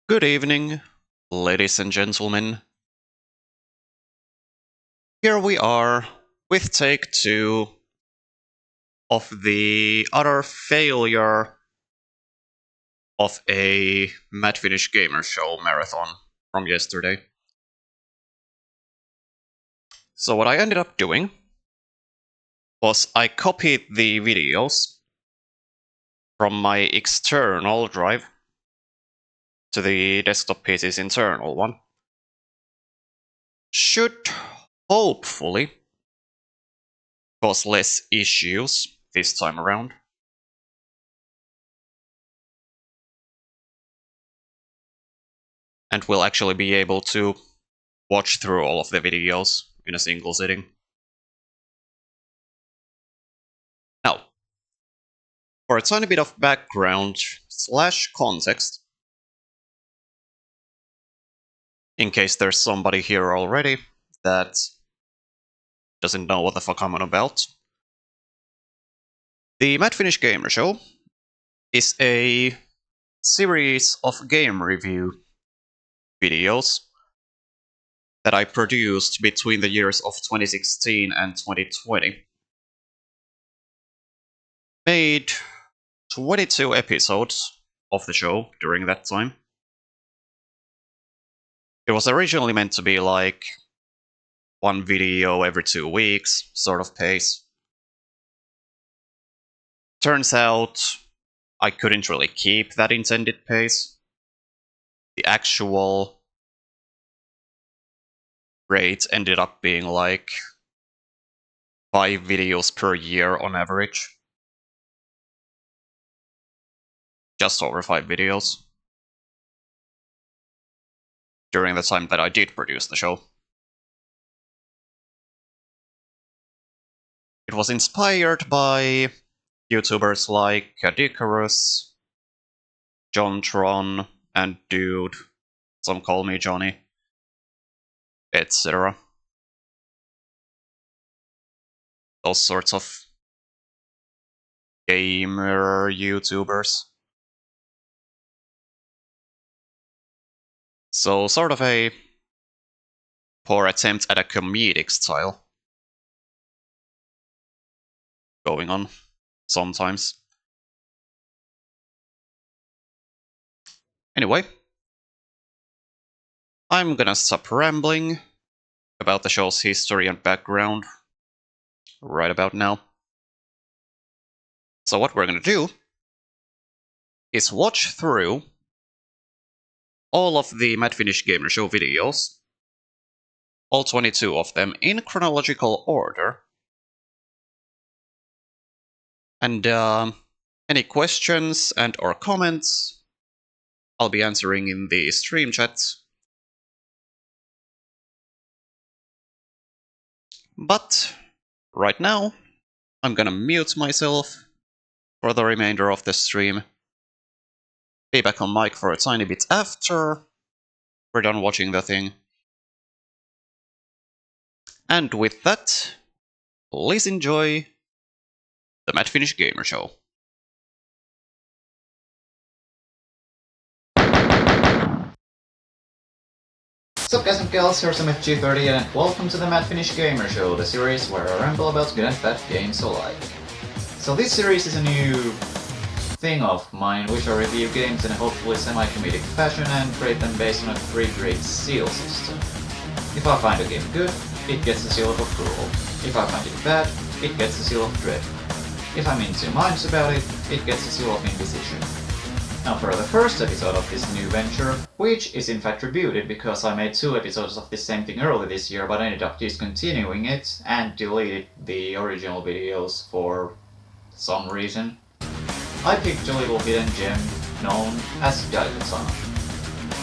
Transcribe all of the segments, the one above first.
Good evening, ladies and gentlemen. Here we are with take 2 of the utter failure of a Mad Finnish Gamer Show marathon from yesterday. So what I ended up doing was I copied the videos from my external drive to the desktop PC's internal one. Should hopefully cause less issues this time around. And we'll actually be able to watch through all of the videos in a single sitting. Now, for a tiny bit of background / context, in case there's somebody here already that doesn't know what the fuck I'm on about, the Mad Finnish Gamer Show is a series of game review videos that I produced between the years of 2016 and 2020. Made 22 episodes of the show during that time. It was originally meant to be like one video every 2 weeks sort of pace. Turns out I couldn't really keep that intended pace. The actual rate ended up being like 5 videos per year on average. Just over 5 videos during the time that I did produce the show. It was inspired by YouTubers like Kadikarus, JonTron, and Dude, some call me Johnny, etc. Those sorts of gamer YouTubers. So sort of a poor attempt at a comedic style going on sometimes. Anyway, I'm gonna stop rambling about the show's history and background right about now. So what we're gonna do is watch through all of the Mad Finnish Gamer Show videos, all 22 of them, in chronological order. And any questions and or comments, I'll be answering in the stream chat. But right now, I'm gonna mute myself for the remainder of the stream. Be back on mic for a tiny bit after we're done watching the thing. And with that, please enjoy the Mad Finnish Gamer Show. Sup guys and gals, here's MFG30 and welcome to the Mad Finnish Gamer Show, the series where I ramble about good and bad games alike. So this series is a new thing of mine, which I review games in a hopefully semi-comedic fashion and rate them based on a 3-grade seal system. If I find a game good, it gets the seal of approval. If I find it bad, it gets the seal of dread. If I'm in two minds about it, it gets the seal of indecision. Now for the first episode of this new venture, which is in fact rebooted because I made 2 episodes of the same thing early this year but ended up discontinuing it and deleted the original videos for some reason, I picked a little hidden gem known as Daikatana.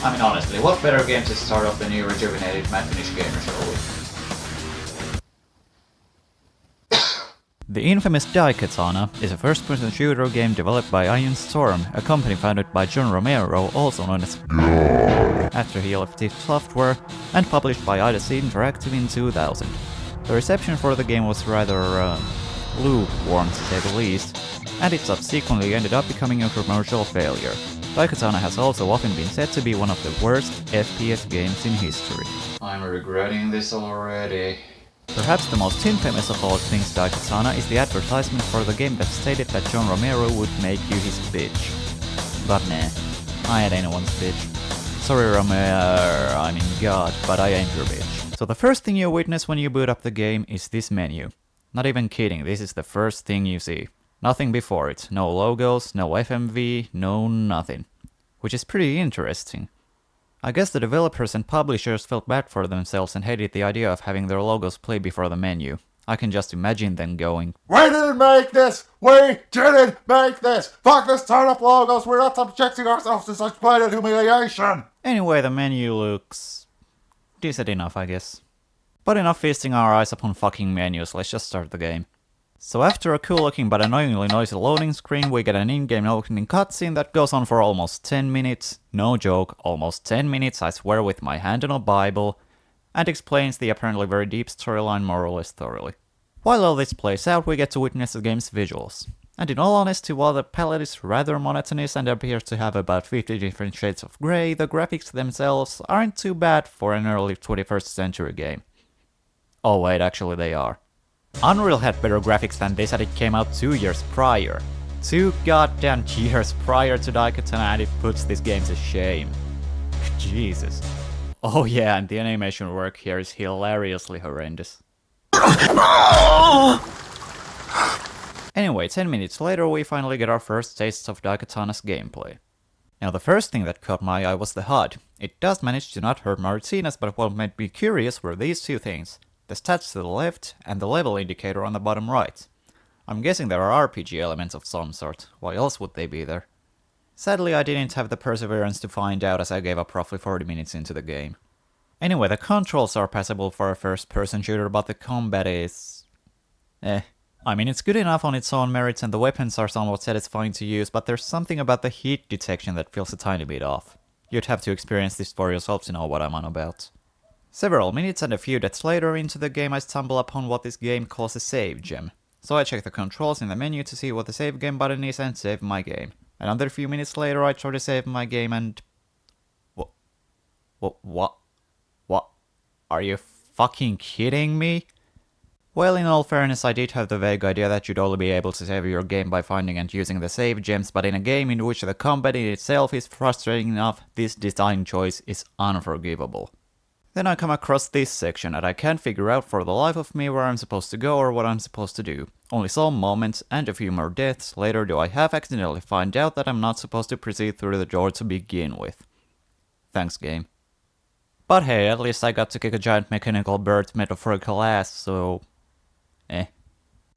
I mean honestly, what better game to start off the new rejuvenated Mad Finnish Gamer Show with? The infamous Daikatana is a first-person shooter game developed by Iron Storm, a company founded by John Romero, also known as after he left id Software, and published by Odyssey Interactive in 2000. The reception for the game was rather lukewarm to say the least, and it subsequently ended up becoming a commercial failure. Daikatana has also often been said to be one of the worst FPS games in history. I'm regretting this already. Perhaps the most infamous of all things Daikatana is the advertisement for the game that stated that John Romero would make you his bitch. But nah, I ain't anyone's bitch. Sorry Romero, I mean God, but I ain't your bitch. So the first thing you witness when you boot up the game is this menu. Not even kidding, this is the first thing you see. Nothing before it, no logos, no FMV, no nothing. Which is pretty interesting. I guess the developers and publishers felt bad for themselves and hated the idea of having their logos play before the menu. I can just imagine them going, "We didn't make this! We didn't make this! Fuck this turn-up logos! We're not subjecting ourselves to such blatant humiliation!" Anyway, the menu looks decent enough, I guess. But enough feasting our eyes upon fucking menus, let's just start the game. So after a cool looking but annoyingly noisy loading screen, we get an in-game opening cutscene that goes on for almost 10 minutes, no joke, almost 10 minutes, I swear with my hand on a Bible, and explains the apparently very deep storyline more or less thoroughly. While all this plays out, we get to witness the game's visuals. And in all honesty, while the palette is rather monotonous and appears to have about 50 different shades of grey, the graphics themselves aren't too bad for an early 21st century game. Oh wait, actually they are. Unreal had better graphics than this and it came out 2 years prior. 2 goddamn years prior to Daikatana, and it puts this game to shame. Jesus. Oh yeah, and the animation work here is hilariously horrendous. Anyway, 10 minutes later we finally get our first taste of Daikatana's gameplay. Now the first thing that caught my eye was the HUD. It does manage to not hurt my retinas, but what made me curious were these two things. The stats to the left, and the level indicator on the bottom right. I'm guessing there are RPG elements of some sort, why else would they be there? Sadly I didn't have the perseverance to find out as I gave up roughly 40 minutes into the game. Anyway, the controls are passable for a first-person shooter, but the combat is... I mean, it's good enough on its own merits and the weapons are somewhat satisfying to use, but there's something about the heat detection that feels a tiny bit off. You'd have to experience this for yourself to know what I'm on about. Several minutes and a few deaths later into the game I stumble upon what this game calls a save gem. So I check the controls in the menu to see what the save game button is and save my game. Another few minutes later I try to save my game and... What? Are you fucking kidding me? Well, in all fairness, I did have the vague idea that you'd only be able to save your game by finding and using the save gems, but in a game in which the combat in itself is frustrating enough, this design choice is unforgivable. Then I come across this section and I can't figure out for the life of me where I'm supposed to go or what I'm supposed to do. Only some moments and a few more deaths later do I half accidentally find out that I'm not supposed to proceed through the door to begin with. Thanks, game. But hey, at least I got to kick a giant mechanical bird's metaphorical ass, so...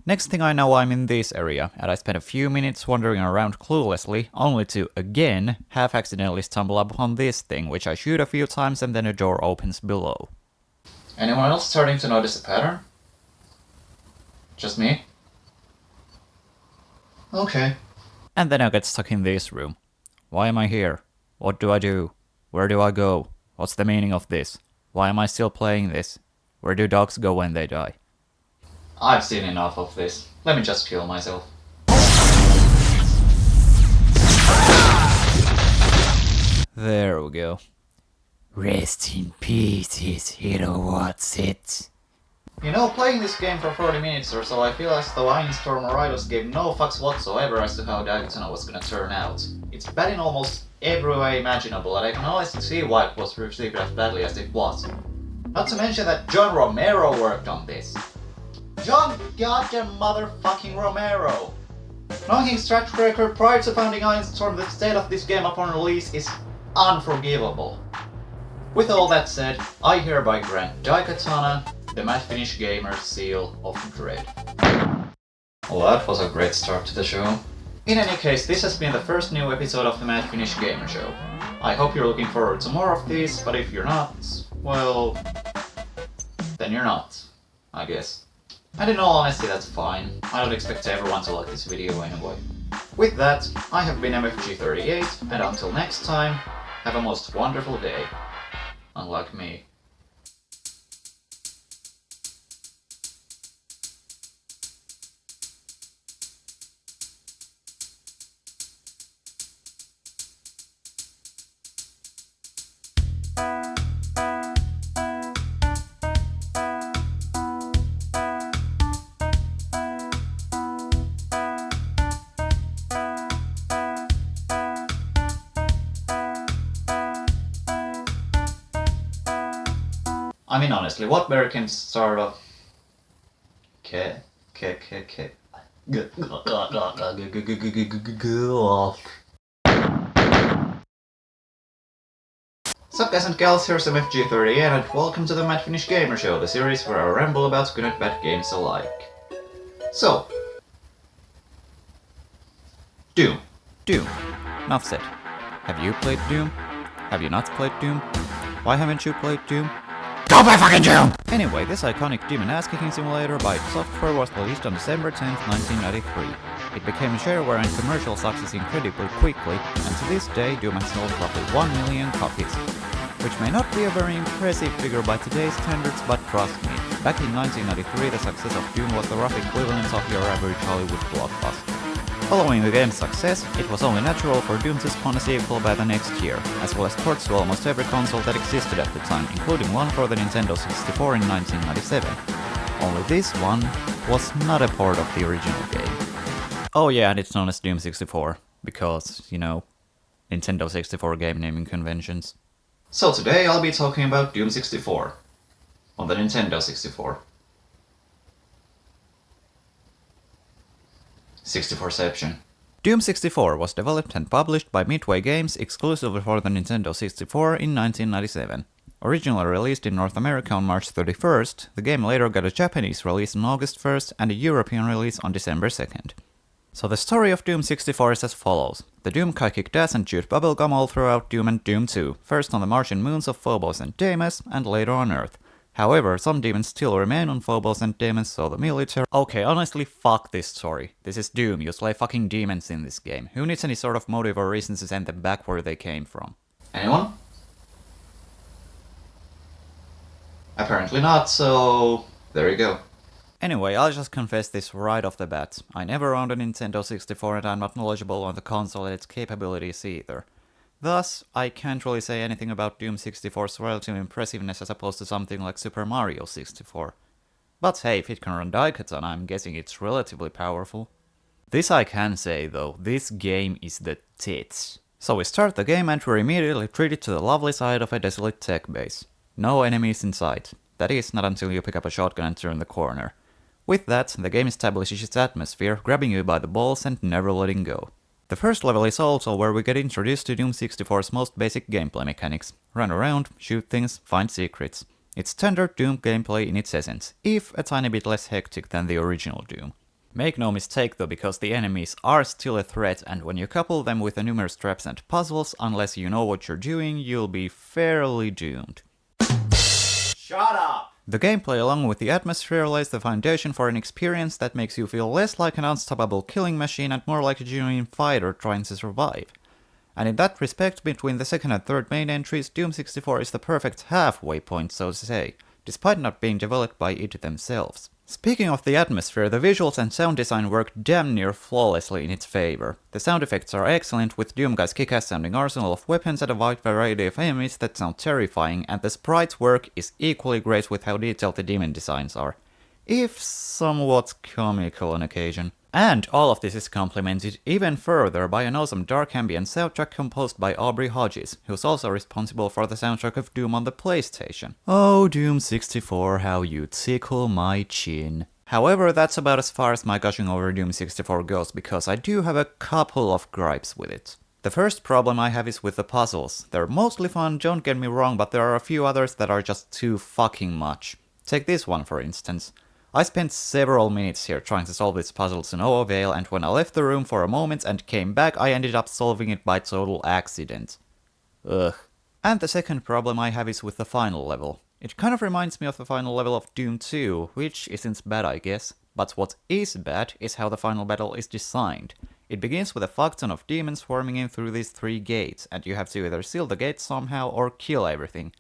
Next thing I know I'm in this area, and I spent a few minutes wandering around cluelessly, only to, again, half accidentally stumble upon this thing, which I shoot a few times and then a door opens below. Anyone else starting to notice a pattern? Just me? Okay. And then I get stuck in this room. Why am I here? What do I do? Where do I go? What's the meaning of this? Why am I still playing this? Where do dogs go when they die? I've seen enough of this. Let me just kill myself. There we go. Rest in peace, his hero what's it. You know, playing this game for 40 minutes or so, I feel as though Ainstorm or Eidos gave no fucks whatsoever as to how Daikatana was gonna turn out. It's bad in almost every way imaginable, and I can honestly see why it was received as badly as it was. Not to mention that John Romero worked on this. John goddamn motherfucking Romero! Knowing his track record prior to founding Ainstorm, the state of this game upon release is unforgivable. With all that said, I hereby grant Daikatana the Mad Finnish Gamer Seal of Dread. Well, that was a great start to the show. In any case, this has been the first new episode of the Mad Finnish Gamer Show. I hope you're looking forward to more of these, but if you're not, well... then you're not, I guess. And in all honesty, that's fine. I don't expect everyone to like this video anyway. With that, I have been MFG38, and until next time, have a most wonderful day. Unlike me. I mean, honestly, what better can sort of... Sup guys and gals, here's MFG38 and welcome to the Mad Finnish Gamer Show, the series where I ramble about good and bad games alike. So... Doom. Doom. Enough said. Have you played Doom? Have you not played Doom? Why haven't you played Doom? Go play fucking Doom! Anyway, this iconic demon ass-kicking simulator by id Software was released on December 10th, 1993. It became a shareware and commercial success incredibly quickly, and to this day Doom has sold roughly 1 million copies. Which may not be a very impressive figure by today's standards, but trust me, back in 1993 the success of Doom was the rough equivalent of your average Hollywood blockbuster. Following the game's success, it was only natural for Doom to spawn a sequel by the next year, as well as ports to almost every console that existed at the time, including one for the Nintendo 64 in 1997. Only this one was not a port of the original game. Oh yeah, and it's known as Doom 64, because, you know, Nintendo 64 game naming conventions. So today I'll be talking about Doom 64 on the Nintendo 64. 64ception. Doom 64 was developed and published by Midway Games exclusively for the Nintendo 64 in 1997. Originally released in North America on March 31st, the game later got a Japanese release on August 1st and a European release on December 2nd. So the story of Doom 64 is as follows. The Doom guy kicked ass and chewed bubblegum all throughout Doom and Doom 2, first on the Martian moons of Phobos and Deimos, and later on Earth. However, some demons still remain on Phobos and Deimos, so the military... Okay, honestly, fuck this story. This is Doom, you slay fucking demons in this game. Who needs any sort of motive or reason to send them back where they came from? Anyone? Apparently not, so... there you go. Anyway, I'll just confess this right off the bat. I never owned a Nintendo 64 and I'm not knowledgeable on the console and its capabilities either. Thus, I can't really say anything about Doom 64's relative impressiveness as opposed to something like Super Mario 64. But hey, if it can run Daikatana, I'm guessing it's relatively powerful. This I can say though, this game is the tits. So we start the game and we're immediately treated to the lovely side of a desolate tech base. No enemies in sight. That is, not until you pick up a shotgun and turn the corner. With that, the game establishes its atmosphere, grabbing you by the balls and never letting go. The first level is also where we get introduced to Doom 64's most basic gameplay mechanics. Run around, shoot things, find secrets. It's standard Doom gameplay in its essence, if a tiny bit less hectic than the original Doom. Make no mistake though, because the enemies are still a threat, and when you couple them with the numerous traps and puzzles, unless you know what you're doing, you'll be fairly doomed. Shut up! The gameplay along with the atmosphere lays the foundation for an experience that makes you feel less like an unstoppable killing machine and more like a genuine fighter trying to survive. And in that respect, between the second and third main entries, Doom 64 is the perfect halfway point, so to say, despite not being developed by id themselves. Speaking of the atmosphere, the visuals and sound design work damn near flawlessly in its favor. The sound effects are excellent, with Doom Guy's kick-ass sounding arsenal of weapons and a wide variety of enemies that sound terrifying, and the sprite work is equally great with how detailed the demon designs are, if somewhat comical on occasion. And all of this is complemented even further by an awesome dark ambient soundtrack composed by Aubrey Hodges, who's also responsible for the soundtrack of Doom on the PlayStation. Oh, Doom 64, how you tickle my chin. However, that's about as far as my gushing over Doom 64 goes, because I do have a couple of gripes with it. The first problem I have is with the puzzles. They're mostly fun, don't get me wrong, but there are a few others that are just too fucking much. Take this one for instance. I spent several minutes here trying to solve this puzzle to no avail, and when I left the room for a moment and came back, I ended up solving it by total accident. Ugh. And the second problem I have is with the final level. It kind of reminds me of the final level of Doom 2, which isn't bad I guess, but what is bad is how the final battle is designed. It begins with a fuckton of demons swarming in through these 3 gates, and you have to either seal the gates somehow or kill everything,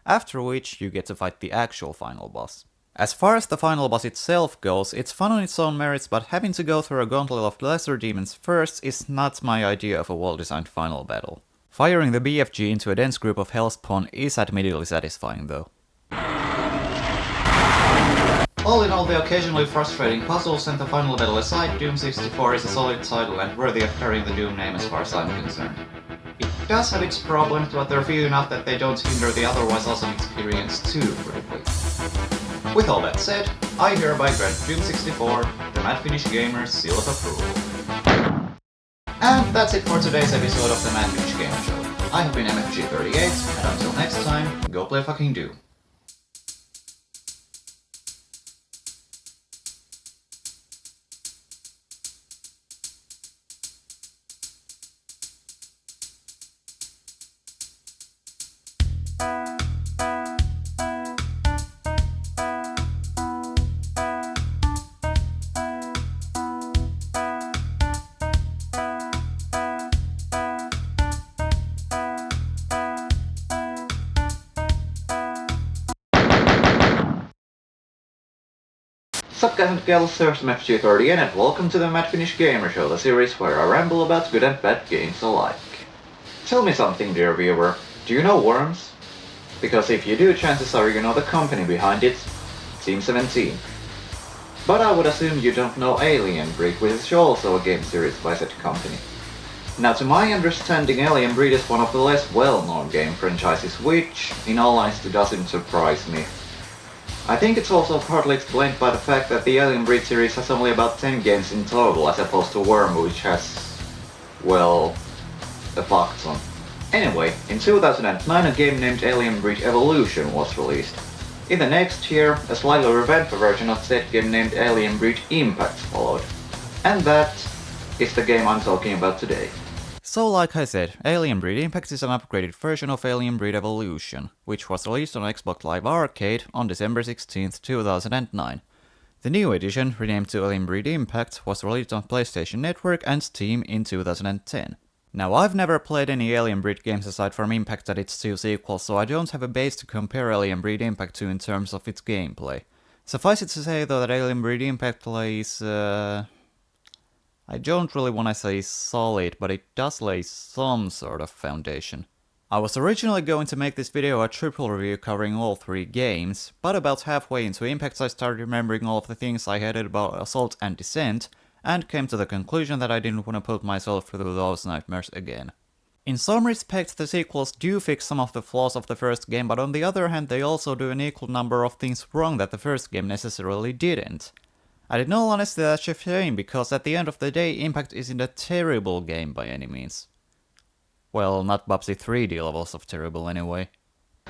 after which you get to fight the actual final boss. As far as the final boss itself goes, it's fun on its own merits, but having to go through a gauntlet of lesser demons first is not my idea of a well-designed final battle. Firing the BFG into a dense group of hellspawn is admittedly satisfying though. All in all, the occasionally frustrating puzzles and the final battle aside, Doom 64 is a solid title and worthy of carrying the Doom name as far as I'm concerned. It does have its problems, but they're few enough that they don't hinder the otherwise awesome experience too greatly. With all that said, I hereby grant Doom 64 the Mad Finnish Gamer's seal of approval. And that's it for today's episode of the Mad Finnish Gamer Show. I have been MFG38, and until next time, go play fucking Doom. Sup guys and gals, here's MFG30 and welcome to the Mad Finnish Gamer Show, the series where I ramble about good and bad games alike. Tell me something, dear viewer, do you know Worms? Because if you do, chances are you know the company behind it, Team 17. But I would assume you don't know Alien Breed, which is also a game series by said company. Now to my understanding, Alien Breed is one of the less well-known game franchises, which, in all honesty, doesn't surprise me. I think it's also partly explained by the fact that the Alien Breed series has only about 10 games in total, as opposed to Worm, which has, well, a fuck ton. Anyway, in 2009 a game named Alien Breed Evolution was released. In the next year, a slightly revamped version of said game named Alien Breed Impact followed. And that is the game I'm talking about today. So like I said, Alien Breed Impact is an upgraded version of Alien Breed Evolution, which was released on Xbox Live Arcade on December 16, 2009. The new edition, renamed to Alien Breed Impact, was released on PlayStation Network and Steam in 2010. Now I've never played any Alien Breed games aside from Impact and its two sequels, so I don't have a base to compare Alien Breed Impact to in terms of its gameplay. Suffice it to say though that Alien Breed Impact plays, I don't really want to say solid, but it does lay some sort of foundation. I was originally going to make this video a triple review covering all three games, but about halfway into Impact I started remembering all of the things I hated about Assault and Descent, and came to the conclusion that I didn't want to put myself through those nightmares again. In some respects the sequels do fix some of the flaws of the first game, but on the other hand they also do an equal number of things wrong that the first game necessarily didn't. And in all honesty that's a shame, because at the end of the day Impact isn't a terrible game by any means. Well, not Bubsy 3D levels of terrible anyway.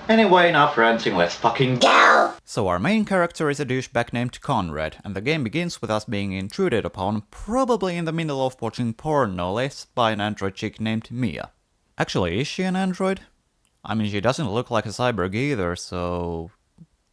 Anyway, enough ranting, let's fucking go! So our main character is a douchebag named Conrad, and the game begins with us being intruded upon, probably in the middle of watching porn no less, by an android chick named Mia. Actually, is she an android? I mean, she doesn't look like a cyborg either, so...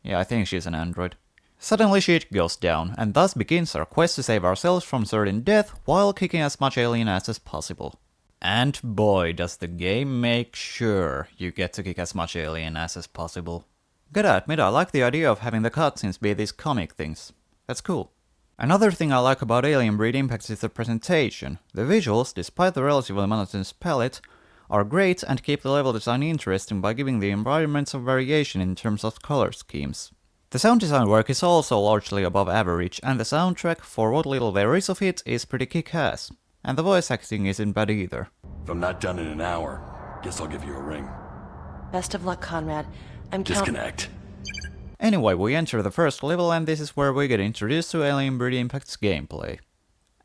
yeah, I think she's an android. Suddenly shit goes down, and thus begins our quest to save ourselves from certain death while kicking as much alien ass as possible. And boy, does the game make sure you get to kick as much alien ass as possible. Gotta admit, I like the idea of having the cutscenes be these comic things. That's cool. Another thing I like about Alien Breed Impact is the presentation. The visuals, despite the relatively monotonous palette, are great and keep the level design interesting by giving the environments some variation in terms of color schemes. The sound design work is also largely above average, and the soundtrack, for what little there is of it, is pretty kick-ass. And the voice acting isn't bad either. If I'm not done in an hour, guess I'll give you a ring. Best of luck, Conrad. I'm Disconnect. Anyway, we enter the first level, and this is where we get introduced to Alien Breed Impact's gameplay.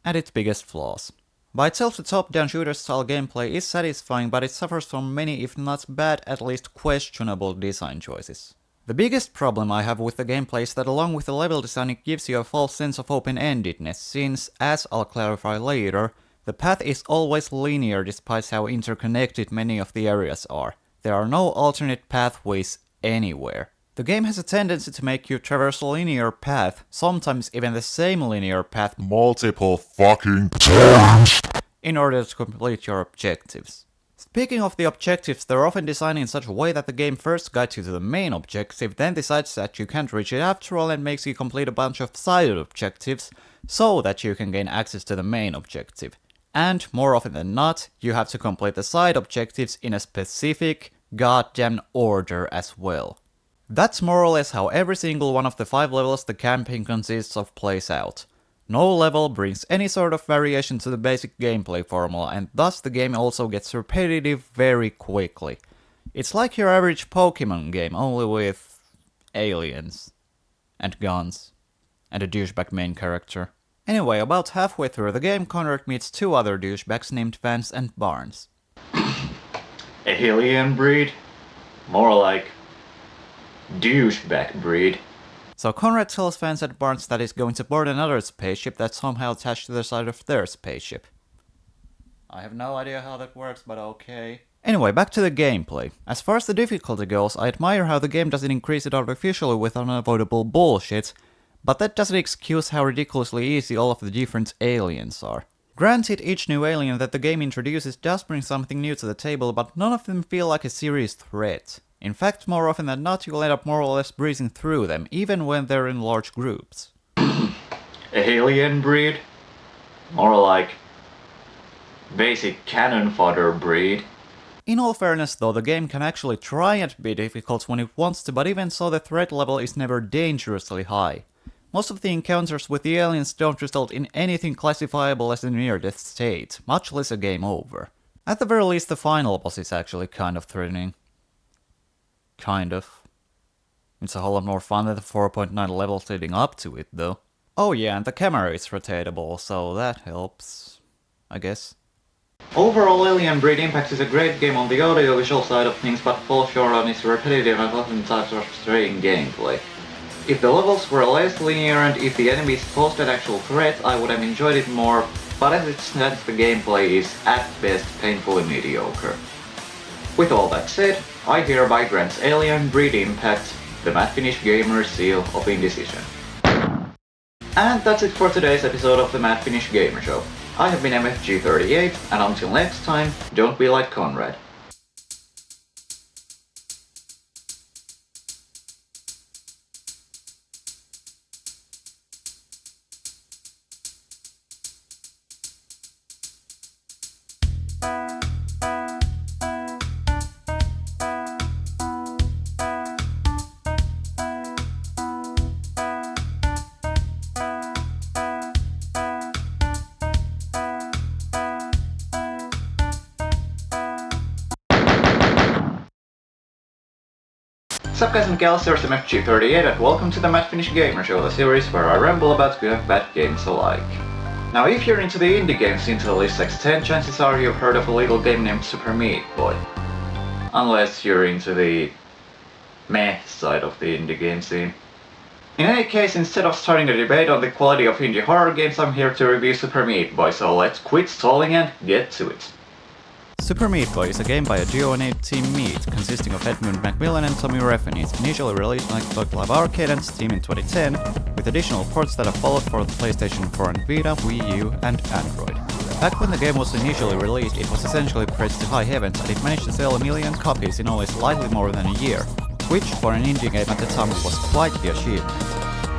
And its biggest flaws. By itself, the top-down shooter-style gameplay is satisfying, but it suffers from many, if not bad, at least questionable design choices. The biggest problem I have with the gameplay is that along with the level design it gives you a false sense of open-endedness, since, as I'll clarify later, the path is always linear despite how interconnected many of the areas are. There are no alternate pathways anywhere. The game has a tendency to make you traverse a linear path, sometimes even the same linear path multiple fucking times in order to complete your objectives. Speaking of the objectives, they're often designed in such a way that the game first guides you to the main objective, then decides that you can't reach it after all and makes you complete a bunch of side objectives, so that you can gain access to the main objective. And, more often than not, you have to complete the side objectives in a specific goddamn order as well. That's more or less how every single one of the 5 levels the campaign consists of plays out. No level brings any sort of variation to the basic gameplay formula, and thus the game also gets repetitive very quickly. It's like your average Pokemon game, only with aliens. And guns. And a douchebag main character. Anyway, about halfway through the game, Conrad meets two other douchebags named Vance and Barnes. Alien breed? More like douchebag breed. So Conrad tells Vance and Barnes that he's going to board another spaceship that's somehow attached to the side of their spaceship. I have no idea how that works, but okay. Anyway, back to the gameplay. As far as the difficulty goes, I admire how the game doesn't increase it artificially with unavoidable bullshit, but that doesn't excuse how ridiculously easy all of the different aliens are. Granted, each new alien that the game introduces does bring something new to the table, but none of them feel like a serious threat. In fact, more often than not, you'll end up more or less breezing through them, even when they're in large groups. Alien breed? More like basic cannon fodder breed. In all fairness though, the game can actually try and be difficult when it wants to, but even so the threat level is never dangerously high. Most of the encounters with the aliens don't result in anything classifiable as a near-death state, much less a game over. At the very least, the final boss is actually kind of threatening. Kind of. It's a whole lot more fun than the 4.9 levels leading up to it, though. Oh yeah, and the camera is rotatable, so that helps, I guess. Overall, Alien Breed Impact is a great game on the audio-visual side of things, but falls short on its repetitive and oftentimes frustrating gameplay. If the levels were less linear and if the enemies posed an actual threat, I would have enjoyed it more, but as it stands, the gameplay is, at best, painfully mediocre. With all that said, I hereby grant Alien Breed Impact the Mad Finnish Gamer seal of indecision. And that's it for today's episode of the Mad Finnish Gamer Show. I have been MFG38, and until next time, don't be like Conrad. Sup guys and gals, here's MFG38 and welcome to the Mad Finnish Gamer Show, the series where I ramble about good and bad games alike. Now if you're into the indie game scene to the least extent, chances are you've heard of a little game named Super Meat Boy. Unless you're into the meh side of the indie game scene. In any case, instead of starting a debate on the quality of indie horror games, I'm here to review Super Meat Boy, so let's quit stalling and get to it. Super Meat Boy is a game by a duo named Team Meat, consisting of Edmund Macmillan and Tommy Refenes, initially released on Xbox Live Arcade and Steam in 2010, with additional ports that have followed for the PlayStation 4 and Vita, Wii U, and Android. Back when the game was initially released, it was essentially praised to high heavens, and it managed to sell 1 million copies in only slightly more than a year, which for an indie game at the time was quite the achievement.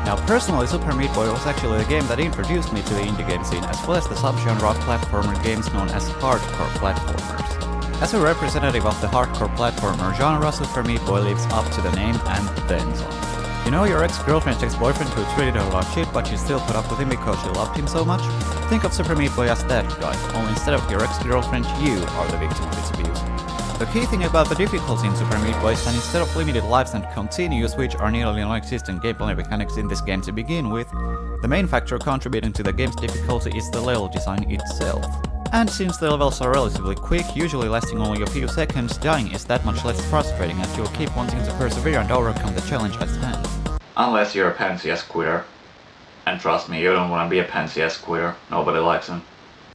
Now personally, Super Meat Boy was actually the game that introduced me to the indie game scene, as well as the subgenre of platformer games known as hardcore platformers. As a representative of the hardcore platformer genre, Super Meat Boy lives up to the name and then some. You know your ex-girlfriend's ex-boyfriend who treated her like shit but you still put up with him because you loved him so much? Think of Super Meat Boy as that guy, only instead of your ex-girlfriend, you are the victim of his abuse. The key thing about the difficulty in Super Meat Boy is that instead of limited lives and continues, which are nearly non-existent gameplay mechanics in this game to begin with, the main factor contributing to the game's difficulty is the level design itself. And since the levels are relatively quick, usually lasting only a few seconds, dying is that much less frustrating as you'll keep wanting to persevere and overcome the challenge at hand. Unless you're a pansy-ass quitter. And trust me, you don't want to be a pansy-ass quitter. Nobody likes them.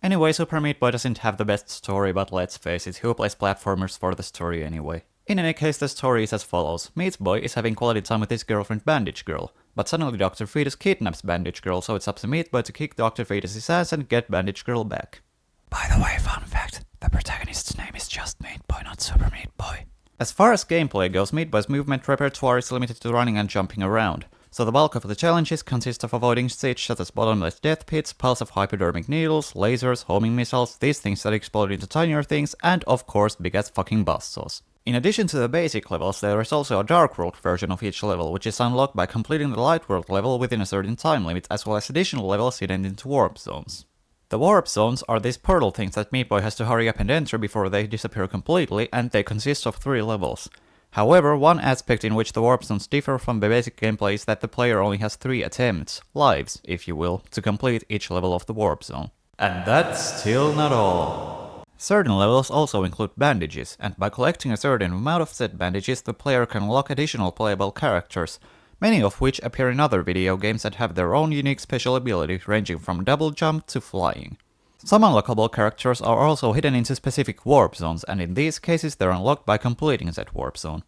Anyway, Super Meat Boy doesn't have the best story, but let's face it, who plays platformers for the story anyway? In any case, the story is as follows. Meat Boy is having quality time with his girlfriend Bandage Girl, but suddenly Dr. Fetus kidnaps Bandage Girl, so it's up to Meat Boy to kick Dr. Fetus' ass and get Bandage Girl back. By the way, fun fact, the protagonist's name is just Meat Boy, not Super Meat Boy. As far as gameplay goes, Meat Boy's movement repertoire is limited to running and jumping around, so the bulk of the challenges consist of avoiding stage such as bottomless death pits, piles of hypodermic needles, lasers, homing missiles, these things that explode into tinier things, and of course big ass fucking buzzsaws. In addition to the basic levels, there is also a Dark World version of each level, which is unlocked by completing the Light World level within a certain time limit, as well as additional levels hidden into Warp Zones. The Warp Zones are these portal things that Meat Boy has to hurry up and enter before they disappear completely, and they consist of 3 levels. However, one aspect in which the Warp Zones differ from the basic gameplay is that the player only has 3 attempts, lives, if you will, to complete each level of the Warp Zone. And that's still not all. Certain levels also include bandages, and by collecting a certain amount of said bandages, the player can unlock additional playable characters, many of which appear in other video games and have their own unique special ability, ranging from double jump to flying. Some unlockable characters are also hidden into specific warp zones, and in these cases they're unlocked by completing that warp zone.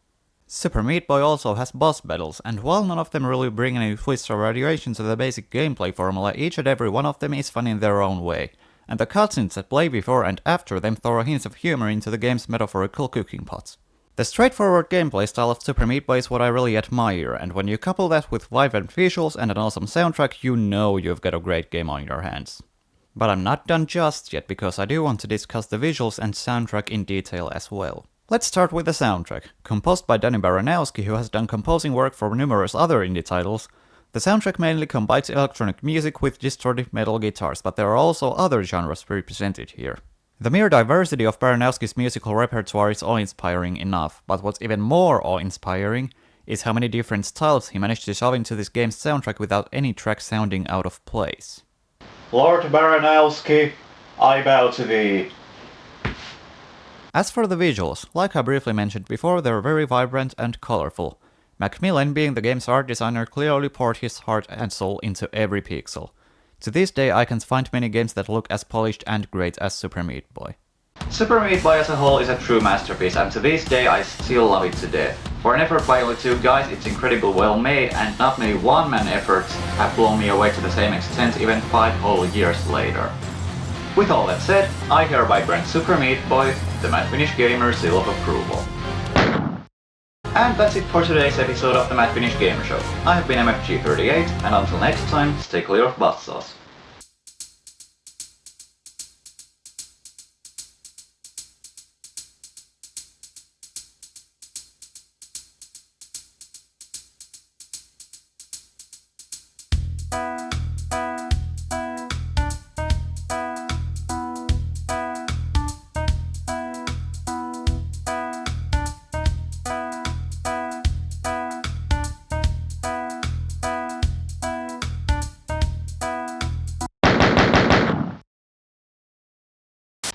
Super Meat Boy also has boss battles, and while none of them really bring any twists or variations to the basic gameplay formula, each and every one of them is fun in their own way, and the cutscenes that play before and after them throw hints of humor into the game's metaphorical cooking pots. The straightforward gameplay style of Super Meat Boy is what I really admire, and when you couple that with vibrant visuals and an awesome soundtrack, you know you've got a great game on your hands. But I'm not done just yet, because I do want to discuss the visuals and soundtrack in detail as well. Let's start with the soundtrack. Composed by Danny Baranowski, who has done composing work for numerous other indie titles, the soundtrack mainly combines electronic music with distorted metal guitars, but there are also other genres represented here. The mere diversity of Baranowski's musical repertoire is awe-inspiring enough, but what's even more awe-inspiring is how many different styles he managed to shove into this game's soundtrack without any track sounding out of place. Lord Baranowski, I bow to thee. As for the visuals, like I briefly mentioned before, they're very vibrant and colorful. Macmillan, being the game's art designer, clearly poured his heart and soul into every pixel. To this day, I can't find many games that look as polished and great as Super Meat Boy. Super Meat Boy as a whole is a true masterpiece, and to this day I still love it to death. For an effort by only 2 guys, it's incredibly well made, and not many one-man efforts have blown me away to the same extent even 5 whole years later. With all that said, I hereby grant Super Meat Boy the Mad Finnish Gamer seal of approval. And that's it for today's episode of the Mad Finnish Gamer Show. I have been MFG38, and until next time, stay clear of buzzsaws.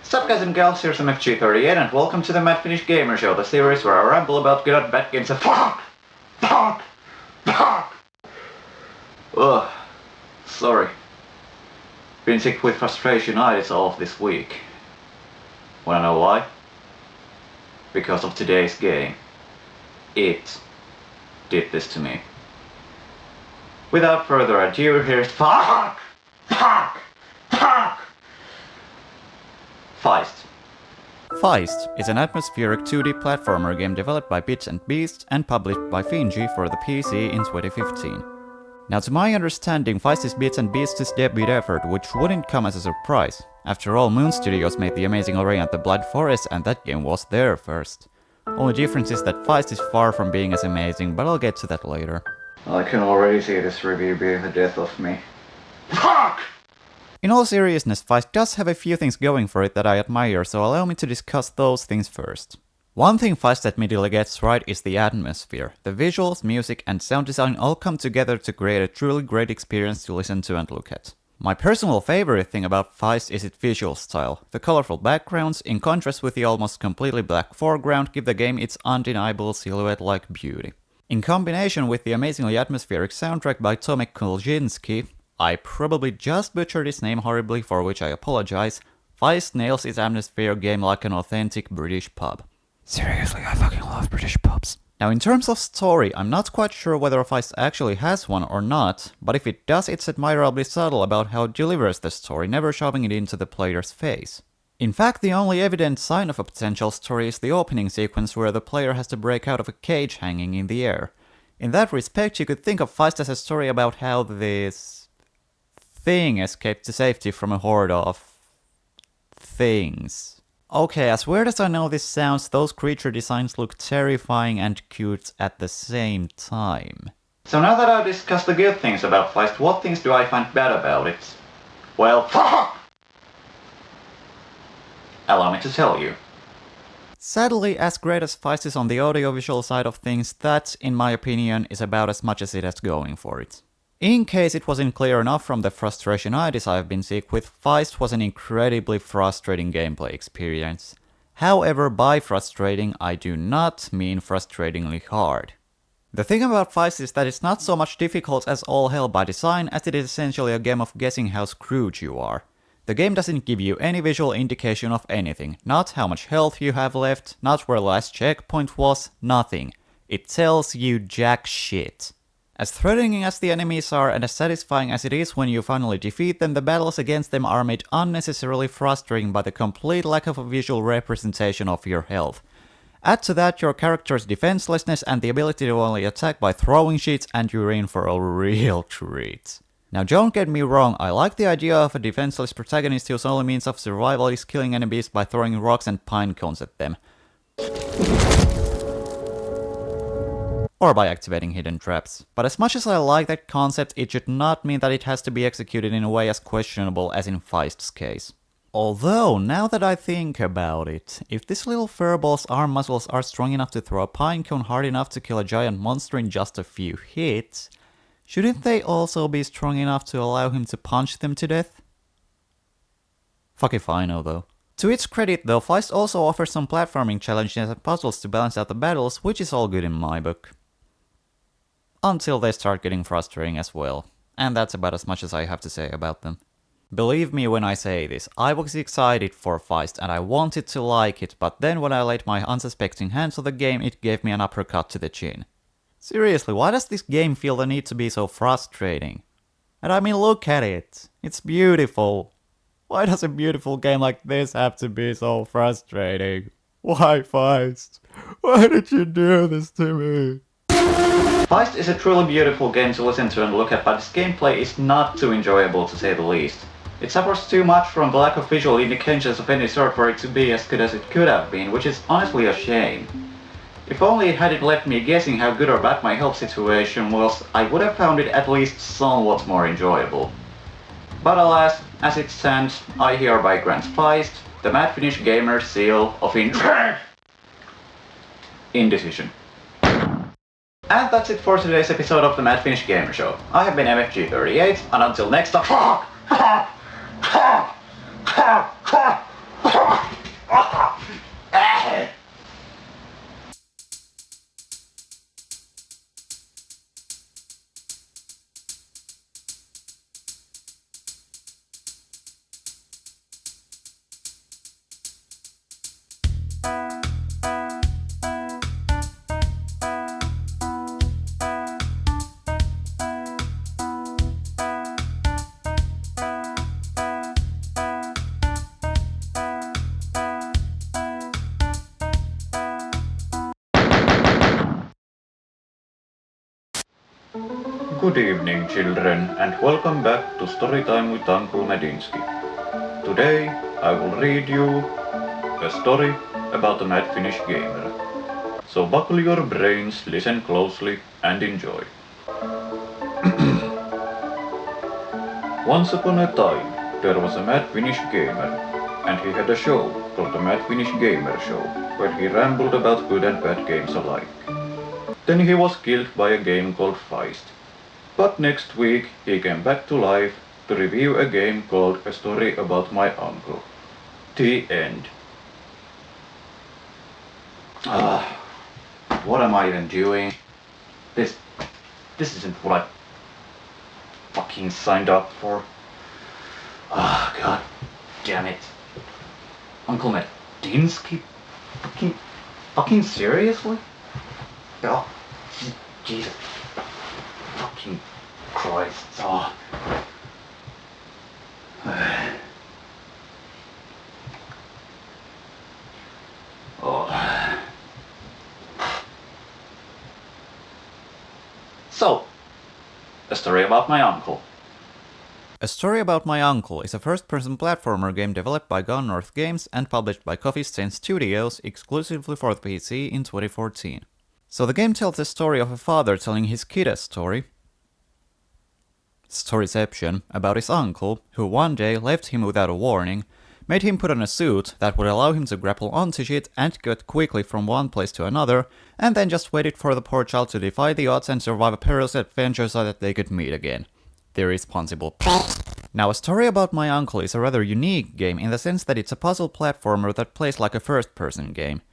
Sup guys and gals, here's MFG38 and welcome to the Mad Finnish Gamer Show, the series where I ramble about good and bad games and fuck! Ugh, sorry. Been sick with frustration-itis all of this week. Wanna know why? Because of today's game. It did this to me. Without further ado, here's fuck! Feist. Feist is an atmospheric 2D platformer game developed by Bits and Beasts and published by Finji for the PC in 2015. Now, to my understanding, Feist is Bits and Beasts' debut effort, which wouldn't come as a surprise. After all, Moon Studios made the amazing Ori and the Blood Forest, and that game was their first. Only difference is that Feist is far from being as amazing, but I'll get to that later. I can already see this review being the death of me. Fuck! In all seriousness, Feist does have a few things going for it that I admire, so allow me to discuss those things first. One thing Feist admittedly gets right is the atmosphere. The visuals, music, and sound design all come together to create a truly great experience to listen to and look at. My personal favorite thing about Feist is its visual style. The colorful backgrounds, in contrast with the almost completely black foreground, give the game its undeniable silhouette-like beauty. In combination with the amazingly atmospheric soundtrack by Tomek Kulczynski, I probably just butchered his name horribly, for which I apologize, Feist nails its atmosphere game like an authentic British pub. Seriously, I fucking love British pubs. Now, in terms of story, I'm not quite sure whether Feist actually has one or not, but if it does, it's admirably subtle about how it delivers the story, never shoving it into the player's face. In fact, the only evident sign of a potential story is the opening sequence where the player has to break out of a cage hanging in the air. In that respect, you could think of Feist as a story about how this thing escaped to safety from a horde of things. Okay, as weird as I know this sounds, those creature designs look terrifying and cute at the same time. So now that I've discussed the good things about Feist, what things do I find bad about it? Well, allow me to tell you. Sadly, as great as Feist is on the audiovisual side of things, that, in my opinion, is about as much as it has going for it. In case it wasn't clear enough from the frustration-itis I've been sick with, Feist was an incredibly frustrating gameplay experience. However, by frustrating, I do not mean frustratingly hard. The thing about Feist is that it's not so much difficult as all hell by design, as it is essentially a game of guessing how screwed you are. The game doesn't give you any visual indication of anything, not how much health you have left, not where the last checkpoint was, nothing. It tells you jack shit. As threatening as the enemies are and as satisfying as it is when you finally defeat them, the battles against them are made unnecessarily frustrating by the complete lack of a visual representation of your health. Add to that your character's defenselessness and the ability to only attack by throwing sheets and you're in for a real treat. Now don't get me wrong, I like the idea of a defenseless protagonist whose only means of survival is killing enemies by throwing rocks and pine cones at them. Or by activating hidden traps. But as much as I like that concept, it should not mean that it has to be executed in a way as questionable as in Feist's case. Although, now that I think about it, if this little furball's arm muscles are strong enough to throw a pine cone hard enough to kill a giant monster in just a few hits, shouldn't they also be strong enough to allow him to punch them to death? Fuck if I know though. To its credit though, Feist also offers some platforming challenges and puzzles to balance out the battles, which is all good in my book. Until they start getting frustrating as well. And that's about as much as I have to say about them. Believe me when I say this, I was excited for Feist and I wanted to like it, but then when I laid my unsuspecting hands on the game, it gave me an uppercut to the chin. Seriously, why does this game feel the need to be so frustrating? And I mean, look at it. It's beautiful. Why does a beautiful game like this have to be so frustrating? Why, Feist? Why did you do this to me? Feist is a truly beautiful game to listen to and look at, but its gameplay is not too enjoyable to say the least. It suffers too much from the lack of visual indications of any sort for it to be as good as it could have been, which is honestly a shame. If only it hadn't left me guessing how good or bad my health situation was, I would have found it at least somewhat more enjoyable. But alas, as it stands, I hereby grant Feist the Mad Finnish Gamer seal of indecision. And that's it for today's episode of the Mad Finnish Gamer Show. I have been MFG38, and until next time... Good evening, children, and welcome back to Storytime with Uncle Medinsky. Today, I will read you a story about a Mad Finnish gamer. So buckle your brains, listen closely, and enjoy. Once upon a time, there was a Mad Finnish gamer, and he had a show called the Mad Finnish Gamer Show, where he rambled about good and bad games alike. Then he was killed by a game called Feist. But next week he came back to life to review a game called A Story About My Uncle. The end. What am I even doing? This isn't what I fucking signed up for. God damn it. Uncle Medinsky? Fucking seriously? Oh, Jesus. Fucking Christ. Oh. So, a story about my uncle. A Story About My Uncle is a first-person platformer game developed by Gone North Games and published by Coffee Stain Studios exclusively for the PC in 2014. So the game tells the story of a father telling his kid a story, Storyception, about his uncle, who one day left him without a warning, made him put on a suit that would allow him to grapple onto shit and get quickly from one place to another, and then just waited for the poor child to defy the odds and survive a perilous adventure so that they could meet again. The responsible. Now, A Story About My Uncle is a rather unique game in the sense that it's a puzzle platformer that plays like a first-person game.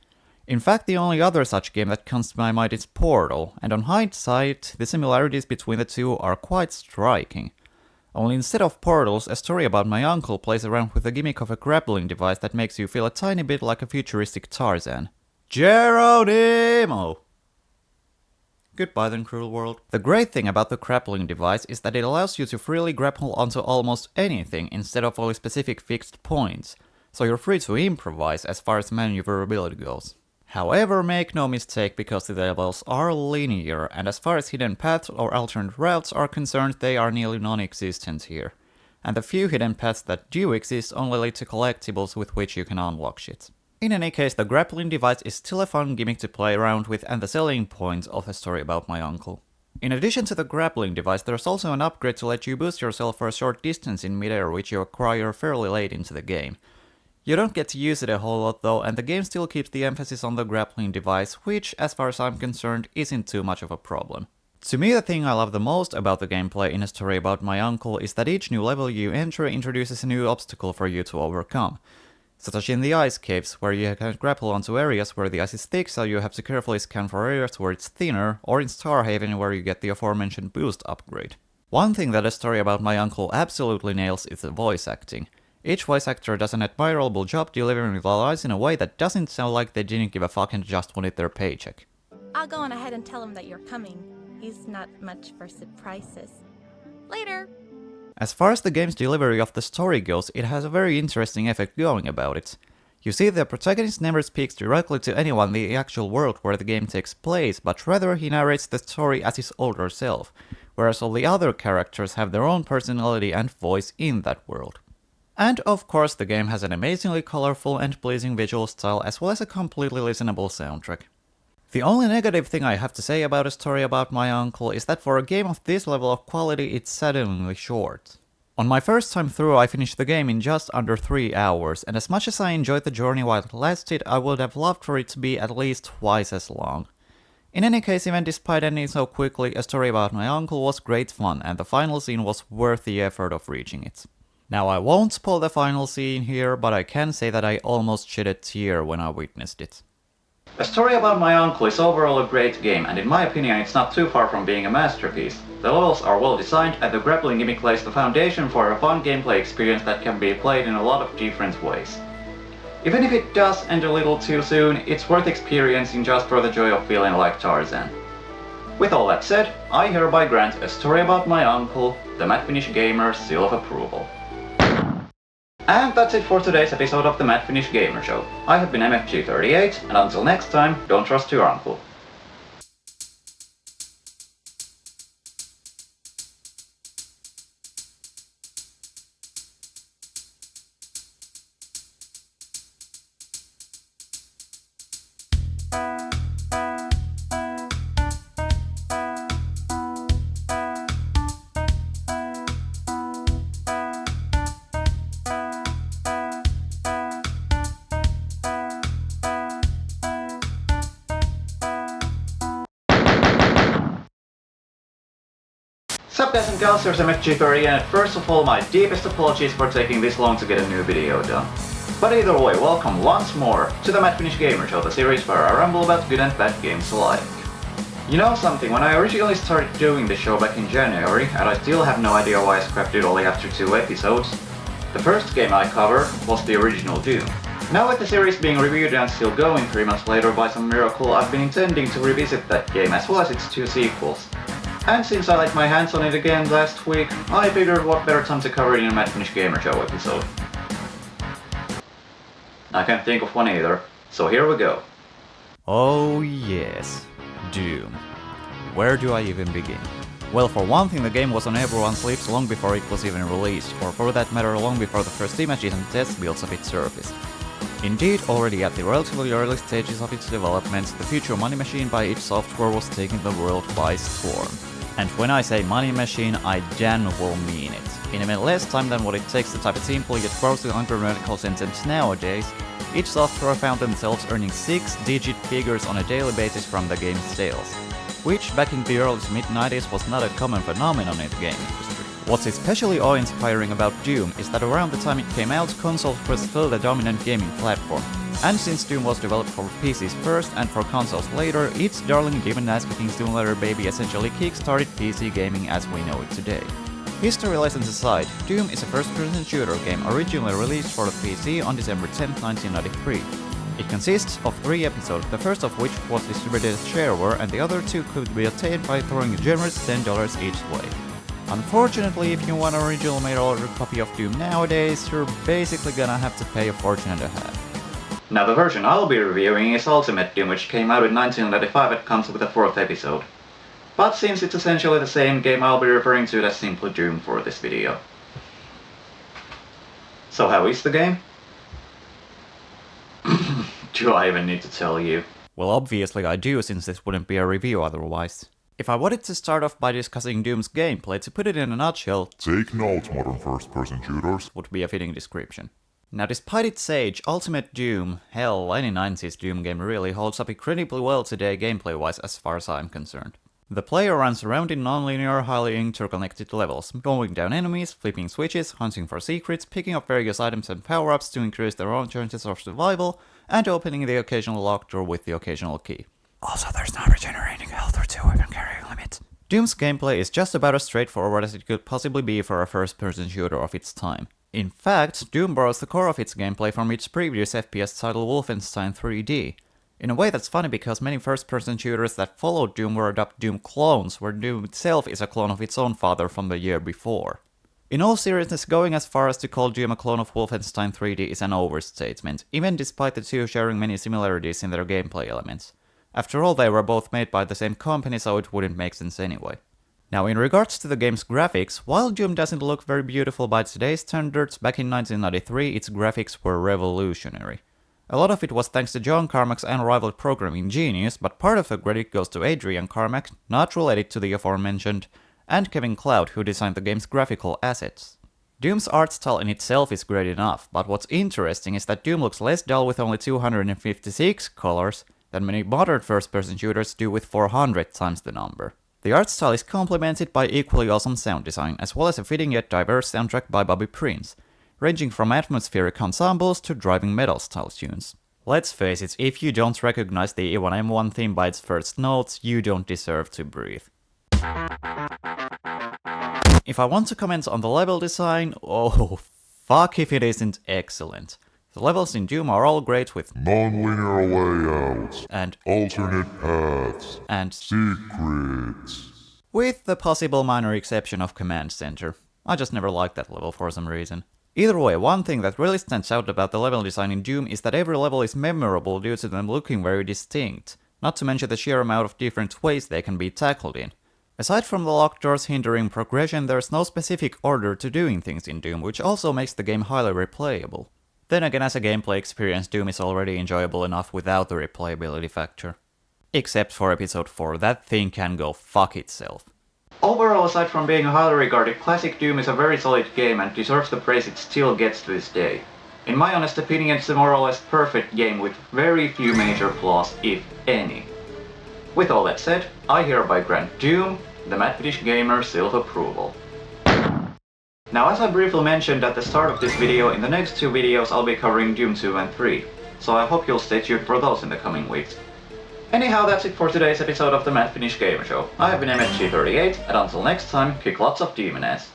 In fact, the only other such game that comes to my mind is Portal, and on hindsight, the similarities between the two are quite striking. Only instead of portals, A Story About My Uncle plays around with the gimmick of a grappling device that makes you feel a tiny bit like a futuristic Tarzan. Geronimo! Goodbye then, cruel world. The great thing about the grappling device is that it allows you to freely grapple onto almost anything instead of only specific fixed points, so you're free to improvise as far as maneuverability goes. However, make no mistake, because the levels are linear, and as far as hidden paths or alternate routes are concerned, they are nearly non-existent here. And the few hidden paths that do exist only lead to collectibles with which you can unlock shit. In any case, the grappling device is still a fun gimmick to play around with and the selling point of A Story About My Uncle. In addition to the grappling device, there's also an upgrade to let you boost yourself for a short distance in midair, which you acquire fairly late into the game. You don't get to use it a whole lot though, and the game still keeps the emphasis on the grappling device, which, as far as I'm concerned, isn't too much of a problem. To me, the thing I love the most about the gameplay in A Story About My Uncle is that each new level you enter introduces a new obstacle for you to overcome. Such as in the ice caves, where you can grapple onto areas where the ice is thick, so you have to carefully scan for areas where it's thinner, or in Starhaven, where you get the aforementioned boost upgrade. One thing that A Story About My Uncle absolutely nails is the voice acting. Each voice actor does an admirable job delivering the lines in a way that doesn't sound like they didn't give a fuck and just wanted their paycheck. I'll go on ahead and tell him that you're coming. He's not much for surprises. Later! As far as the game's delivery of the story goes, it has a very interesting effect going about it. You see, the protagonist never speaks directly to anyone in the actual world where the game takes place, but rather he narrates the story as his older self, whereas all the other characters have their own personality and voice in that world. And of course, the game has an amazingly colorful and pleasing visual style, as well as a completely listenable soundtrack. The only negative thing I have to say about A Story About My Uncle is that for a game of this level of quality, it's saddeningly short. On my first time through, I finished the game in just under 3 hours, and as much as I enjoyed the journey while it lasted, I would have loved for it to be at least twice as long. In any case, even despite ending so quickly, A Story About My Uncle was great fun, and the final scene was worth the effort of reaching it. Now, I won't spoil the final scene here, but I can say that I almost shed a tear when I witnessed it. A Story About My Uncle is overall a great game, and in my opinion it's not too far from being a masterpiece. The levels are well designed, and the grappling gimmick lays the foundation for a fun gameplay experience that can be played in a lot of different ways. Even if it does end a little too soon, it's worth experiencing just for the joy of feeling like Tarzan. With all that said, I hereby grant A Story About My Uncle the Mad Finnish Gamer seal of approval. And that's it for today's episode of the Mad Finnish Gamer Show. I have been MFG38, and until next time, don't trust your uncle. Sup guys and girls, here's MFG30, and first of all my deepest apologies for taking this long to get a new video done. But either way, welcome once more to the Mad Finnish Gamer Show, the series where I ramble about good and bad games alike. You know something, when I originally started doing the show back in January, and I still have no idea why I scrapped it only after 2 episodes, the first game I covered was the original Doom. Now with the series being reviewed and still going 3 months later by some miracle, I've been intending to revisit that game as well as its 2 sequels. And since I laid my hands on it again last week, I figured what better time to cover it in a Mad Finnish Gamer Show episode. I can't think of one either, so here we go. Oh yes, Doom. Where do I even begin? Well, for one thing, the game was on everyone's lips long before it was even released, or for that matter long before the first images and test builds of it surfaced. Indeed, already at the relatively early stages of its development, the future money machine by id Software was taking the world by storm. And when I say money machine, I damn well mean it. In even less time than what it takes to type a simple yet grossly ungrammatical sentence nowadays, id Software found themselves earning 6-digit figures on a daily basis from the game's sales, which back in the early to mid-90s was not a common phenomenon in the game industry. What's especially awe-inspiring about Doom is that around the time it came out, consoles were still the dominant gaming platform, and since Doom was developed for PCs first and for consoles later, its darling demon-ass-kicking simulator baby essentially kick-started PC gaming as we know it today. History lessons aside, Doom is a first-person shooter game originally released for the PC on December 10, 1993. It consists of 3 episodes, the first of which was distributed as shareware and the other 2 could be obtained by throwing a generous $10 each way. Unfortunately, if you want an original mail-order copy of Doom nowadays, you're basically gonna have to pay a fortune and a half. Now the version I'll be reviewing is Ultimate Doom, which came out in 1995 and comes with a 4th episode. But since it's essentially the same game, I'll be referring to it as simply Doom for this video. So how is the game? Do I even need to tell you? Well, obviously I do, since this wouldn't be a review otherwise. If I wanted to start off by discussing Doom's gameplay, to put it in a nutshell, Take note, modern first-person shooters. would be a fitting description. Now, despite its age, Ultimate Doom, hell, any 90s Doom game really holds up incredibly well today gameplay-wise as far as I'm concerned. The player runs around in non-linear, highly interconnected levels, going down enemies, flipping switches, hunting for secrets, picking up various items and power-ups to increase their own chances of survival, and opening the occasional locked door with the occasional key. Also, there's no regenerating health or 2 weapon carrying limit. Doom's gameplay is just about as straightforward as it could possibly be for a first-person shooter of its time. In fact, Doom borrows the core of its gameplay from its previous FPS title Wolfenstein 3D. In a way that's funny because many first-person shooters that followed Doom were dubbed Doom clones, where Doom itself is a clone of its own father from the year before. In all seriousness, going as far as to call Doom a clone of Wolfenstein 3D is an overstatement, even despite the two sharing many similarities in their gameplay elements. After all, they were both made by the same company, so it wouldn't make sense anyway. Now, in regards to the game's graphics, while Doom doesn't look very beautiful by today's standards, back in 1993 its graphics were revolutionary. A lot of it was thanks to John Carmack's unrivaled programming genius, but part of the credit goes to Adrian Carmack, not related to the aforementioned, and Kevin Cloud, who designed the game's graphical assets. Doom's art style in itself is great enough, but what's interesting is that Doom looks less dull with only 256 colors than many modern first-person shooters do with 400 times the number. The art style is complemented by equally awesome sound design, as well as a fitting yet diverse soundtrack by Bobby Prince, ranging from atmospheric ensembles to driving metal-style tunes. Let's face it, if you don't recognize the E1M1 theme by its first notes, you don't deserve to breathe. If I want to comment on the level design, oh fuck if it isn't excellent. The levels in Doom are all great with Non-linear layouts. and Alternate paths. and Secrets. with the possible minor exception of Command Center. I just never liked that level for some reason. Either way, one thing that really stands out about the level design in Doom is that every level is memorable due to them looking very distinct, not to mention the sheer amount of different ways they can be tackled in. Aside from the locked doors hindering progression, there's no specific order to doing things in Doom, which also makes the game highly replayable. Then again, as a gameplay experience, Doom is already enjoyable enough without the replayability factor. Except for episode 4, that thing can go fuck itself. Overall, aside from being a highly regarded classic, Doom is a very solid game and deserves the praise it still gets to this day. In my honest opinion, it's a more or less perfect game with very few major flaws, if any. With all that said, I hereby grant Doom the Mad Finnish Gamer seal of approval. Now, as I briefly mentioned at the start of this video, in the next 2 videos I'll be covering Doom 2 and 3, so I hope you'll stay tuned for those in the coming weeks. Anyhow, that's it for today's episode of the Mad Finnish Gamer Show. I have been MFG38, and until next time, kick lots of demon ass.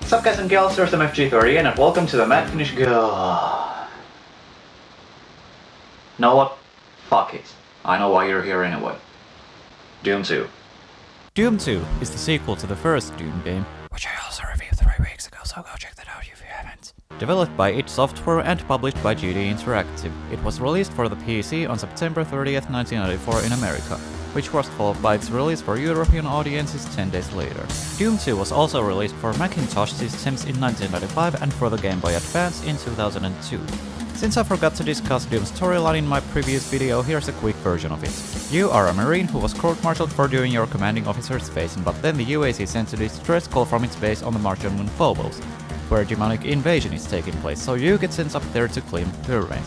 Sup guys and gals, here's MFG30 and welcome to the Mad Finnish Know what? Fuck it. I know why you're here anyway. Doom 2. Doom 2 is the sequel to the first Doom game, which I also reviewed 3 weeks ago, so go check that out if you haven't. Developed by id Software and published by GD Interactive, it was released for the PC on September 30th, 1994 in America, which was followed by its release for European audiences 10 days later. Doom 2 was also released for Macintosh systems in 1995 and for the Game Boy Advance in 2002. Since I forgot to discuss Doom's storyline in my previous video, here's a quick version of it. You are a marine who was court-martialed for doing your commanding officer's facing, but then the UAC sent a distress call from its base on the Martian moon Phobos, where demonic invasion is taking place, so you get sent up there to clean the rain.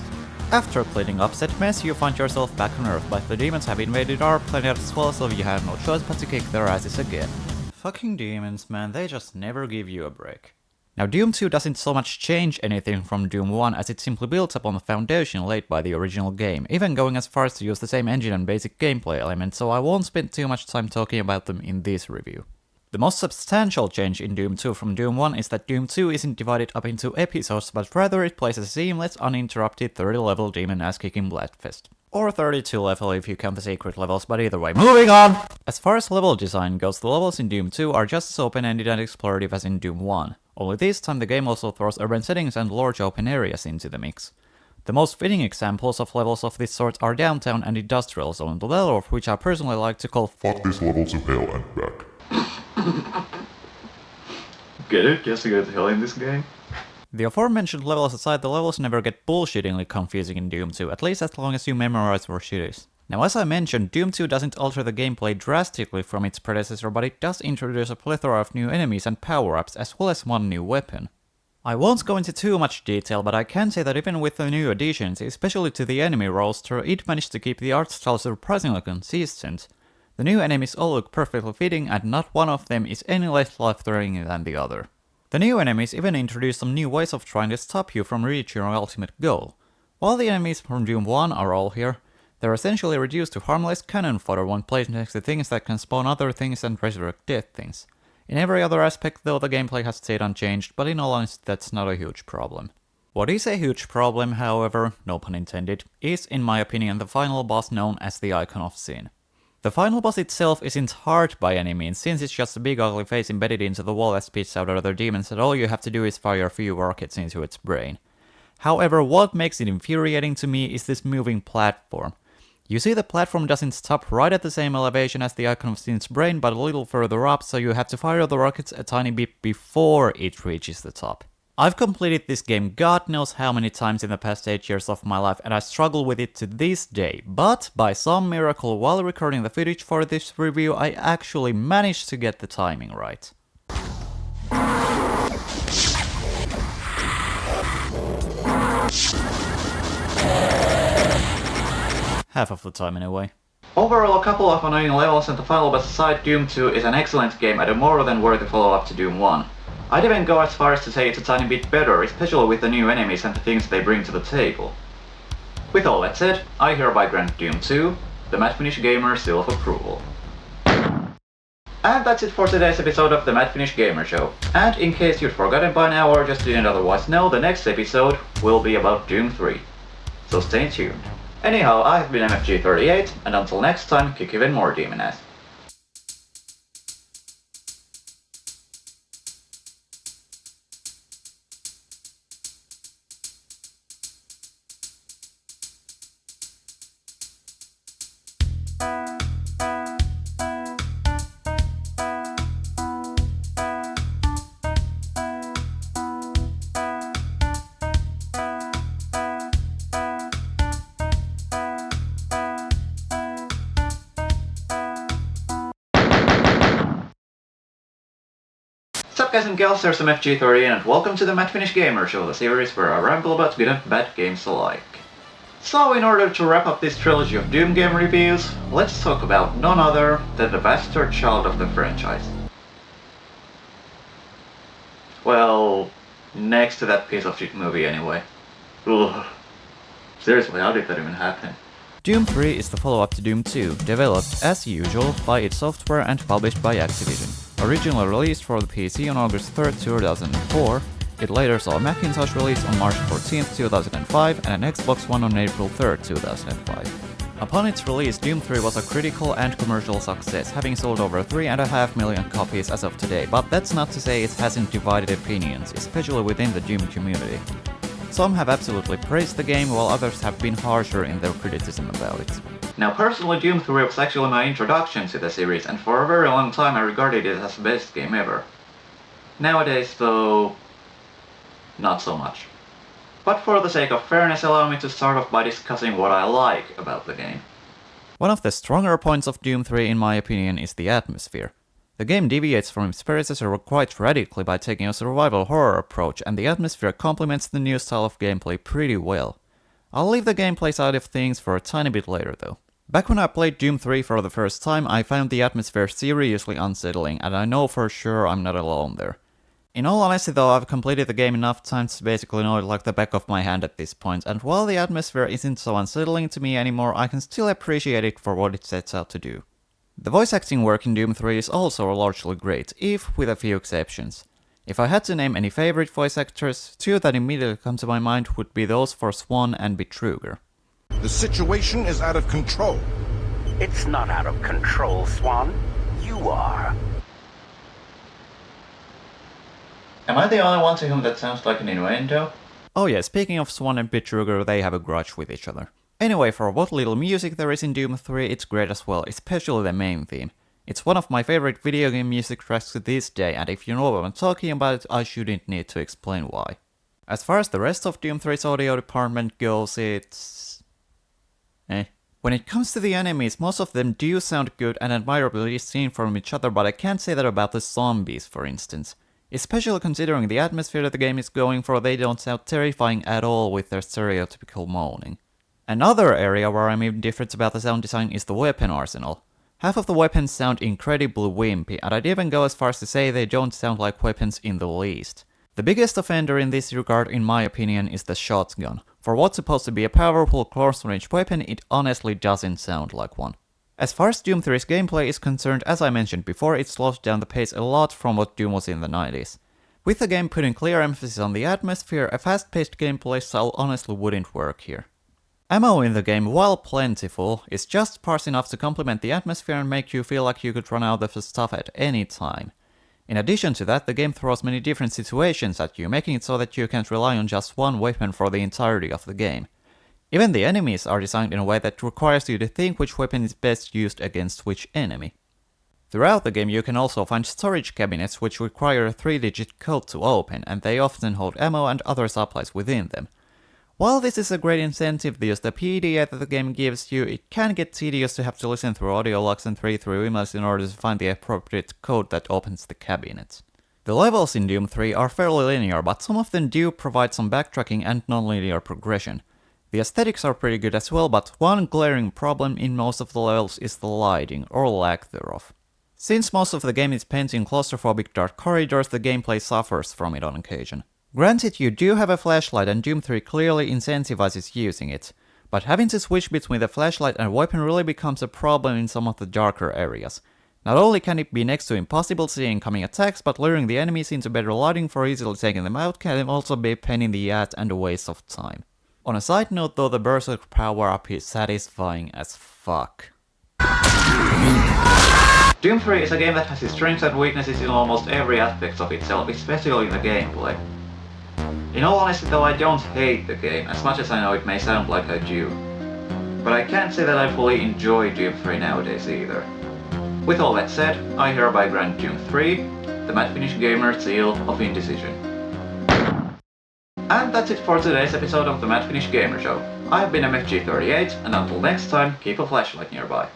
After cleaning up said mess, you find yourself back on Earth, but the demons have invaded our planet as well, so you have no choice but to kick their asses again. Fucking demons, man, they just never give you a break. Now Doom 2 doesn't so much change anything from Doom 1 as it simply builds upon the foundation laid by the original game, even going as far as to use the same engine and basic gameplay elements, so I won't spend too much time talking about them in this review. The most substantial change in Doom 2 from Doom 1 is that Doom 2 isn't divided up into episodes, but rather it plays a seamless, uninterrupted 30-level demon ass-kicking Bloodfest. Or 32 level if you count the secret levels, but either way, moving on! As far as level design goes, the levels in Doom 2 are just as open-ended and explorative as in Doom 1. Only this time the game also throws urban settings and large open areas into the mix. The most fitting examples of levels of this sort are Downtown and Industrial Zone, the latter of which I personally like to call Fuck this level to hell and back. Get it? Just to go to hell in this game? The aforementioned levels aside, the levels never get bullshittingly confusing in Doom 2, at least as long as you memorize where shit is. Now as I mentioned, Doom 2 doesn't alter the gameplay drastically from its predecessor, but it does introduce a plethora of new enemies and power-ups, as well as one new weapon. I won't go into too much detail, but I can say that even with the new additions, especially to the enemy roster, it managed to keep the art style surprisingly consistent. The new enemies all look perfectly fitting, and not one of them is any less life-threatening than the other. The new enemies even introduce some new ways of trying to stop you from reaching your ultimate goal. While the enemies from Doom 1 are all here, they're essentially reduced to harmless cannon fodder when placed next to things that can spawn other things and resurrect dead things. In every other aspect though, the gameplay has stayed unchanged, but in all honesty that's not a huge problem. What is a huge problem, however, no pun intended, is in my opinion the final boss known as the Icon of Sin. The final boss itself isn't hard by any means, since it's just a big ugly face embedded into the wall that spits out other demons and all you have to do is fire a few rockets into its brain. However, what makes it infuriating to me is this moving platform. You see, the platform doesn't stop right at the same elevation as the Icon of Sin's brain, but a little further up, so you have to fire the rockets a tiny bit before it reaches the top. I've completed this game God knows how many times in the past 8 years of my life, and I struggle with it to this day, but by some miracle while recording the footage for this review, I actually managed to get the timing right. Half of the time anyway. Overall, a couple of annoying levels and the final boss aside, Doom 2 is an excellent game and a more than worthy follow-up to Doom 1. I'd even go as far as to say it's a tiny bit better, especially with the new enemies and the things they bring to the table. With all that said, I hereby grant Doom 2 the Mad Finnish Gamer seal of approval. And that's it for today's episode of the Mad Finnish Gamer Show. And in case you'd forgotten by now or just didn't otherwise know, the next episode will be about Doom 3. So stay tuned. Anyhow, I have been MFG38, and until next time, kick even more demon ass. Sup guys and gals, here's MFG30 and welcome to the Mad Finnish Gamer Show, the series where I ramble about good and bad games alike. So in order to wrap up this trilogy of Doom game reviews, let's talk about none other than the bastard child of the franchise. Well, next to that piece of shit movie anyway. Ugh. Seriously, how did that even happen? Doom 3 is the follow-up to Doom 2, developed, as usual, by id Software and published by Activision. Originally released for the PC on August 3, 2004, it later saw a Macintosh release on March 14, 2005 and an Xbox One on April 3, 2005. Upon its release, Doom 3 was a critical and commercial success, having sold over 3.5 million copies as of today, but that's not to say it hasn't divided opinions, especially within the Doom community. Some have absolutely praised the game, while others have been harsher in their criticism about it. Now personally, Doom 3 was actually my introduction to the series, and for a very long time I regarded it as the best game ever. Nowadays though, not so much. But for the sake of fairness, allow me to start off by discussing what I like about the game. One of the stronger points of Doom 3 in my opinion is the atmosphere. The game deviates from its predecessor quite radically by taking a survival horror approach, and the atmosphere complements the new style of gameplay pretty well. I'll leave the gameplay side of things for a tiny bit later though. Back when I played Doom 3 for the first time, I found the atmosphere seriously unsettling, and I know for sure I'm not alone there. In all honesty though, I've completed the game enough times to basically know it like the back of my hand at this point, and while the atmosphere isn't so unsettling to me anymore, I can still appreciate it for what it sets out to do. The voice acting work in Doom 3 is also largely great, if with a few exceptions. If I had to name any favorite voice actors, two that immediately come to my mind would be those for Swan and Betruger. The situation is out of control. It's not out of control, Swan. You are. Am I the only one to whom that sounds like an innuendo? Oh yeah, speaking of Swan and Betruger, they have a grudge with each other. Anyway, for what little music there is in Doom 3, it's great as well, especially the main theme. It's one of my favorite video game music tracks to this day, and if you know what I'm talking about, I shouldn't need to explain why. As far as the rest of Doom 3's audio department goes, it's... When it comes to the enemies, most of them do sound good and admirably distinct from each other, but I can't say that about the zombies, for instance. Especially considering the atmosphere that the game is going for, they don't sound terrifying at all with their stereotypical moaning. Another area where I'm indifferent about the sound design is the weapon arsenal. Half of the weapons sound incredibly wimpy, and I'd even go as far as to say they don't sound like weapons in the least. The biggest offender in this regard, in my opinion, is the shotgun. For what's supposed to be a powerful close-range weapon, it honestly doesn't sound like one. As far as Doom 3's gameplay is concerned, as I mentioned before, it slows down the pace a lot from what Doom was in the 90s. With the game putting clear emphasis on the atmosphere, a fast-paced gameplay style honestly wouldn't work here. Ammo in the game, while plentiful, is just sparse enough to complement the atmosphere and make you feel like you could run out of the stuff at any time. In addition to that, the game throws many different situations at you, making it so that you can't rely on just one weapon for the entirety of the game. Even the enemies are designed in a way that requires you to think which weapon is best used against which enemy. Throughout the game you can also find storage cabinets which require a 3-digit code to open, and they often hold ammo and other supplies within them. While this is a great incentive to use the PDA that the game gives you, it can get tedious to have to listen through audio logs and read through emails in order to find the appropriate code that opens the cabinet. The levels in Doom 3 are fairly linear, but some of them do provide some backtracking and non-linear progression. The aesthetics are pretty good as well, but one glaring problem in most of the levels is the lighting, or lack thereof. Since most of the game is spent in claustrophobic dark corridors, the gameplay suffers from it on occasion. Granted, you do have a flashlight and Doom 3 clearly incentivizes using it, but having to switch between the flashlight and weapon really becomes a problem in some of the darker areas. Not only can it be next to impossible seeing incoming attacks, but luring the enemies into better lighting for easily taking them out can also be a pain in the ass and a waste of time. On a side note though, the Berserk power-up is satisfying as fuck. Doom 3 is a game that has its strengths and weaknesses in almost every aspect of itself, especially in the gameplay. In all honesty though, I don't hate the game, as much as I know it may sound like I do. But I can't say that I fully enjoy Doom 3 nowadays either. With all that said, I hereby grant Doom 3 the Mad Finnish Gamer seal of indecision. And that's it for today's episode of the Mad Finnish Gamer Show. I have been MFG38, and until next time, keep a flashlight nearby.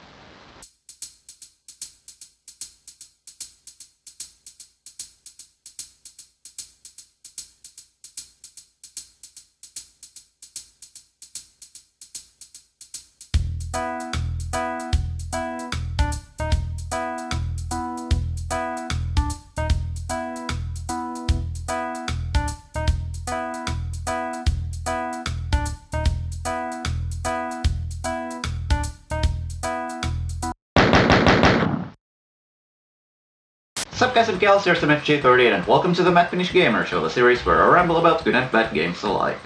Sup guys and gals, here's MFG38 and welcome to the Mad Finnish Gamer Show, the series where I ramble about good and bad games alike.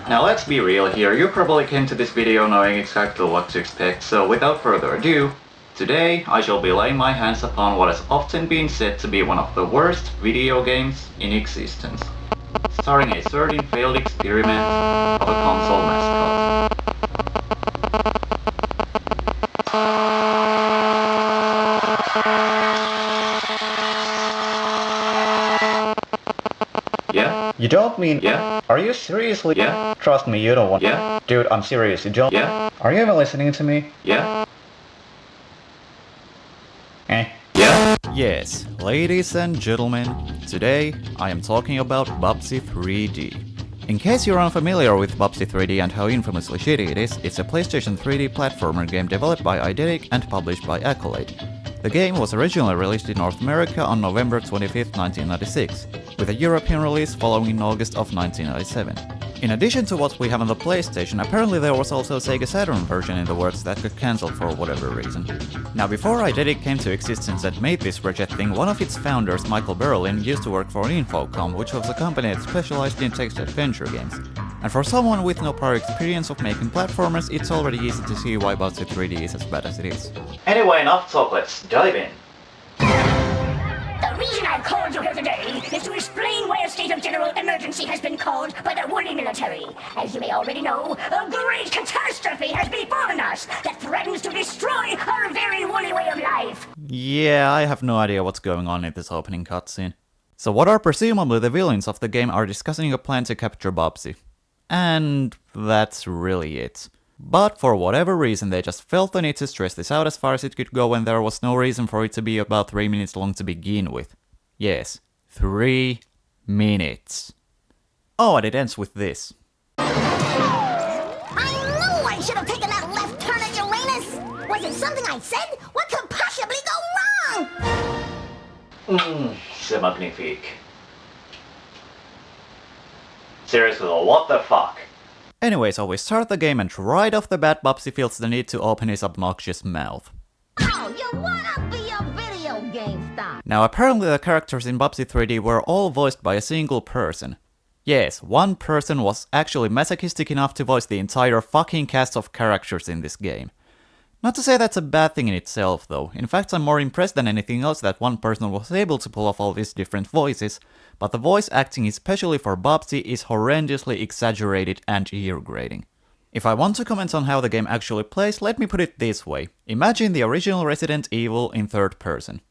Now let's be real here, you probably came to this video knowing exactly what to expect, so without further ado, today I shall be laying my hands upon what has often been said to be one of the worst video games in existence, starring a certain failed experiment of a console mascot. Yeah? You don't mean... Yeah? Are you seriously... Yeah? Trust me, you don't want... Yeah? Dude, I'm serious, you don't... Yeah? Are you even listening to me? Yeah? Yeah? Yes, ladies and gentlemen, today I am talking about Bubsy 3D. In case you're unfamiliar with Bubsy 3D and how infamously shitty it is, it's a PlayStation 3D platformer game developed by Eidetic and published by Accolade. The game was originally released in North America on November 25, 1996, with a European release following in August of 1997. In addition to what we have on the PlayStation, apparently there was also a Sega Saturn version in the works that got cancelled for whatever reason. Now before Eidetic came to existence and made this wretched thing, one of its founders, Michael Berlin, used to work for Infocom, which was a company that specialized in text-adventure games. And for someone with no prior experience of making platformers, it's already easy to see why Bubsy 3D is as bad as it is. Anyway, enough talk, let's dive in. The reason I've called you here today is to explain why a state of general emergency has been called by the woolly military. As you may already know, a great catastrophe has befallen us that threatens to destroy our very woolly way of life. Yeah, I have no idea what's going on in this opening cutscene. So what are presumably the villains of the game are discussing a plan to capture Bubsy. And that's really it. But for whatever reason they just felt the need to stress this out as far as it could go when there was no reason for it to be about 3 minutes long to begin with. Yes, 3 minutes. Oh, and it ends with this. I knew I should have taken that left turn at Uranus! Was it something I said? What could possibly go wrong? C'est magnifique. Seriously though, what the fuck? Anyway, so we start the game and right off the bat Bubsy feels the need to open his obnoxious mouth. Oh, you wanna be a video game star? Now apparently the characters in Bubsy 3D were all voiced by a single person. Yes, one person was actually masochistic enough to voice the entire fucking cast of characters in this game. Not to say that's a bad thing in itself though, in fact I'm more impressed than anything else that one person was able to pull off all these different voices, but the voice acting especially for Bubsy is horrendously exaggerated and ear-grating. If I want to comment on how the game actually plays, let me put it this way. Imagine the original Resident Evil in third person.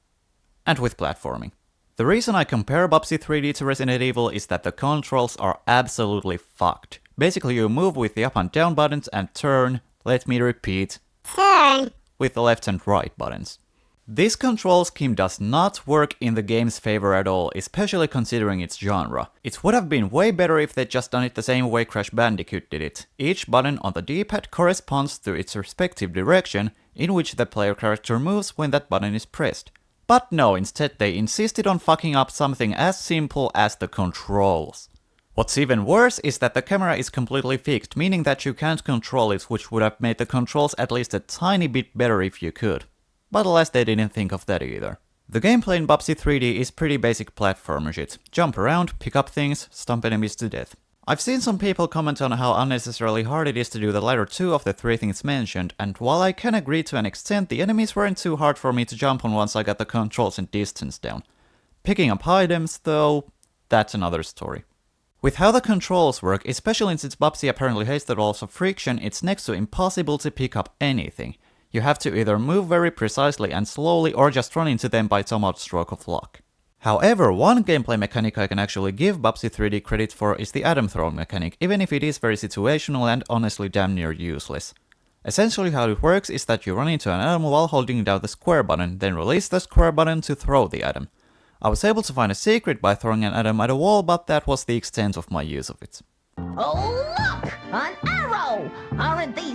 And with platforming. The reason I compare Bubsy 3D to Resident Evil is that the controls are absolutely fucked. Basically you move with the up and down buttons and turn, let me repeat, Turn. with the left and right buttons. This control scheme does not work in the game's favor at all, especially considering its genre. It would have been way better if they'd just done it the same way Crash Bandicoot did it. Each button on the D-pad corresponds to its respective direction in which the player character moves when that button is pressed. But no, instead they insisted on fucking up something as simple as the controls. What's even worse is that the camera is completely fixed, meaning that you can't control it, which would have made the controls at least a tiny bit better if you could. But alas, they didn't think of that either. The gameplay in Bubsy 3D is pretty basic platformer shit. Jump around, pick up things, stomp enemies to death. I've seen some people comment on how unnecessarily hard it is to do the latter two of the 3 things mentioned, and while I can agree to an extent, the enemies weren't too hard for me to jump on once I got the controls and distance down. Picking up items, though, that's another story. With how the controls work, especially since Bubsy apparently hates the walls of friction, it's next to impossible to pick up anything. You have to either move very precisely and slowly or just run into them by some odd stroke of luck. However, one gameplay mechanic I can actually give Bubsy 3D credit for is the atom throwing mechanic, even if it is very situational and honestly damn near useless. Essentially how it works is that you run into an atom while holding down the square button, then release the square button to throw the atom. I was able to find a secret by throwing an atom at a wall, but that was the extent of my use of it. Oh, look! An arrow! Aren't these...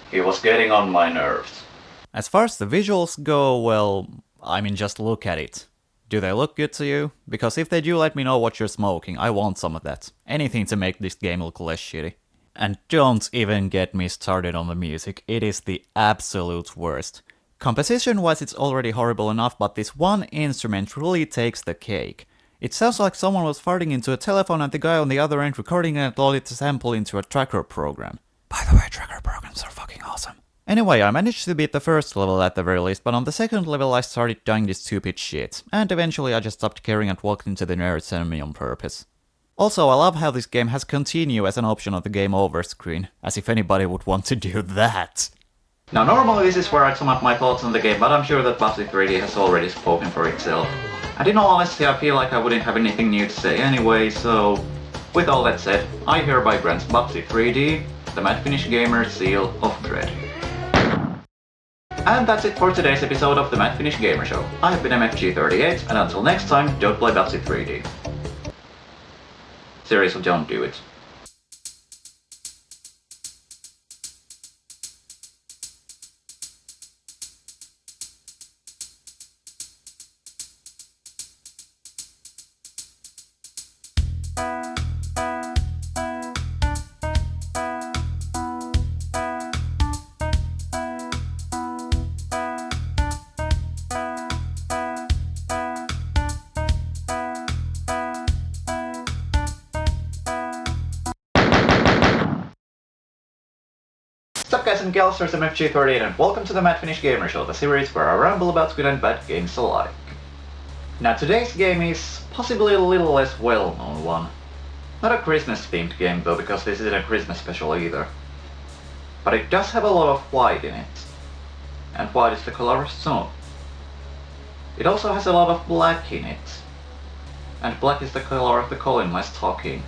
He was getting on my nerves. As far as the visuals go, well, I mean just look at it. Do they look good to you? Because if they do, let me know what you're smoking, I want some of that. Anything to make this game look less shitty. And don't even get me started on the music, it is the absolute worst. Composition-wise it's already horrible enough, but this one instrument really takes the cake. It sounds like someone was farting into a telephone and the guy on the other end recording it and loaded the sample into a tracker program. By the way, tracker programs are fucking awesome. Anyway, I managed to beat the first level at the very least, but on the second level I started dying this stupid shit, and eventually I just stopped caring and walked into the nearest enemy on purpose. Also, I love how this game has continue as an option on the game over screen, as if anybody would want to do that. Now normally this is where I sum up my thoughts on the game, but I'm sure that Bubsy 3D has already spoken for itself. And in all honesty, I feel like I wouldn't have anything new to say anyway, so... With all that said, I hereby grant Bubsy 3D the Mad Finnish Gamer Seal of Dread. And that's it for today's episode of the Mad Finnish Gamer Show. I have been MFG38, and until next time, don't play Bubsy 3D. Seriously, don't do it. Sup guys and gals, here's MFG38 and welcome to the Mad Finnish Gamer Show, the series where I ramble about good and bad games alike. Now today's game is possibly a little less well-known one. Not a Christmas-themed game though, because this isn't a Christmas special either. But it does have a lot of white in it. And white is the color of snow. It also has a lot of black in it. And black is the color of the coal in my stocking.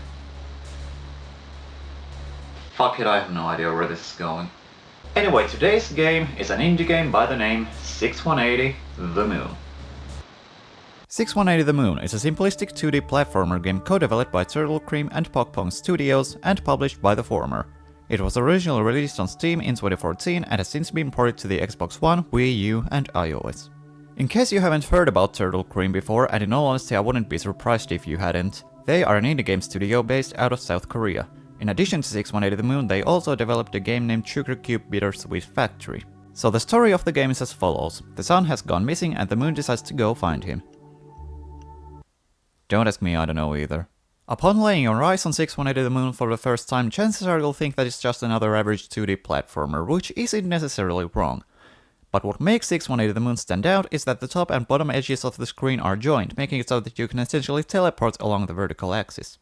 Fuck it, I have no idea where this is going. Anyway, today's game is an indie game by the name 6180 The Moon. 6180 The Moon is a simplistic 2D platformer game co-developed by Turtle Cream and Pong Studios and published by the former. It was originally released on Steam in 2014 and has since been ported to the Xbox One, Wii U and iOS. In case you haven't heard about Turtle Cream before, and in all honesty I wouldn't be surprised if you hadn't, they are an indie game studio based out of South Korea. In addition to 6180 The Moon, they also developed a game named Sugar Cube Bittersweet Factory. So the story of the game is as follows. The sun has gone missing and the moon decides to go find him. Don't ask me, I don't know either. Upon laying your eyes on 6180 The Moon for the first time, chances are you'll think that it's just another average 2D platformer, which isn't necessarily wrong. But what makes 6180 The Moon stand out is that the top and bottom edges of the screen are joined, making it so that you can essentially teleport along the vertical axis.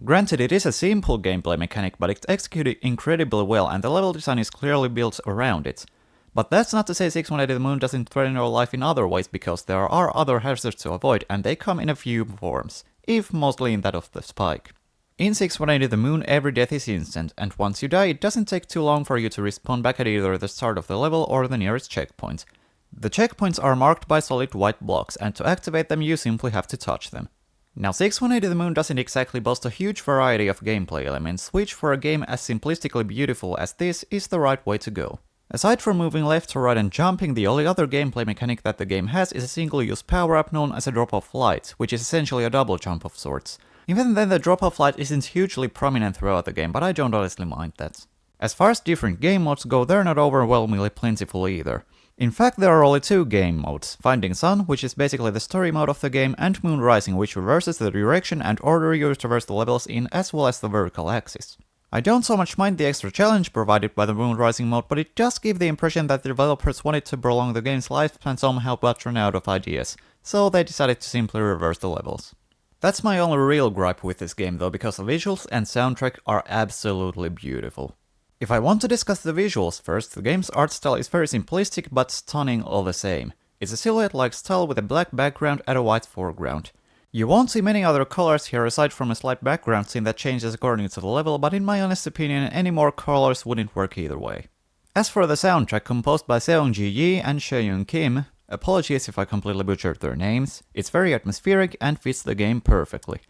Granted, it is a simple gameplay mechanic, but it's executed incredibly well and the level design is clearly built around it. But that's not to say 6180 The Moon doesn't threaten your life in other ways, because there are other hazards to avoid and they come in a few forms, if mostly in that of the spike. In 6180 The Moon, every death is instant, and once you die it doesn't take too long for you to respawn back at either the start of the level or the nearest checkpoint. The checkpoints are marked by solid white blocks, and to activate them you simply have to touch them. Now 6180 The Moon doesn't exactly boast a huge variety of gameplay elements, which for a game as simplistically beautiful as this is the right way to go. Aside from moving left to right and jumping, the only other gameplay mechanic that the game has is a single-use power-up known as a drop of light, which is essentially a double jump of sorts. Even then the drop of light isn't hugely prominent throughout the game, but I don't honestly mind that. As far as different game modes go, they're not overwhelmingly plentiful either. In fact, there are only two game modes, Finding Sun, which is basically the story mode of the game, and Moon Rising, which reverses the direction and order you traverse the levels in, as well as the vertical axis. I don't so much mind the extra challenge provided by the Moon Rising mode, but it does give the impression that the developers wanted to prolong the game's lifespan somehow but ran out of ideas, so they decided to simply reverse the levels. That's my only real gripe with this game though, because the visuals and soundtrack are absolutely beautiful. If I want to discuss the visuals first, the game's art style is very simplistic but stunning all the same. It's a silhouette-like style with a black background and a white foreground. You won't see many other colors here aside from a slight background scene that changes according to the level, but in my honest opinion any more colors wouldn't work either way. As for the soundtrack, composed by Seong-ji Yi and Chaeyoung Kim, apologies if I completely butchered their names, it's very atmospheric and fits the game perfectly.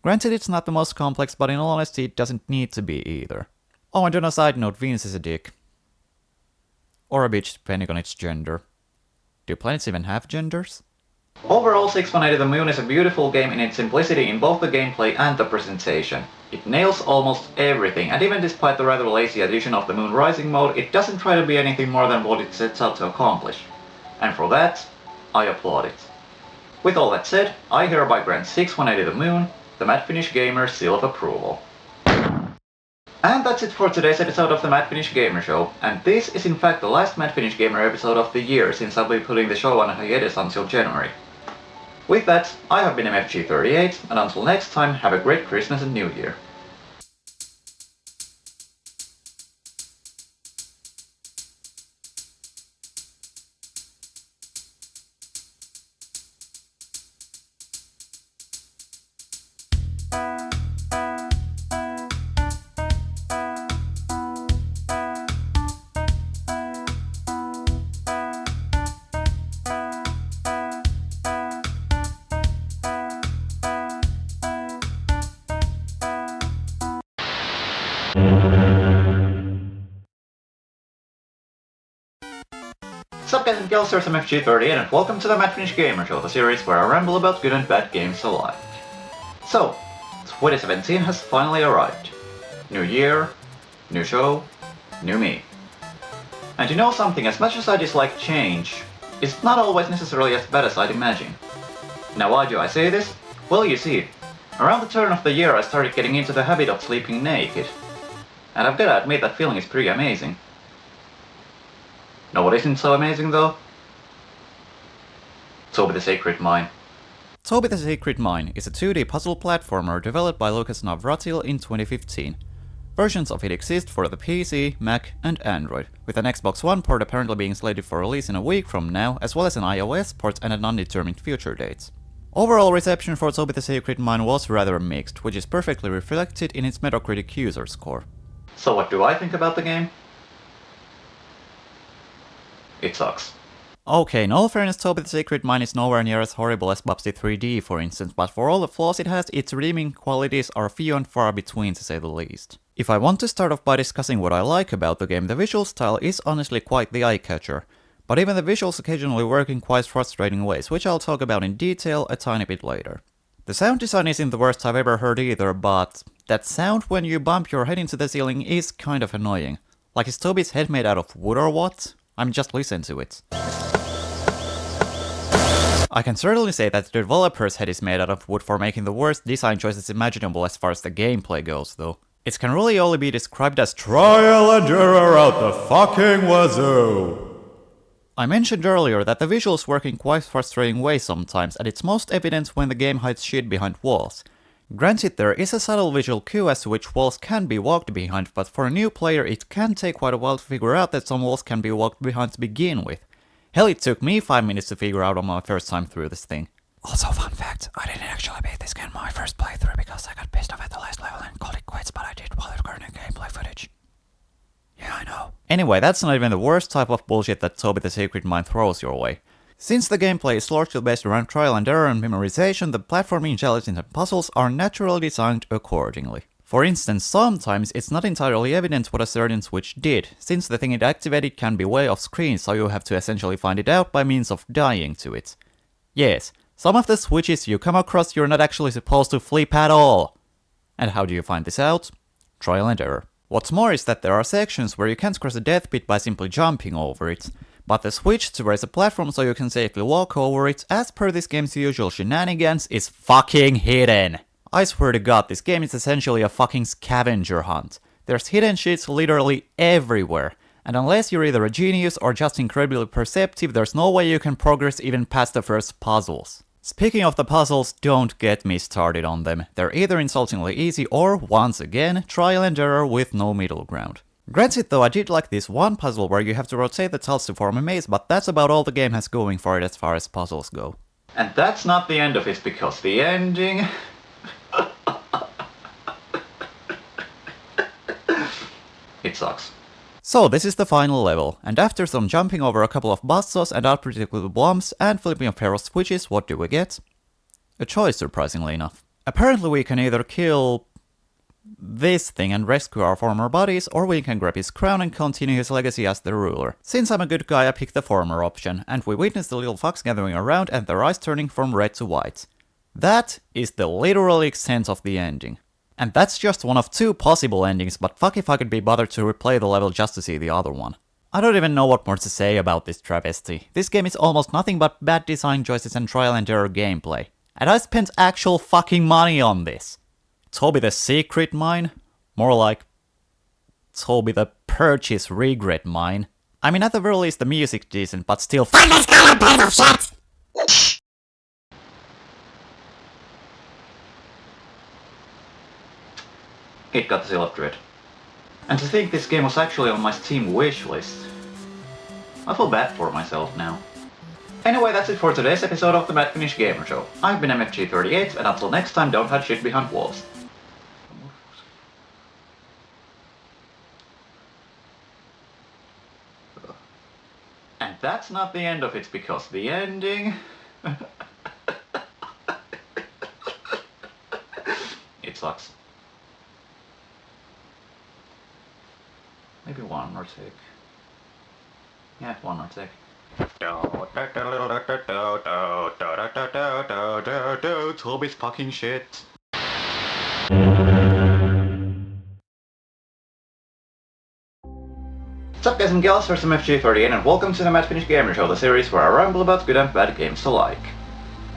Granted it's not the most complex, but in all honesty it doesn't need to be either. Oh, and on a side note, Venus is a dick. Or a bitch, depending on its gender. Do planets even have genders? Overall, 6180 The Moon is a beautiful game in its simplicity in both the gameplay and the presentation. It nails almost everything, and even despite the rather lazy addition of the Moon Rising mode, it doesn't try to be anything more than what it sets out to accomplish. And for that, I applaud it. With all that said, I hereby grant 618 the Moon the Mad Finnish Gamer seal of approval. And that's it for today's episode of the Mad Finnish Gamer Show, and this is in fact the last Mad Finnish Gamer episode of the year since I'll be putting the show on hiatus until January. With that, I have been MFG38, and until next time, have a great Christmas and New Year. Sup guys and girls, here's MFG38 and welcome to the Mad Finnish Gamer Show, the series where I ramble about good and bad games alike. So, 2017 has finally arrived. New year, new show, new me. And you know something, as much as I dislike change, it's not always necessarily as bad as I'd imagine. Now why do I say this? Well, you see, around the turn of the year I started getting into the habit of sleeping naked. And I've gotta admit that feeling is pretty amazing. Know what isn't so amazing though? Toby the Sacred Mine. Toby the Sacred Mine is a 2D puzzle platformer developed by Lucas Navratil in 2015. Versions of it exist for the PC, Mac, and Android, with an Xbox One port apparently being slated for release in a week from now, as well as an iOS port and an undetermined future date. Overall reception for Toby the Sacred Mine was rather mixed, which is perfectly reflected in its Metacritic user score. So what do I think about the game? It sucks. Okay, in all fairness, Toby the Sacred Mine is nowhere near as horrible as Bubsy 3D, for instance, but for all the flaws it has, its redeeming qualities are few and far between, to say the least. If I want to start off by discussing what I like about the game, the visual style is honestly quite the eye-catcher. But even the visuals occasionally work in quite frustrating ways, which I'll talk about in detail a tiny bit later. The sound design isn't the worst I've ever heard either, but that sound when you bump your head into the ceiling is kind of annoying. Like, is Toby's head made out of wood or what? Just listen to it. I can certainly say that the developer's head is made out of wood for making the worst design choices imaginable as far as the gameplay goes, though. It can really only be described as trial and error out the fucking wazoo. I mentioned earlier that the visuals work in quite frustrating ways sometimes, and it's most evident when the game hides shit behind walls. Granted, there is a subtle visual cue as to which walls can be walked behind, but for a new player it can take quite a while to figure out that some walls can be walked behind to begin with. Hell, it took me 5 minutes to figure out on my first time through this thing. Also, fun fact, I didn't actually beat this game my first playthrough because I got pissed off at the last level and called it quits, but I did while recording gameplay footage. Yeah, I know. Anyway, that's not even the worst type of bullshit that Toby the Sacred Mine throws your way. Since the gameplay is largely based around trial and error and memorization, the platforming challenges and puzzles are naturally designed accordingly. For instance, sometimes it's not entirely evident what a certain switch did, since the thing it activated can be way off screen, so you have to essentially find it out by means of dying to it. Yes, some of the switches you come across you're not actually supposed to flip at all. And how do you find this out? Trial and error. What's more is that there are sections where you can't cross a death pit by simply jumping over it. But the switch to raise a platform so you can safely walk over it, as per this game's usual shenanigans, is fucking hidden. I swear to god, this game is essentially a fucking scavenger hunt. There's hidden shits literally everywhere, and unless you're either a genius or just incredibly perceptive, there's no way you can progress even past the first puzzles. Speaking of the puzzles, don't get me started on them. They're either insultingly easy or, once again, trial and error with no middle ground. Granted though, I did like this one puzzle where you have to rotate the tiles to form a maze, but that's about all the game has going for it as far as puzzles go. And that's not the end of it, because the ending... it sucks. So this is the final level, and after some jumping over a couple of buzzsaws and unpredictable bombs and flipping a pair of switches, what do we get? A choice, surprisingly enough. Apparently we can either kill this thing and rescue our former buddies, or we can grab his crown and continue his legacy as the ruler. Since I'm a good guy, I picked the former option, and we witness the little fucks gathering around and their eyes turning from red to white. That is the literal extent of the ending. And that's just one of 2 possible endings, but fuck if I could be bothered to replay the level just to see the other one. I don't even know what more to say about this travesty. This game is almost nothing but bad design choices and trial and error gameplay. And I spent actual fucking money on this. Toby the Secret Mine? More like Toby the Purchase Regret Mine. I mean, at the very least the music decent, but still fuck this kind of piece of shit! It got the seal of dread. And to think this game was actually on my Steam wishlist. I feel bad for myself now. Anyway, that's it for today's episode of the Mad Finnish Gamer Show. I've been MFG38, and until next time, don't hide shit behind walls. And that's not the end of it, because the ending... it sucks. Maybe one more take. Yeah, one more take. Toby's fucking shit. What's up guys and gals, here's MFG38 and welcome to the Mad Finnish Gamer Show, the series where I ramble about good and bad games alike.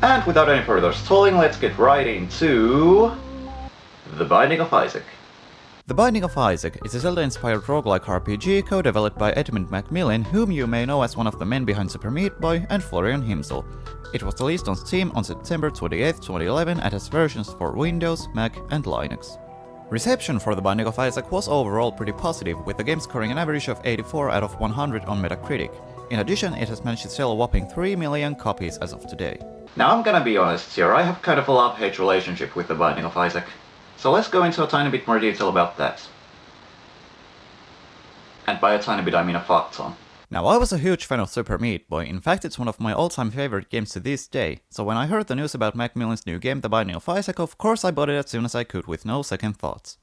And without any further stalling, let's get right into... The Binding of Isaac. The Binding of Isaac is a Zelda-inspired roguelike RPG co-developed by Edmund Macmillan, whom you may know as one of the men behind Super Meat Boy and Florian himself. It was released on Steam on September 28, 2011 and has versions for Windows, Mac and Linux. Reception for The Binding of Isaac was overall pretty positive, with the game scoring an average of 84 out of 100 on Metacritic. In addition, it has managed to sell a whopping 3 million copies as of today. Now I'm gonna be honest here, I have kind of a love-hate relationship with The Binding of Isaac. So let's go into a tiny bit more detail about that. And by a tiny bit I mean a fuck ton. Now I was a huge fan of Super Meat Boy, in fact it's one of my all-time favorite games to this day, so when I heard the news about Macmillan's new game The Binding of Isaac, of course I bought it as soon as I could with no second thoughts.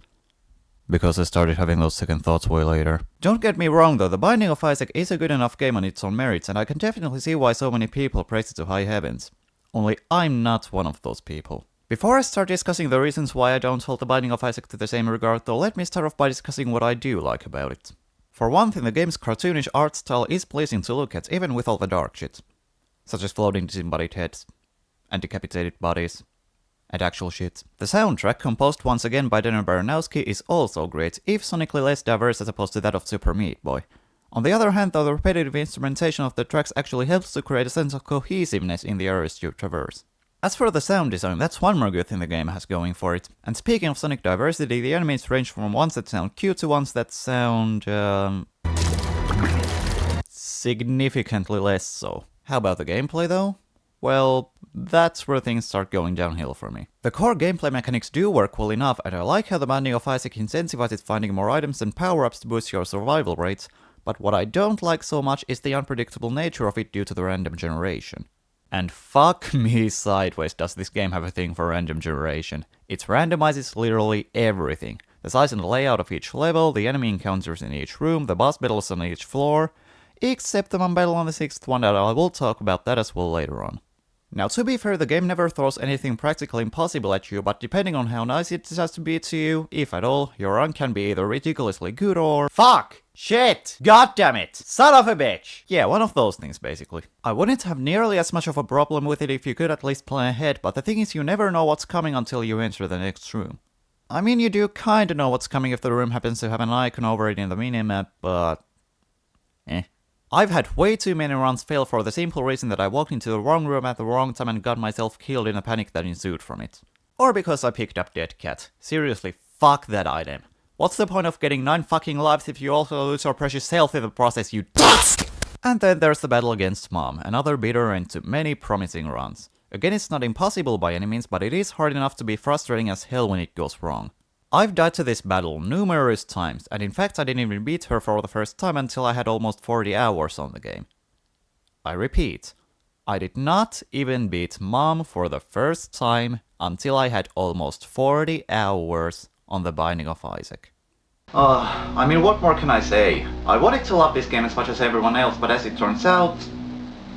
Because I started having those second thoughts way later. Don't get me wrong though, The Binding of Isaac is a good enough game on its own merits, and I can definitely see why so many people praise it to high heavens. Only I'm not one of those people. Before I start discussing the reasons why I don't hold The Binding of Isaac to the same regard though, let me start off by discussing what I do like about it. For one thing, the game's cartoonish art style is pleasing to look at, even with all the dark shit. Such as floating disembodied heads, and decapitated bodies, and actual shit. The soundtrack, composed once again by Darren Baranowski, is also great, if sonically less diverse as opposed to that of Super Meat Boy. On the other hand though, the repetitive instrumentation of the tracks actually helps to create a sense of cohesiveness in the areas you traverse. As for the sound design, that's one more good thing the game has going for it. And speaking of sonic diversity, the enemies range from ones that sound cute to ones that sound... significantly less so. How about the gameplay though? Well, that's where things start going downhill for me. The core gameplay mechanics do work well enough, and I like how The Binding of Isaac incentivizes finding more items and power-ups to boost your survival rates, but what I don't like so much is the unpredictable nature of it due to the random generation. And fuck me sideways does this game have a thing for random generation. It randomizes literally everything. The size and layout of each level, the enemy encounters in each room, the boss battles on each floor, except the one battle on the 6th one, and I will talk about that as well later on. Now to be fair, the game never throws anything practically impossible at you, but depending on how nice it has to be to you, if at all, your run can be either ridiculously good or... Fuck! Shit! God damn it! Son of a bitch! Yeah, one of those things basically. I wouldn't have nearly as much of a problem with it if you could at least plan ahead, but the thing is you never know what's coming until you enter the next room. I mean, you do kinda know what's coming if the room happens to have an icon over it in the minimap, but... I've had way too many runs fail for the simple reason that I walked into the wrong room at the wrong time and got myself killed in a panic that ensued from it. Or because I picked up Dead Cat. Seriously, fuck that item. What's the point of getting 9 fucking lives if you also lose your precious health in the process, you dust? And then there's the battle against Mom, another bitter end to many promising runs. Again, it's not impossible by any means, but it is hard enough to be frustrating as hell when it goes wrong. I've died to this battle numerous times, and in fact I didn't even beat her for the first time until I had almost 40 hours on the game. I repeat, I did not even beat Mom for the first time until I had almost 40 hours on The Binding of Isaac. I mean, what more can I say? I wanted to love this game as much as everyone else, but as it turns out,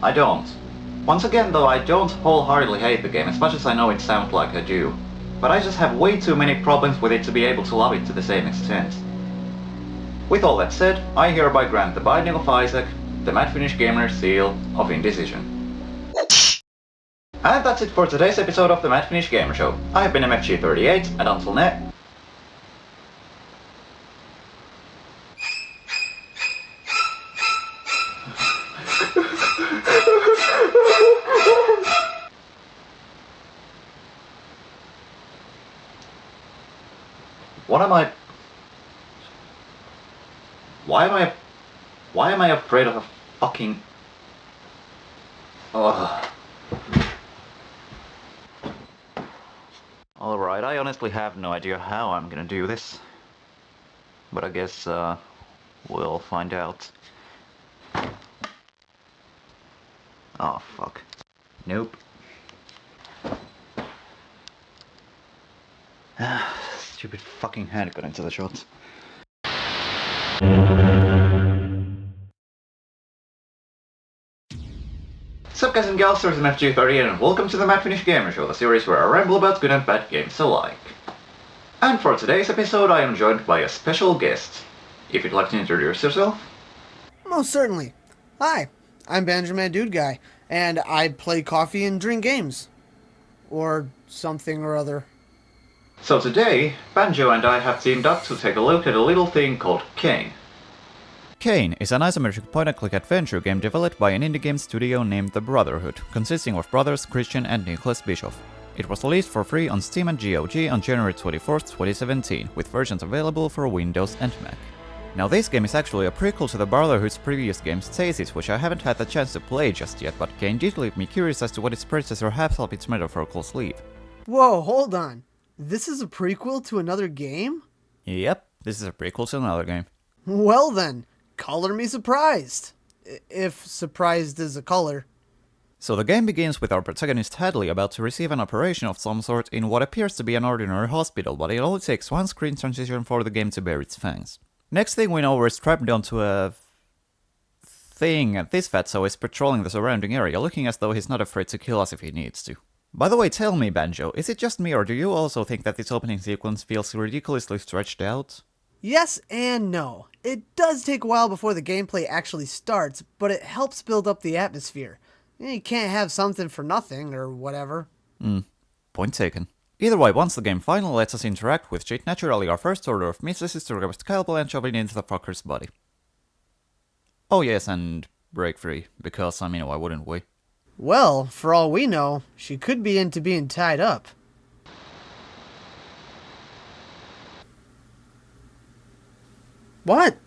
I don't. Once again though, I don't wholeheartedly hate the game, as much as I know it sounds like I do. but I just have way too many problems with it to be able to love it to the same extent. With all that said, I hereby grant the Binding of Isaac the Mad Finnish Gamer seal of indecision. And that's it for today's episode of the Mad Finnish Gamer Show. I have been MFG38, and until next... What am I... Why am I afraid of a fucking... Ugh. Alright, I honestly have no idea how I'm gonna do this. But I guess, we'll find out. Oh, fuck. Nope. Stupid fucking hand got into the shot. Sup guys and gals, here's MFG38 and welcome to the Mad Finnish Gamer Show, the series where I ramble about good and bad games alike. And for today's episode I am joined by a special guest. If you'd like to introduce yourself? Most certainly. Hi, I'm Benjamin Dude Guy, and I play coffee and drink games. Or something or other. So today, Banjo and I have teamed up to take a look at a little thing called Kane. Kane is an isometric point-and-click adventure game developed by an indie game studio named The Brotherhood, consisting of brothers Christian and Nicholas Bischoff. It was released for free on Steam and GOG on January 24th, 2017, with versions available for Windows and Mac. Now this game is actually a prequel to The Brotherhood's previous game Stasis, which I haven't had the chance to play just yet, but Kane did leave me curious as to what its predecessor has up its metaphorical sleeve. Whoa, hold on. This is a prequel to another game? Yep, this is a prequel to another game. Well then, color me surprised. If surprised is a color. So the game begins with our protagonist Hadley about to receive an operation of some sort in what appears to be an ordinary hospital, but it only takes one screen transition for the game to bare its fangs. Next thing we know, we're strapped onto a thing, and this fatso is patrolling the surrounding area, looking as though he's not afraid to kill us if he needs to. By the way, tell me, Banjo, is it just me or do you also think that this opening sequence feels ridiculously stretched out? Yes and no. It does take a while before the gameplay actually starts, but it helps build up the atmosphere. You can't have something for nothing, or whatever. Point taken. Either way, once the game finally lets us interact with shit, naturally our first order of business is to request Calpel and shove it into the fucker's body. Oh yes, and break free, because, I mean, why wouldn't we? Well, for all we know, she could be into being tied up. What?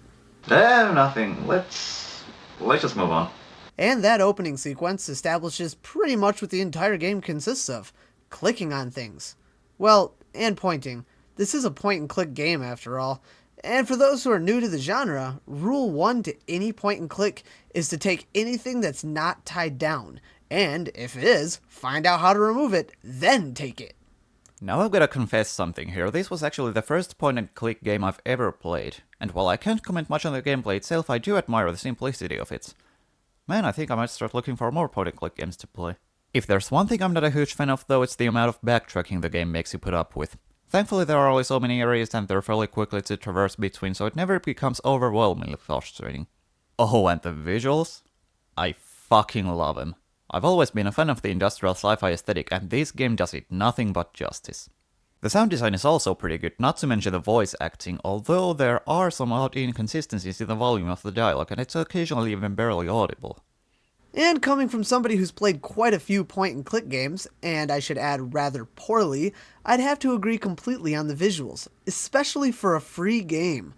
Nothing. Let's just move on. And that opening sequence establishes pretty much what the entire game consists of. Clicking on things. Well, and pointing. This is a point-and-click game after all. And for those who are new to the genre, rule 1 to any point-and-click is to take anything that's not tied down. And if it is, find out how to remove it, then take it. Now I've gotta confess something here, this was actually the first point-and-click game I've ever played, and while I can't comment much on the gameplay itself, I do admire the simplicity of it. Man, I think I might start looking for more point-and-click games to play. If there's one thing I'm not a huge fan of though, it's the amount of backtracking the game makes you put up with. Thankfully there are only so many areas and they're fairly quickly to traverse between, so it never becomes overwhelmingly frustrating. Oh, and the visuals? I fucking love them. I've always been a fan of the industrial sci-fi aesthetic, and this game does it nothing but justice. The sound design is also pretty good, not to mention the voice acting, although there are some odd inconsistencies in the volume of the dialogue, and it's occasionally even barely audible. And coming from somebody who's played quite a few point-and-click games, and I should add rather poorly, I'd have to agree completely on the visuals, especially for a free game.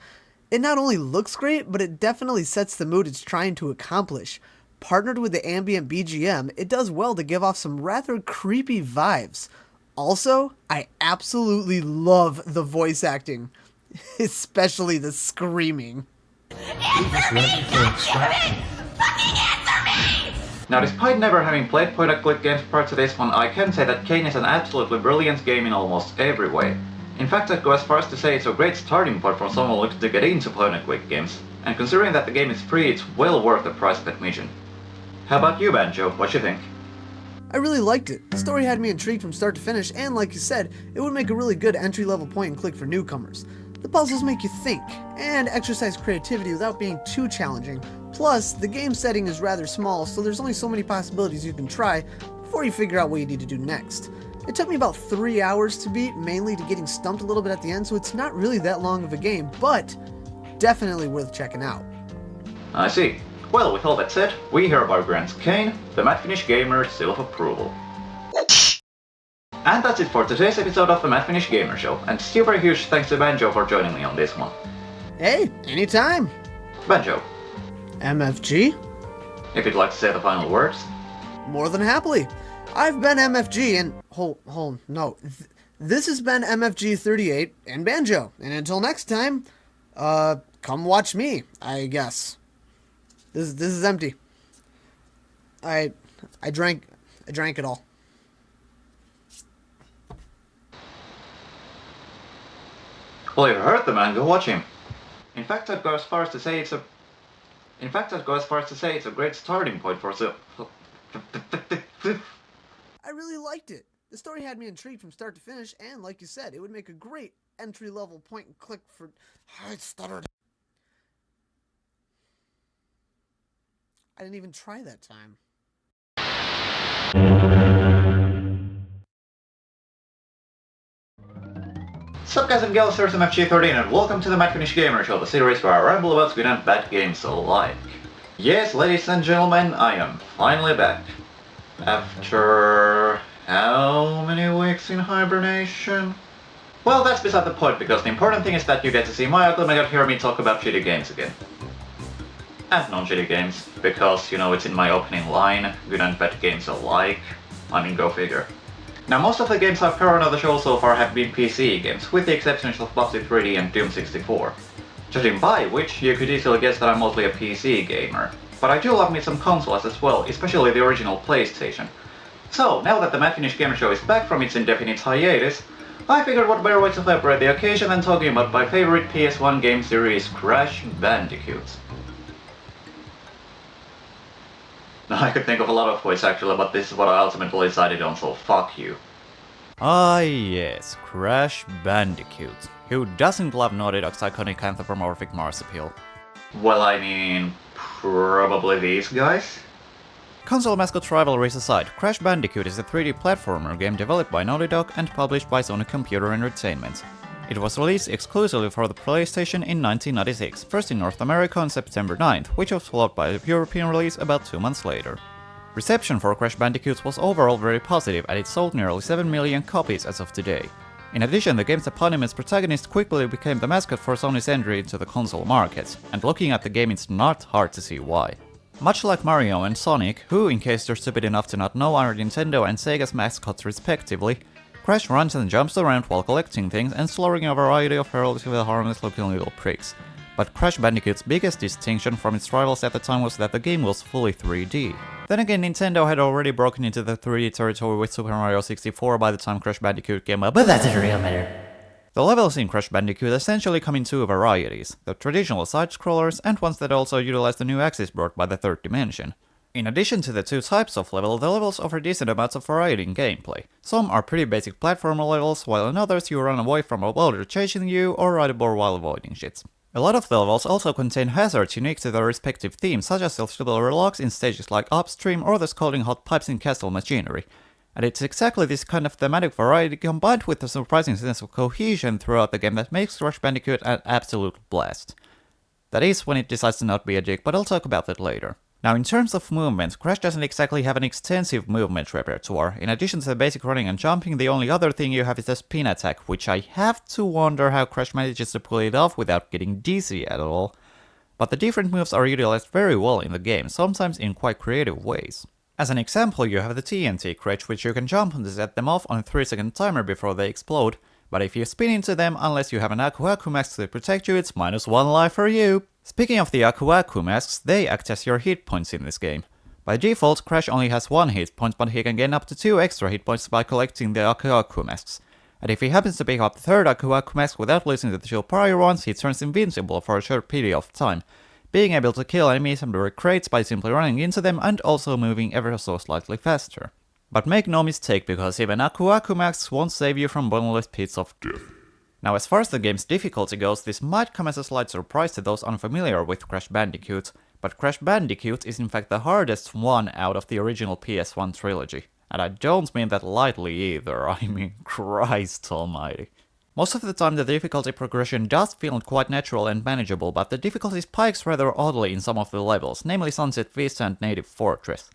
It not only looks great, but it definitely sets the mood it's trying to accomplish. Partnered with the ambient BGM, it does well to give off some rather creepy vibes. Also, I absolutely love the voice acting, especially the screaming. Answer me! Goddammit! Fucking answer me! Now, despite never having played point-and-click games prior to this one, I can say that Kane is an absolutely brilliant game in almost every way. In fact, I'd go as far as to say it's a great starting point for someone looking to get into point-and-click games, and considering that the game is free, it's well worth the price of admission. How about you, Banjo? What you think? I really liked it. The story had me intrigued from start to finish, and like you said, it would make a really good entry-level point-and-click for newcomers. The puzzles make you think, and exercise creativity without being too challenging. Plus, the game setting is rather small, so there's only so many possibilities you can try before you figure out what you need to do next. It took me about 3 hours to beat, mainly to getting stumped a little bit at the end, so it's not really that long of a game, but definitely worth checking out. I see. Well, with all that said, we hereby grant Kane the Mad Finnish Gamer seal of approval. And that's it for today's episode of the Mad Finnish Gamer Show, and super huge thanks to Banjo for joining me on this one. Hey, anytime. Banjo. MFG? If you'd like to say the final words. More than happily. I've been MFG and... no. This has been MFG 38 and Banjo, and until next time, come watch me, I guess. This is empty. I drank it all. Well, you heard the man, go watch him. In fact, I'd go as far as to say it's a great starting point for I really liked it. The story had me intrigued from start to finish, and like you said, it would make a great entry-level point-and-click for... I stuttered. I didn't even try that time. Sup guys and gals, here's MFG13 and welcome to the Mad Finnish Gamer Show, the series where I ramble about good and bad games alike. Yes, ladies and gentlemen, I am finally back. After... how many weeks in hibernation? Well, that's beside the point, because the important thing is that you get to see my ugly and hear me talk about shitty games again. And non-shitty games, because, you know, it's in my opening line, good and bad games alike. I mean, go figure. Now, most of the games I've covered on the show so far have been PC games, with the exceptions of Boxy 3D and Doom 64. Judging by which, you could easily guess that I'm mostly a PC gamer. But I do love me some consoles as well, especially the original PlayStation. So, now that the Mad Finnish Gamer Show is back from its indefinite hiatus, I figured what better way to celebrate the occasion than talking about my favorite PS1 game series, Crash Bandicoot. I could think of a lot of ways actually, but this is what I ultimately decided on, so fuck you. Ah yes, Crash Bandicoot. Who doesn't love Naughty Dog's iconic anthropomorphic marsupial? Well, I mean, probably these guys? Console mascot rivalries aside, Crash Bandicoot is a 3D platformer game developed by Naughty Dog and published by Sony Computer Entertainment. It was released exclusively for the PlayStation in 1996, first in North America on September 9th, which was followed by a European release about 2 months later. Reception for Crash Bandicoot was overall very positive, and it sold nearly 7 million copies as of today. In addition, the game's eponymous protagonist quickly became the mascot for Sony's entry into the console market, and looking at the game it's not hard to see why. Much like Mario and Sonic, who, in case you're stupid enough to not know, are Nintendo and Sega's mascots respectively, Crash runs and jumps around while collecting things and slaughtering a variety of relatively harmless looking little pricks. But Crash Bandicoot's biggest distinction from its rivals at the time was that the game was fully 3D. Then again, Nintendo had already broken into the 3D territory with Super Mario 64 by the time Crash Bandicoot came out, but that's a real matter. The levels in Crash Bandicoot essentially come in two varieties, the traditional side-scrollers and ones that also utilize the new axis brought by the third dimension. In addition to the two types of level, the levels offer decent amounts of variety in gameplay. Some are pretty basic platformer levels, while in others you run away from a boulder chasing you or ride a boar while avoiding shit. A lot of the levels also contain hazards unique to their respective themes, such as self-stable locks in stages like Upstream or the scalding hot pipes in Castle Machinery. And it's exactly this kind of thematic variety combined with a surprising sense of cohesion throughout the game that makes Crash Bandicoot an absolute blast. That is, when it decides to not be a dick, but I'll talk about that later. Now, in terms of movement, Crash doesn't exactly have an extensive movement repertoire. In addition to the basic running and jumping, the only other thing you have is the spin attack, which I have to wonder how Crash manages to pull it off without getting dizzy at all. But the different moves are utilized very well in the game, sometimes in quite creative ways. As an example, you have the TNT crutch, which you can jump on to set them off on a 3-second timer before they explode, but if you spin into them, unless you have an Aku Aku mask to protect you, it's -1 life for you! Speaking of the Aku Aku masks, they act as your hit points in this game. By default, Crash only has 1 hit point, but he can gain up to 2 extra hit points by collecting the Aku Aku masks. And if he happens to pick up the third Aku Aku mask without losing the 2 prior ones, he turns invincible for a short period of time, being able to kill enemies and break crates by simply running into them and also moving ever so slightly faster. But make no mistake, because even Aku Aku Max won't save you from bottomless pits of death. Now, as far as the game's difficulty goes, this might come as a slight surprise to those unfamiliar with Crash Bandicoot, but Crash Bandicoot is in fact the hardest one out of the original PS1 trilogy. And I don't mean that lightly either, I mean Christ almighty. Most of the time the difficulty progression does feel quite natural and manageable, but the difficulty spikes rather oddly in some of the levels, namely Sunset Vista and Native Fortress.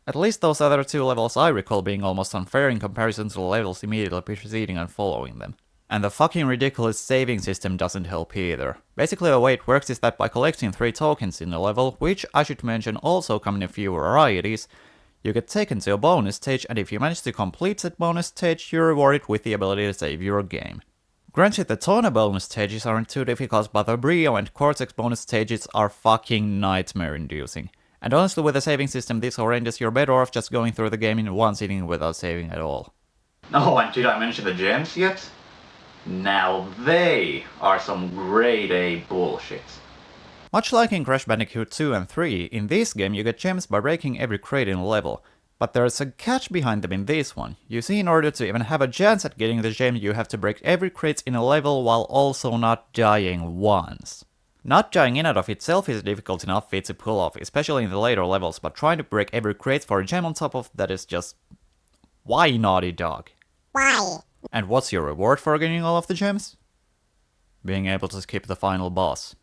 At least those other two levels I recall being almost unfair in comparison to the levels immediately preceding and following them. And the fucking ridiculous saving system doesn't help either. Basically the way it works is that by collecting 3 tokens in a level, which I should mention also come in a few varieties, you get taken to a bonus stage, and if you manage to complete that bonus stage, you're rewarded with the ability to save your game. Granted, the Tona bonus stages aren't too difficult, but the Brio and Cortex bonus stages are fucking nightmare-inducing. And honestly, with a saving system this horrendous, you're better off just going through the game in one sitting without saving at all. Oh, and did I mention the gems yet? Now they are some grade A bullshit. Much like in Crash Bandicoot 2 and 3, in this game you get gems by breaking every crate in a level. But there's a catch behind them in this one. You see, in order to even have a chance at getting the gem, you have to break every crate in a level while also not dying once. Not dying in and of itself is a difficult enough feat to pull off, especially in the later levels, but trying to break every crate for a gem on top of that is just... Why, Naughty Dog? Why? And what's your reward for getting all of the gems? Being able to skip the final boss.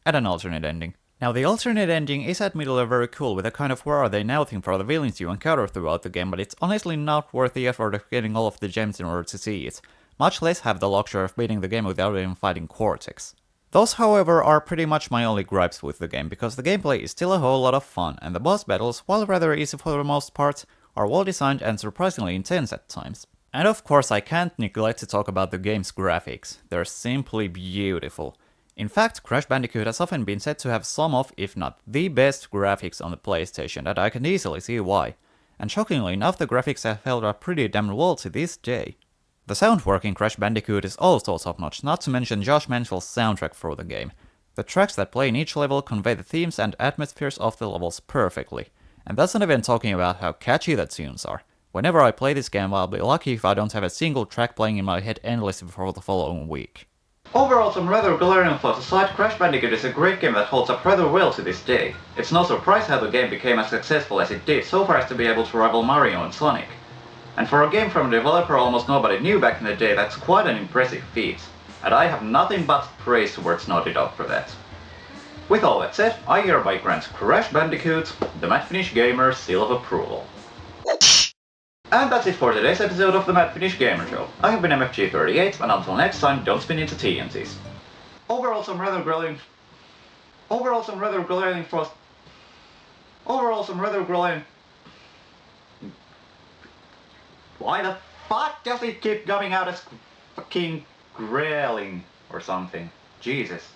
And an alternate ending. Now, the alternate ending is admittedly very cool with a kind of where are they now thing for the villains you encounter throughout the game, but it's honestly not worth the effort of getting all of the gems in order to see it, much less have the luxury of beating the game without even fighting Cortex. Those, however, are pretty much my only gripes with the game, because the gameplay is still a whole lot of fun, and the boss battles, while rather easy for the most part, are well designed and surprisingly intense at times. And of course I can't neglect to talk about the game's graphics. They're simply beautiful. In fact, Crash Bandicoot has often been said to have some of, if not the best graphics on the PlayStation, and I can easily see why. And shockingly enough, the graphics have held up pretty damn well to this day. The sound work in Crash Bandicoot is also top-notch, not to mention Josh Manchell's soundtrack for the game. The tracks that play in each level convey the themes and atmospheres of the levels perfectly. And that's not even talking about how catchy the tunes are. Whenever I play this game, I'll be lucky if I don't have a single track playing in my head endlessly for the following week. Overall, some rather glaring flaws aside, Crash Bandicoot is a great game that holds up rather well to this day. It's no surprise how the game became as successful as it did, so far as to be able to rival Mario and Sonic. And for a game from a developer almost nobody knew back in the day, that's quite an impressive feat. And I have nothing but praise towards Naughty Dog for that. With all that said, I hereby grant Crash Bandicoot the Mad Finnish Gamer seal of approval. And that's it for today's episode of the Mad Finnish Gamer Show. I have been MFG38, and until next time, don't spin into TNTs. Overall, some rather glaring frost. Why the fuck does it keep coming out as fucking growling or something? Jesus.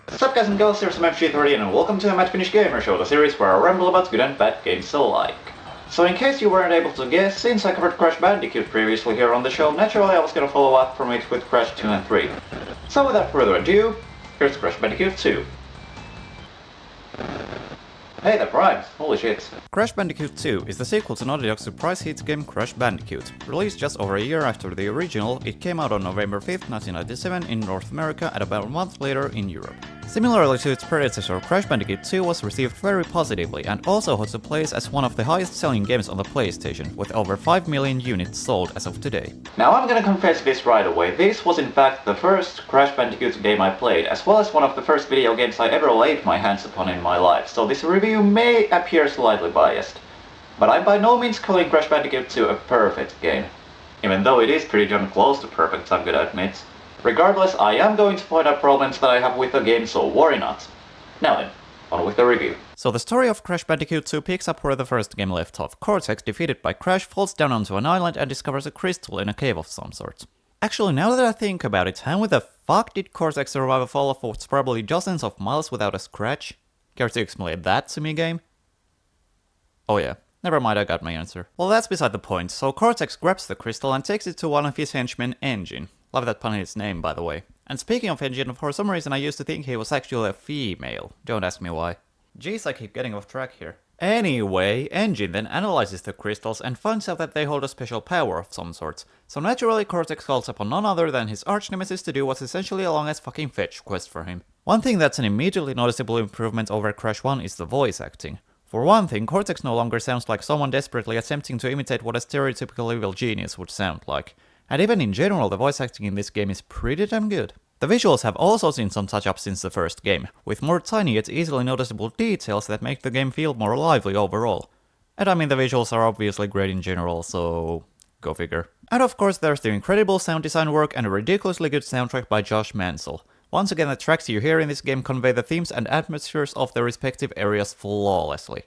What's up guys and girls, here's MFG30 and welcome to the Mad Finnish Gamer Show, the series where I ramble about good and bad games alike. So in case you weren't able to guess, since I covered Crash Bandicoot previously here on the show, naturally I was gonna follow up from it with Crash 2 and 3. So without further ado, here's Crash Bandicoot 2. Hey, that rhymes. Holy shit. Crash Bandicoot 2 is the sequel to Naughty Dog's surprise hit game Crash Bandicoot. Released just over a year after the original, it came out on November 5th, 1997 in North America and about a month later in Europe. Similarly to its predecessor, Crash Bandicoot 2 was received very positively and also holds a place as one of the highest selling games on the PlayStation, with over 5 million units sold as of today. Now I'm gonna confess this right away, this was in fact the first Crash Bandicoot game I played, as well as one of the first video games I ever laid my hands upon in my life, so this review may appear slightly biased. But I'm by no means calling Crash Bandicoot 2 a perfect game. Even though it is pretty damn close to perfect, I'm gonna admit. Regardless, I am going to point out problems that I have with the game, so worry not. Now then, on with the review. So the story of Crash Bandicoot 2 picks up where the first game left off. Cortex, defeated by Crash, falls down onto an island and discovers a crystal in a cave of some sort. Actually, now that I think about it, how the fuck did Cortex survive a fall of what's probably dozens of miles without a scratch? Care to explain that to me, game? Oh yeah, never mind, I got my answer. Well, that's beside the point. So Cortex grabs the crystal and takes it to one of his henchmen, Engine. Love that pun in its name, by the way. And speaking of Engine, for some reason I used to think he was actually a female. Don't ask me why. Jeez, I keep getting off track here. Anyway, Engine then analyzes the crystals and finds out that they hold a special power of some sort. So naturally Cortex calls upon none other than his arch-nemesis to do what's essentially a long as fucking fetch quest for him. One thing that's an immediately noticeable improvement over Crash 1 is the voice acting. For one thing, Cortex no longer sounds like someone desperately attempting to imitate what a stereotypical evil genius would sound like. And even in general, the voice acting in this game is pretty damn good. The visuals have also seen some touch-ups since the first game, with more tiny yet easily noticeable details that make the game feel more lively overall. And I mean, the visuals are obviously great in general, so go figure. And of course there's the incredible sound design work and a ridiculously good soundtrack by Josh Mansell. Once again, the tracks you hear in this game convey the themes and atmospheres of their respective areas flawlessly.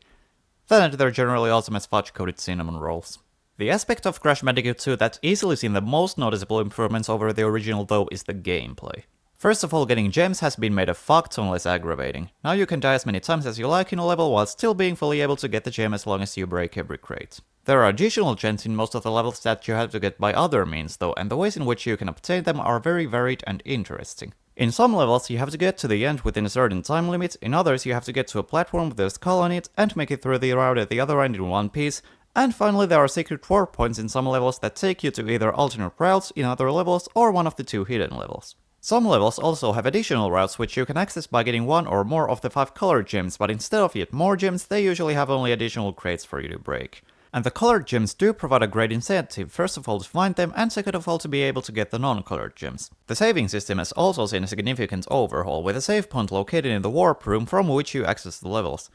Then and they're generally awesome as fudge-coated cinnamon rolls. The aspect of Crash Bandicoot 2 that's easily seen the most noticeable improvements over the original though is the gameplay. First of all, getting gems has been made a fuck ton less aggravating. Now you can die as many times as you like in a level while still being fully able to get the gem as long as you break every crate. There are additional gems in most of the levels that you have to get by other means though, and the ways in which you can obtain them are very varied and interesting. In some levels you have to get to the end within a certain time limit, in others you have to get to a platform with a skull on it and make it through the route at the other end in one piece, and finally there are secret warp points in some levels that take you to either alternate routes in other levels or one of the 2 hidden levels. Some levels also have additional routes which you can access by getting 1 or more of the 5 colored gems, but instead of yet more gems, they usually have only additional crates for you to break. And the colored gems do provide a great incentive, first of all to find them, and second of all to be able to get the non-colored gems. The saving system has also seen a significant overhaul, with a save point located in the warp room from which you access the levels.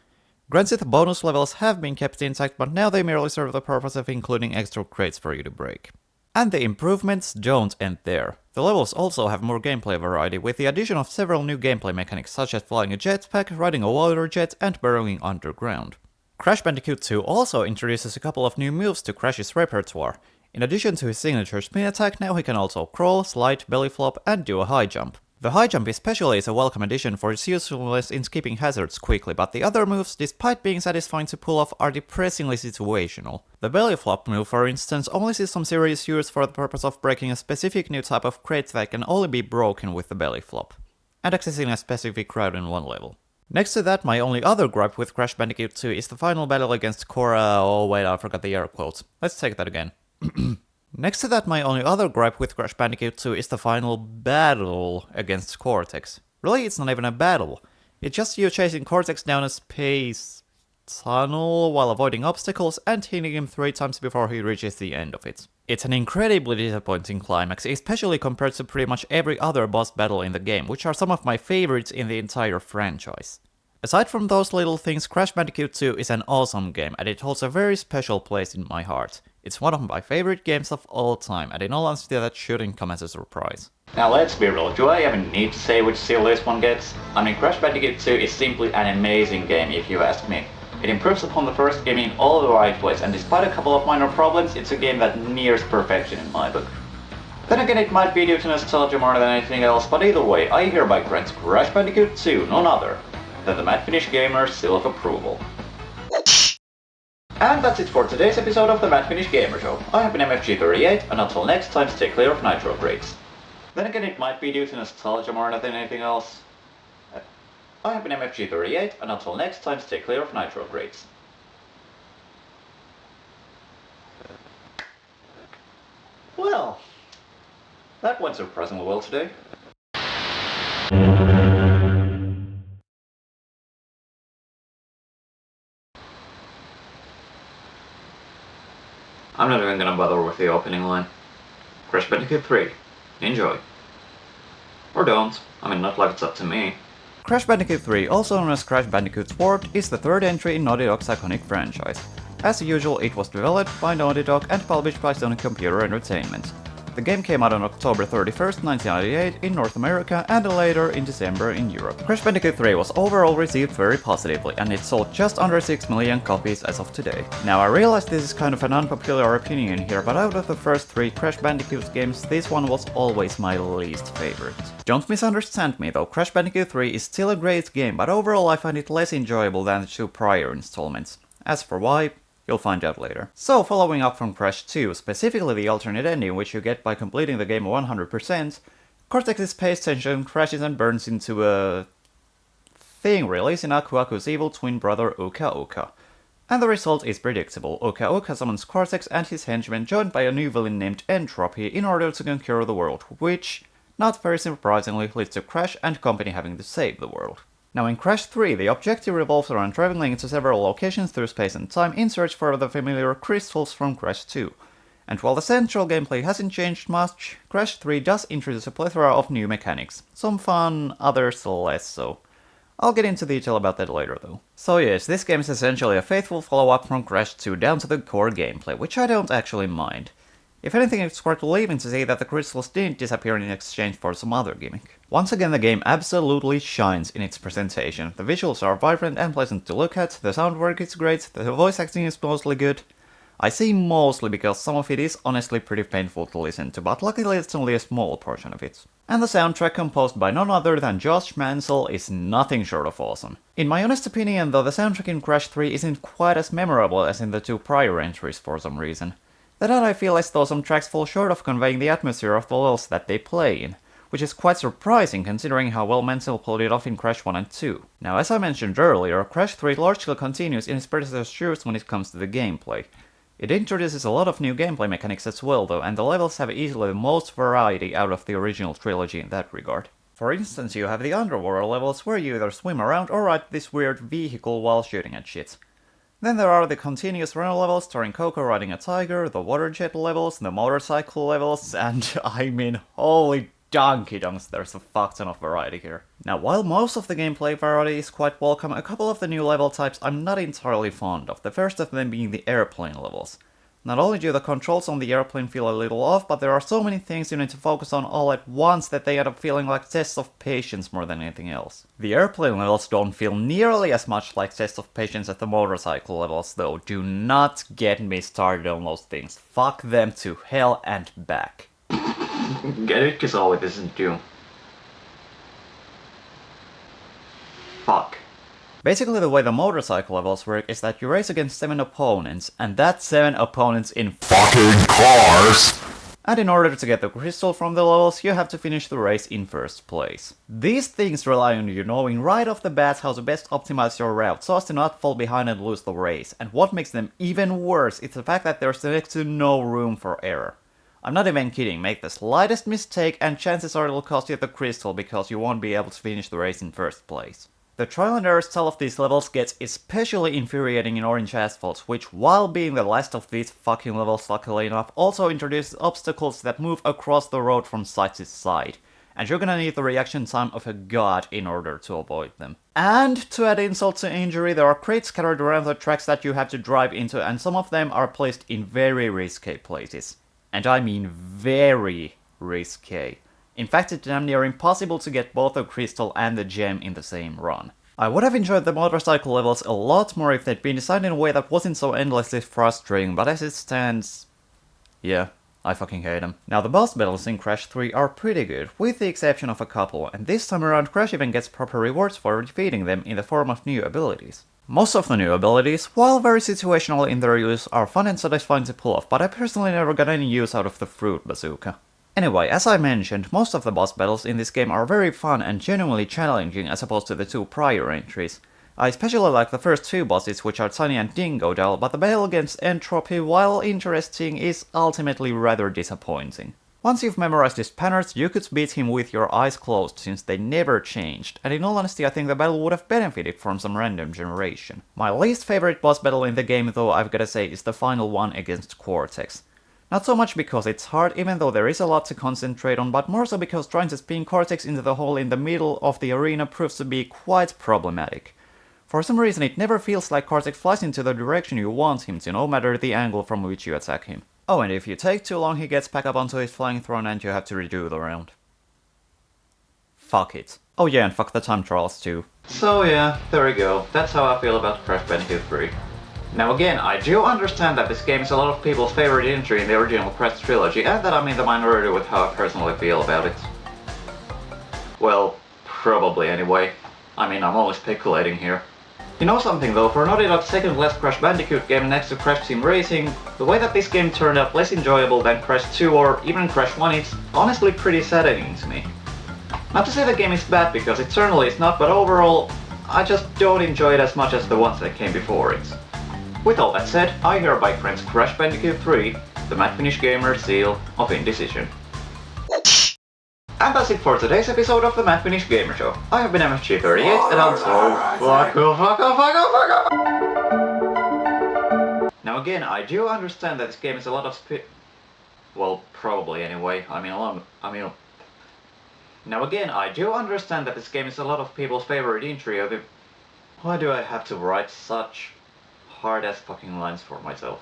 Granted, the bonus levels have been kept intact, but now they merely serve the purpose of including extra crates for you to break. And the improvements don't end there. The levels also have more gameplay variety, with the addition of several new gameplay mechanics such as flying a jetpack, riding a water jet, and burrowing underground. Crash Bandicoot 2 also introduces a couple of new moves to Crash's repertoire. In addition to his signature spin attack, now he can also crawl, slide, belly flop, and do a high jump. The high jump especially is a welcome addition for its usefulness in skipping hazards quickly, but the other moves, despite being satisfying to pull off, are depressingly situational. The belly flop move, for instance, only sees some serious use for the purpose of breaking a specific new type of crate that can only be broken with the belly flop, and accessing a specific route in one level. Next to that, my only other gripe with Crash Bandicoot 2 is the final battle against oh wait, I forgot the air quotes. Let's take that again. Next to that, my only other gripe with Crash Bandicoot 2 is the final battle against Cortex. Really, it's not even a battle. It's just you chasing Cortex down a space tunnel while avoiding obstacles and hitting him 3 times before he reaches the end of it. It's an incredibly disappointing climax, especially compared to pretty much every other boss battle in the game, which are some of my favorites in the entire franchise. Aside from those little things, Crash Bandicoot 2 is an awesome game, and it holds a very special place in my heart. It's one of my favorite games of all time, and in all honesty that shouldn't come as a surprise. Now let's be real, do I even need to say which seal this one gets? I mean, Crash Bandicoot 2 is simply an amazing game if you ask me. It improves upon the first game in all the right ways, and despite a couple of minor problems, it's a game that nears perfection in my book. Then again, it might be due to nostalgia more than anything else, but either way, I hereby grant Crash Bandicoot 2 none other than the Mad Finnish Gamer seal of approval. And that's it for today's episode of the Mad Finnish Gamer Show. I have been MFG38, and until next time, stay clear of nitro crates. Then again, it might be due to nostalgia more than anything else. I have been MFG38, and until next time, stay clear of nitro crates. Well, that went surprisingly well today. I'm not even gonna bother with the opening line. Crash Bandicoot 3. Enjoy. Or don't. I mean, not like it's up to me. Crash Bandicoot 3, also known as Crash Bandicoot Warped, is the third entry in Naughty Dog's iconic franchise. As usual, it was developed by Naughty Dog and published by Sony Computer Entertainment. The game came out on October 31st, 1998 in North America and later in December in Europe. Crash Bandicoot 3 was overall received very positively, and it sold just under 6 million copies as of today. Now I realize this is kind of an unpopular opinion here, but out of the first 3 Crash Bandicoot games, this one was always my least favorite. Don't misunderstand me though, Crash Bandicoot 3 is still a great game, but overall I find it less enjoyable than the 2 prior installments. As for why, you'll find out later. So, following up from Crash 2, specifically the alternate ending which you get by completing the game 100%, Cortex's space station crashes and burns into a thing, releasing Aku Aku's evil twin brother Uka Uka. And the result is predictable. Uka Uka summons Cortex and his henchmen, joined by a new villain named Entropy, in order to conquer the world, which, not very surprisingly, leads to Crash and company having to save the world. Now in Crash 3, the objective revolves around traveling to several locations through space and time in search for the familiar crystals from Crash 2. And while the central gameplay hasn't changed much, Crash 3 does introduce a plethora of new mechanics. Some fun, others less so. I'll get into detail about that later though. So yes, this game is essentially a faithful follow-up from Crash 2 down to the core gameplay, which I don't actually mind. If anything, it's worth relieving to see that the crystals didn't disappear in exchange for some other gimmick. Once again, the game absolutely shines in its presentation. The visuals are vibrant and pleasant to look at, the sound work is great, the voice acting is mostly good. I say mostly because some of it is honestly pretty painful to listen to, but luckily it's only a small portion of it. And the soundtrack, composed by none other than Josh Mansell, is nothing short of awesome. In my honest opinion though, the soundtrack in Crash 3 isn't quite as memorable as in the two prior entries for some reason. That I feel as though some tracks fall short of conveying the atmosphere of the levels that they play in, which is quite surprising considering how well Mansell pulled it off in Crash 1 and 2. Now as I mentioned earlier, Crash 3 largely continues in its predecessor's shoes when it comes to the gameplay. It introduces a lot of new gameplay mechanics as well though, and the levels have easily the most variety out of the original trilogy in that regard. For instance, you have the underwater levels where you either swim around or ride this weird vehicle while shooting at shit. Then there are the continuous run levels starring Coco riding a tiger, the water jet levels, the motorcycle levels, and I mean holy donkey donks, there's a fuck ton of variety here. Now while most of the gameplay variety is quite welcome, a couple of the new level types I'm not entirely fond of, the first of them being the airplane levels. Not only do the controls on the airplane feel a little off, but there are so many things you need to focus on all at once that they end up feeling like tests of patience more than anything else. The airplane levels don't feel nearly as much like tests of patience as the motorcycle levels though. Do not get me started on those things. Fuck them to hell and back. Get it? Cause all it isn't you. Fuck. Basically the way the motorcycle levels work is that you race against 7 opponents, and that's 7 opponents in fucking cars! And in order to get the crystal from the levels, you have to finish the race in first place. These things rely on you knowing right off the bat how to best optimize your route so as to not fall behind and lose the race, and what makes them even worse is the fact that there's next to no room for error. I'm not even kidding, make the slightest mistake and chances are it'll cost you the crystal because you won't be able to finish the race in first place. The trial and error style of these levels gets especially infuriating in Orange Asphalt, which, while being the last of these fucking levels luckily enough, also introduces obstacles that move across the road from side to side, and you're gonna need the reaction time of a god in order to avoid them. And to add insult to injury, there are crates scattered around the tracks that you have to drive into, and some of them are placed in very risky places. And I mean very risky. In fact, it's damn near impossible to get both the crystal and the gem in the same run. I would have enjoyed the motorcycle levels a lot more if they'd been designed in a way that wasn't so endlessly frustrating, but as it stands, yeah, I fucking hate them. Now the boss battles in Crash 3 are pretty good, with the exception of a couple, and this time around Crash even gets proper rewards for defeating them in the form of new abilities. Most of the new abilities, while very situational in their use, are fun and satisfying to pull off, but I personally never got any use out of the fruit bazooka. Anyway, as I mentioned, most of the boss battles in this game are very fun and genuinely challenging as opposed to the two prior entries. I especially like the first two bosses, which are Tiny and Dingo Doll, but the battle against Entropy, while interesting, is ultimately rather disappointing. Once you've memorized his patterns, you could beat him with your eyes closed, since they never changed, and in all honesty I think the battle would have benefited from some random generation. My least favorite boss battle in the game though, I've gotta say, is the final one against Cortex. Not so much because it's hard, even though there is a lot to concentrate on, but more so because trying to spin Cortex into the hole in the middle of the arena proves to be quite problematic. For some reason it never feels like Cortex flies into the direction you want him to, no matter the angle from which you attack him. Oh, and if you take too long he gets back up onto his flying throne and you have to redo the round. Fuck it. Oh yeah, and fuck the time trials too. So yeah, there we go. That's how I feel about Crash Bandicoot 3. Now again, I do understand that this game is a lot of people's favorite entry in the original Crash trilogy, and that I'm in the minority with how I personally feel about it. Well, probably anyway. I mean, I'm only speculating here. You know something though, for Naughty Dog's second last Crash Bandicoot game next to Crash Team Racing, the way that this game turned out less enjoyable than Crash 2 or even Crash 1 is honestly pretty saddening to me. Not to say the game is bad, because it certainly is not, but overall, I just don't enjoy it as much as the ones that came before it. With all that said, I hereby grant Crash Bandicoot 3 the Mad Finnish Gamer seal of indecision. And that's it for today's episode of the Mad Finnish Gamer Show. I have been MFG38 and I'm so fuck off. Now again, I do understand that this game is a lot of well, probably anyway. Now again, I do understand that this game is a lot of people's favorite entry of the... Why do I have to write such hard-ass fucking lines for myself?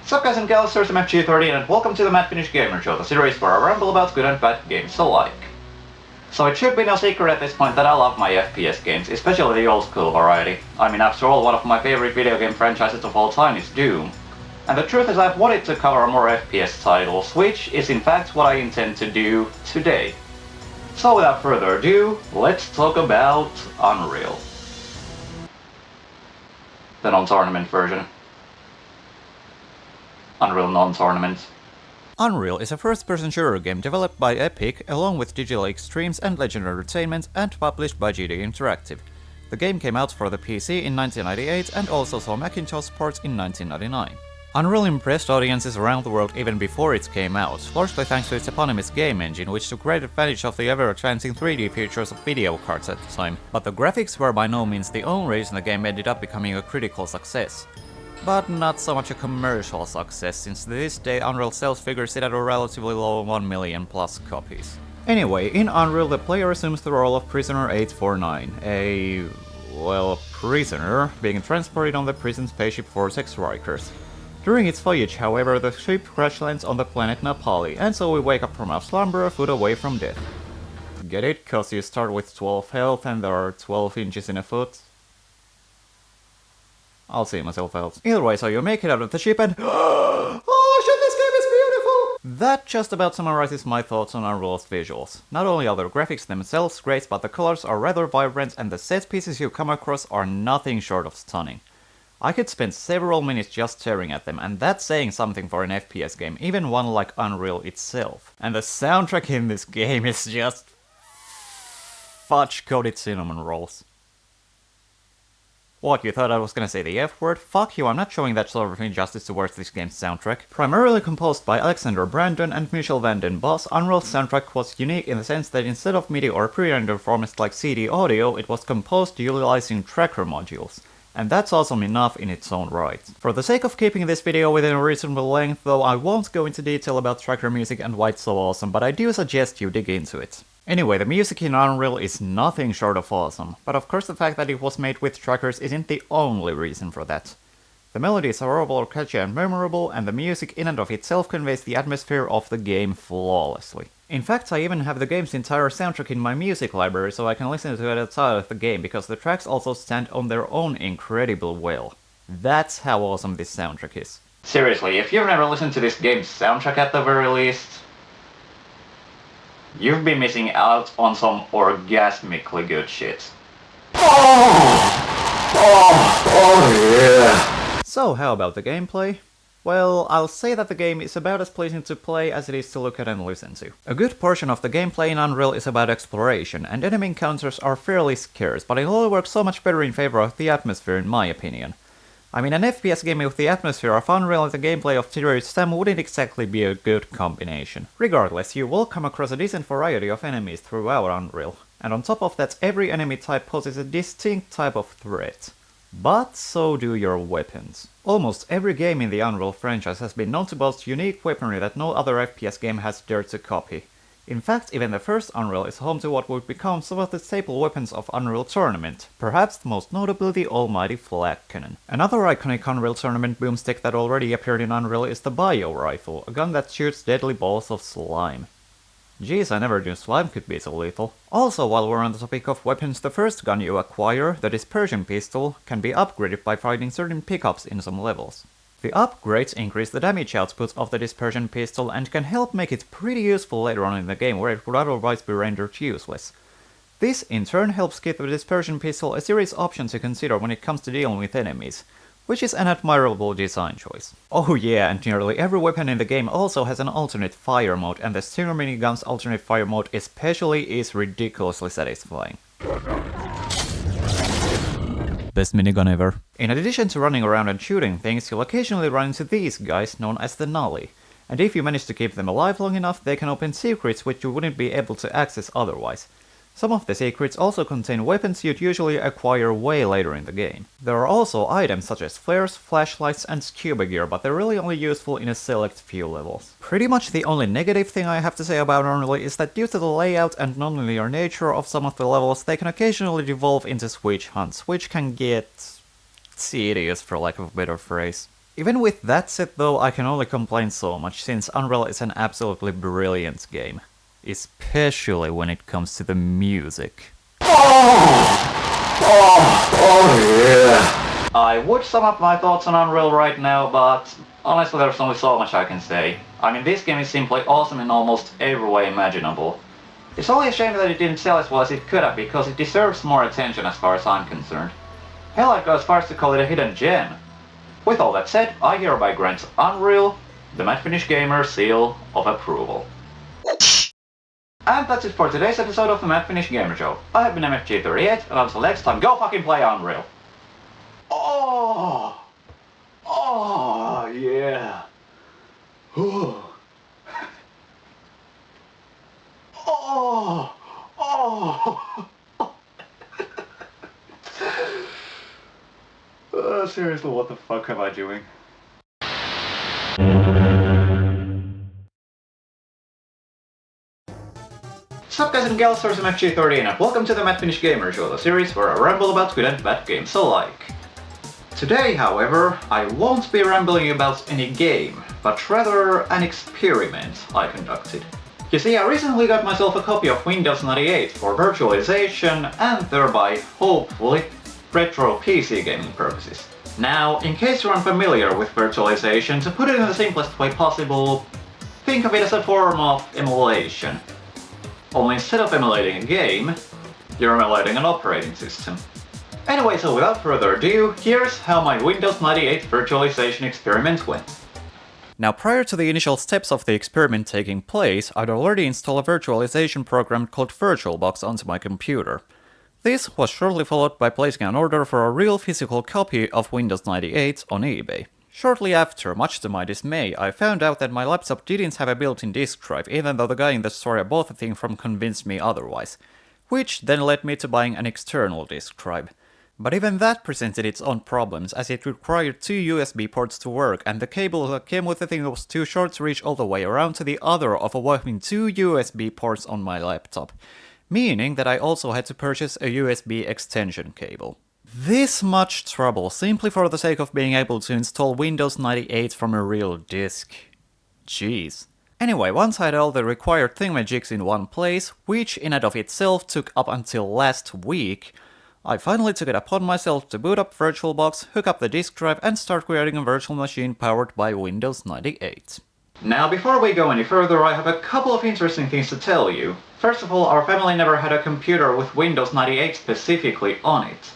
Sup guys and gals, here's MFG13 and welcome to the Mad Finnish Gamer Show, the series where I ramble about good and bad games alike. So it should be no secret at this point that I love my FPS games, especially the old school variety. I mean, after all, one of my favorite video game franchises of all time is Doom. And the truth is I've wanted to cover more FPS titles, which is in fact what I intend to do today. So without further ado, let's talk about Unreal. The non-tournament version. Unreal non-tournament. Unreal is a first-person shooter game developed by Epic along with Digital Extremes and Legend Entertainment and published by GD Interactive. The game came out for the PC in 1998 and also saw Macintosh ports in 1999. Unreal impressed audiences around the world even before it came out, largely thanks to its eponymous game engine, which took great advantage of the ever-advancing 3D features of video cards at the time. But the graphics were by no means the only reason the game ended up becoming a critical success. But not so much a commercial success, since to this day Unreal sales figures sit at a relatively low 1 million plus copies. Anyway, in Unreal the player assumes the role of Prisoner 849, prisoner being transported on the prison spaceship for sex workers. During its voyage, however, the ship crash lands on the planet Napali, and so we wake up from our slumber a foot away from death. Get it? Cause you start with 12 health and there are 12 inches in a foot? I'll see myself out. Either way, so you make it out of the ship and... Oh shit, this game is beautiful! That just about summarizes my thoughts on Unreal's visuals. Not only are the graphics themselves great, but the colors are rather vibrant and the set pieces you come across are nothing short of stunning. I could spend several minutes just staring at them, and that's saying something for an FPS game, even one like Unreal itself. And the soundtrack in this game is just... fudge-coated cinnamon rolls. What, you thought I was gonna say the F word? Fuck you, I'm not showing that sort of injustice towards this game's soundtrack. Primarily composed by Alexander Brandon and Michel van den Bos, Unreal's soundtrack was unique in the sense that instead of MIDI or pre-rendered formats like CD audio, it was composed utilizing tracker modules. And that's awesome enough in its own right. For the sake of keeping this video within a reasonable length though, I won't go into detail about tracker music and why it's so awesome, but I do suggest you dig into it. Anyway, the music in Unreal is nothing short of awesome, but of course the fact that it was made with trackers isn't the only reason for that. The melodies are overall catchy and memorable, and the music in and of itself conveys the atmosphere of the game flawlessly. In fact, I even have the game's entire soundtrack in my music library so I can listen to it outside of the game, because the tracks also stand on their own incredible well. That's how awesome this soundtrack is. Seriously, if you've never listened to this game's soundtrack at the very least, you've been missing out on some orgasmically good shit. Yeah. So, how about the gameplay? Well, I'll say that the game is about as pleasing to play as it is to look at and listen to. A good portion of the gameplay in Unreal is about exploration, and enemy encounters are fairly scarce, but it all works so much better in favor of the atmosphere in my opinion. I mean, an FPS game with the atmosphere of Unreal and the gameplay of Serious Sam wouldn't exactly be a good combination. Regardless, you will come across a decent variety of enemies throughout Unreal, and on top of that, every enemy type poses a distinct type of threat. But so do your weapons. Almost every game in the Unreal franchise has been known to boast unique weaponry that no other FPS game has dared to copy. In fact, even the first Unreal is home to what would become some of the staple weapons of Unreal Tournament, perhaps most notably the almighty Flag Cannon. Another iconic Unreal Tournament boomstick that already appeared in Unreal is the Bio Rifle, a gun that shoots deadly balls of slime. Jeez, I never knew slime could be so lethal. Also, while we're on the topic of weapons, the first gun you acquire, the Dispersion Pistol, can be upgraded by finding certain pickups in some levels. The upgrades increase the damage output of the Dispersion Pistol and can help make it pretty useful later on in the game where it would otherwise be rendered useless. This in turn helps give the Dispersion Pistol a serious option to consider when it comes to dealing with enemies. which is an admirable design choice. Oh yeah, and nearly every weapon in the game also has an alternate fire mode, and the Stinger minigun's alternate fire mode especially is ridiculously satisfying. Best minigun ever. In addition to running around and shooting things, you'll occasionally run into these guys known as the Nully. And if you manage to keep them alive long enough, they can open secrets which you wouldn't be able to access otherwise. Some of the secrets also contain weapons you'd usually acquire way later in the game. There are also items such as flares, flashlights, and scuba gear, but they're really only useful in a select few levels. Pretty much the only negative thing I have to say about Unreal is that due to the layout and non-linear nature of some of the levels, they can occasionally devolve into switch hunts, which can get tedious for lack of a better phrase. Even with that said though, I can only complain so much, since Unreal is an absolutely brilliant game. Especially when it comes to the music. Oh yeah! I would sum up my thoughts on Unreal right now, but honestly there's only so much I can say. I mean, this game is simply awesome in almost every way imaginable. It's only a shame that it didn't sell as well as it could have, because it deserves more attention as far as I'm concerned. Hell, I'd go as far as to call it a hidden gem. With all that said, I hereby grant Unreal the Mad Finnish Gamer seal of approval. And that's it for today's episode of the Mad Finnish Gamer Show. I have been MFG38, and until next time, go fucking play Unreal! Oh! Oh, yeah! Oh! Oh! Oh! Seriously, what the fuck am I doing? Sup guys and gals, here's MFG13 and welcome to the Mad Finnish Gamer Show, the series where I ramble about good and bad games alike. Today, however, I won't be rambling about any game, but rather an experiment I conducted. You see, I recently got myself a copy of Windows 98 for virtualization and thereby, hopefully, retro PC gaming purposes. Now, in case you're unfamiliar with virtualization, to put it in the simplest way possible, think of it as a form of emulation. Only instead of emulating a game, you're emulating an operating system. Anyway, so without further ado, here's how my Windows 98 virtualization experiment went. Now, prior to the initial steps of the experiment taking place, I'd already installed a virtualization program called VirtualBox onto my computer. This was shortly followed by placing an order for a real physical copy of Windows 98 on eBay. Shortly after, much to my dismay, I found out that my laptop didn't have a built-in disk drive, even though the guy in the store I bought the thing from convinced me otherwise, which then led me to buying an external disk drive. But even that presented its own problems, as it required 2 USB ports to work, and the cable that came with the thing was too short to reach all the way around to the other of a whopping 2 USB ports on my laptop, meaning that I also had to purchase a USB extension cable. This much trouble simply for the sake of being able to install Windows 98 from a real disk. Jeez. Anyway, once I had all the required thingamajigs in one place, which in and of itself took up until last week, I finally took it upon myself to boot up VirtualBox, hook up the disk drive, and start creating a virtual machine powered by Windows 98. Now, before we go any further, I have a couple of interesting things to tell you. First of all, our family never had a computer with Windows 98 specifically on it.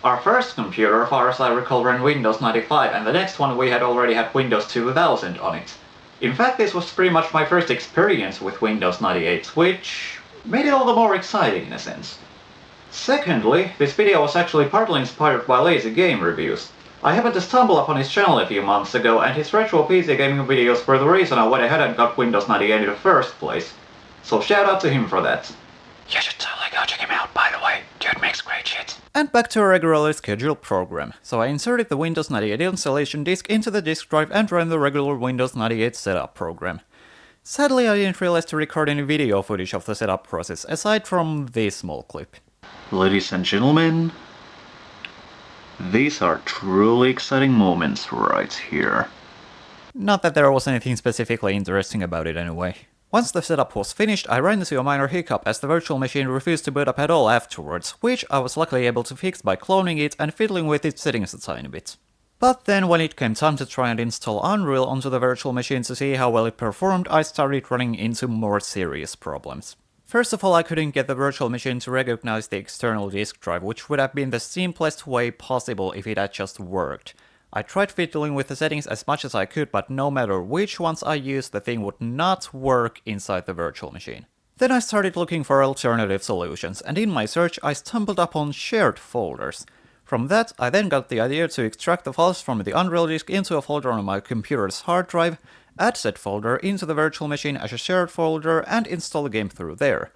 Our first computer, as far as I recall, ran Windows 95, and the next one we had already had Windows 2000 on it. In fact, this was pretty much my first experience with Windows 98, which made it all the more exciting in a sense. Secondly, this video was actually partly inspired by Lazy Game Reviews. I happened to stumble upon his channel a few months ago, and his retro PC gaming videos were the reason I went ahead and got Windows 98 in the first place. So shout out to him for that. You should totally go check him out, by the way. Dude makes great shit. And back to a regularly scheduled program. So I inserted the Windows 98 installation disk into the disk drive and ran the regular Windows 98 setup program. Sadly, I didn't realize to record any video footage of the setup process, aside from this small clip. Ladies and gentlemen, these are truly exciting moments right here. Not that there was anything specifically interesting about it anyway. Once the setup was finished, I ran into a minor hiccup as the virtual machine refused to boot up at all afterwards, which I was luckily able to fix by cloning it and fiddling with its settings a tiny bit. But then when it came time to try and install Unreal onto the virtual machine to see how well it performed, I started running into more serious problems. First of all, I couldn't get the virtual machine to recognize the external disk drive, which would have been the simplest way possible if it had just worked. I tried fiddling with the settings as much as I could, but no matter which ones I used, the thing would not work inside the virtual machine. Then I started looking for alternative solutions, and in my search I stumbled upon shared folders. From that, I then got the idea to extract the files from the Unreal disk into a folder on my computer's hard drive, add said folder into the virtual machine as a shared folder, and install the game through there.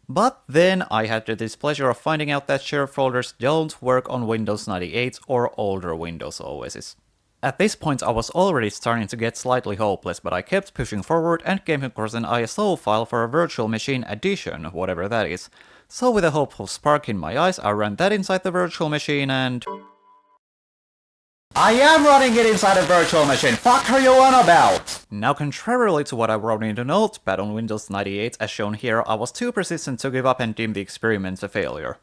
But then I had the displeasure of finding out that shared folders don't work on Windows 98 or older Windows OSs. At this point I was already starting to get slightly hopeless, but I kept pushing forward and came across an ISO file for a virtual machine edition, whatever that is. So with a hopeful spark in my eyes, I ran that inside the virtual machine and... I am running it inside a virtual machine, fuck are you on about? Now, contrarily to what I wrote in the notepad on Windows 98 as shown here, I was too persistent to give up and deem the experiment a failure.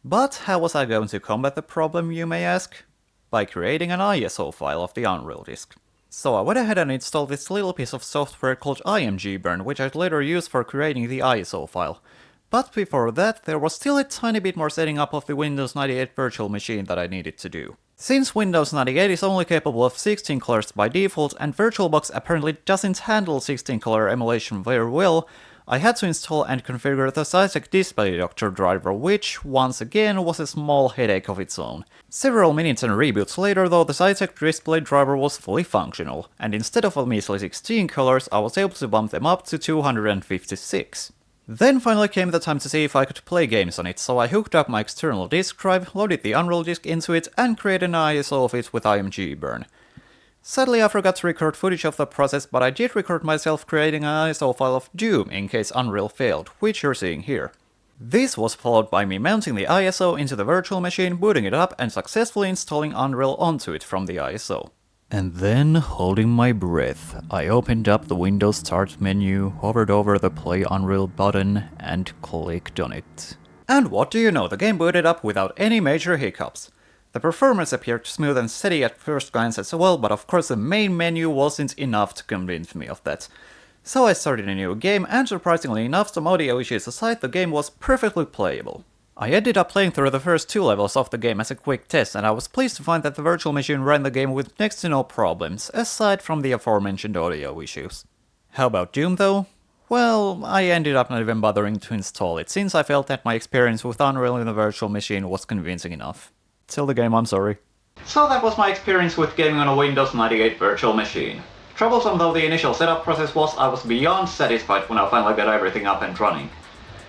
But how was I going to combat the problem, you may ask? By creating an ISO file of the Unreal disk. So I went ahead and installed this little piece of software called imgburn, which I'd later use for creating the ISO file. But before that, there was still a tiny bit more setting up of the Windows 98 virtual machine that I needed to do. Since Windows 98 is only capable of 16 colors by default, and VirtualBox apparently doesn't handle 16 color emulation very well, I had to install and configure the Zytek Display Doctor driver, which, once again, was a small headache of its own. Several minutes and reboots later though, the Zytek Display driver was fully functional, and instead of a measly 16 colors, I was able to bump them up to 256. Then finally came the time to see if I could play games on it, so I hooked up my external disk drive, loaded the Unreal disk into it, and created an ISO of it with imgburn. Sadly I forgot to record footage of the process, but I did record myself creating an ISO file of Doom in case Unreal failed, which you're seeing here. This was followed by me mounting the ISO into the virtual machine, booting it up, and successfully installing Unreal onto it from the ISO. And then, holding my breath, I opened up the Windows Start menu, hovered over the Play Unreal button, and clicked on it. And what do you know, the game booted up without any major hiccups. The performance appeared smooth and steady at first glance as well, but of course the main menu wasn't enough to convince me of that. So I started a new game, and surprisingly enough, some audio issues aside, the game was perfectly playable. I ended up playing through the first 2 levels of the game as a quick test, and I was pleased to find that the virtual machine ran the game with next to no problems, aside from the aforementioned audio issues. How about Doom though? Well, I ended up not even bothering to install it, since I felt that my experience with Unreal in the virtual machine was convincing enough. Tell the game I'm sorry. So that was my experience with gaming on a Windows 98 virtual machine. Troublesome though the initial setup process was, I was beyond satisfied when I finally got everything up and running.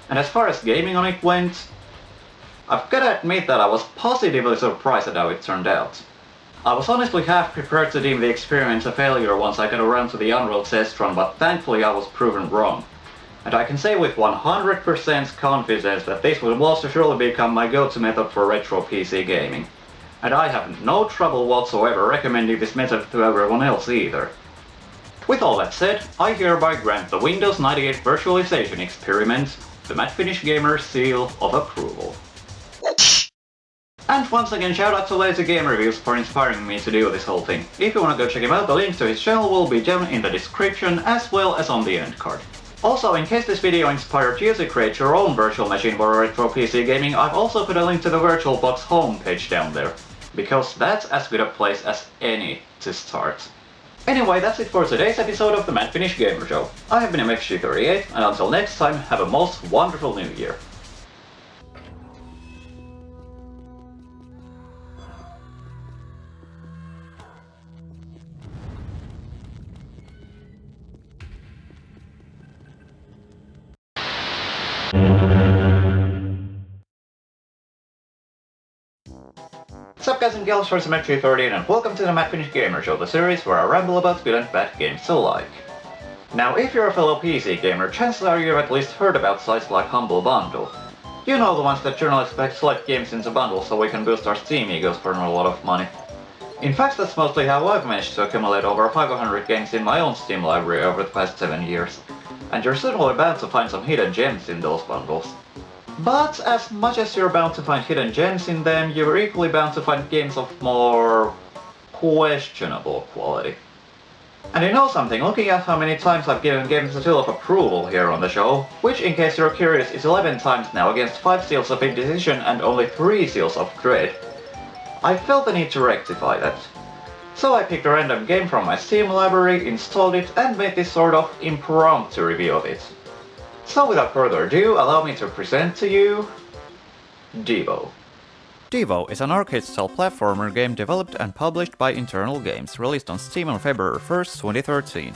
And as far as gaming on it went, I've gotta admit that I was positively surprised at how it turned out. I was honestly half prepared to deem the experiment a failure once I got around to the Unreal test run, but thankfully I was proven wrong. And I can say with 100% confidence that this will most surely become my go-to method for retro PC gaming. And I have no trouble whatsoever recommending this method to everyone else either. With all that said, I hereby grant the Windows 98 virtualization experiment the Mad Finnish Gamer seal of approval. And once again, shout out to Lazy Game Reviews for inspiring me to do this whole thing. If you wanna go check him out, the links to his channel will be down in the description as well as on the end card. Also, in case this video inspired you to create your own virtual machine for retro PC gaming, I've also put a link to the VirtualBox homepage down there, because that's as good a place as any to start. Anyway, that's it for today's episode of the Mad Finnish Gamer Show. I have been MFG38, and until next time, have a most wonderful new year. Sup guys and gals, it's MFG38 and welcome to the Mad Finnish Gamer Show, the series where I ramble about good and bad games alike. Now if you're a fellow PC gamer, chances are you've at least heard about sites like Humble Bundle. You know, the ones that generally select games into bundles so we can boost our Steam egos for a lot of money. In fact, that's mostly how I've managed to accumulate over 500 games in my own Steam library over the past 7 years. And you're certainly bound to find some hidden gems in those bundles. But as much as you're bound to find hidden gems in them, you're equally bound to find games of more questionable quality. And you know something, looking at how many times I've given games a seal of approval here on the show, which in case you're curious is 11 times now against 5 seals of indecision and only 3 seals of dread, I felt the need to rectify that. So I picked a random game from my Steam library, installed it, and made this sort of impromptu review of it. So without further ado, allow me to present to you Devo. Devo is an arcade-style platformer game developed and published by Internal Games, released on Steam on February 1st, 2013.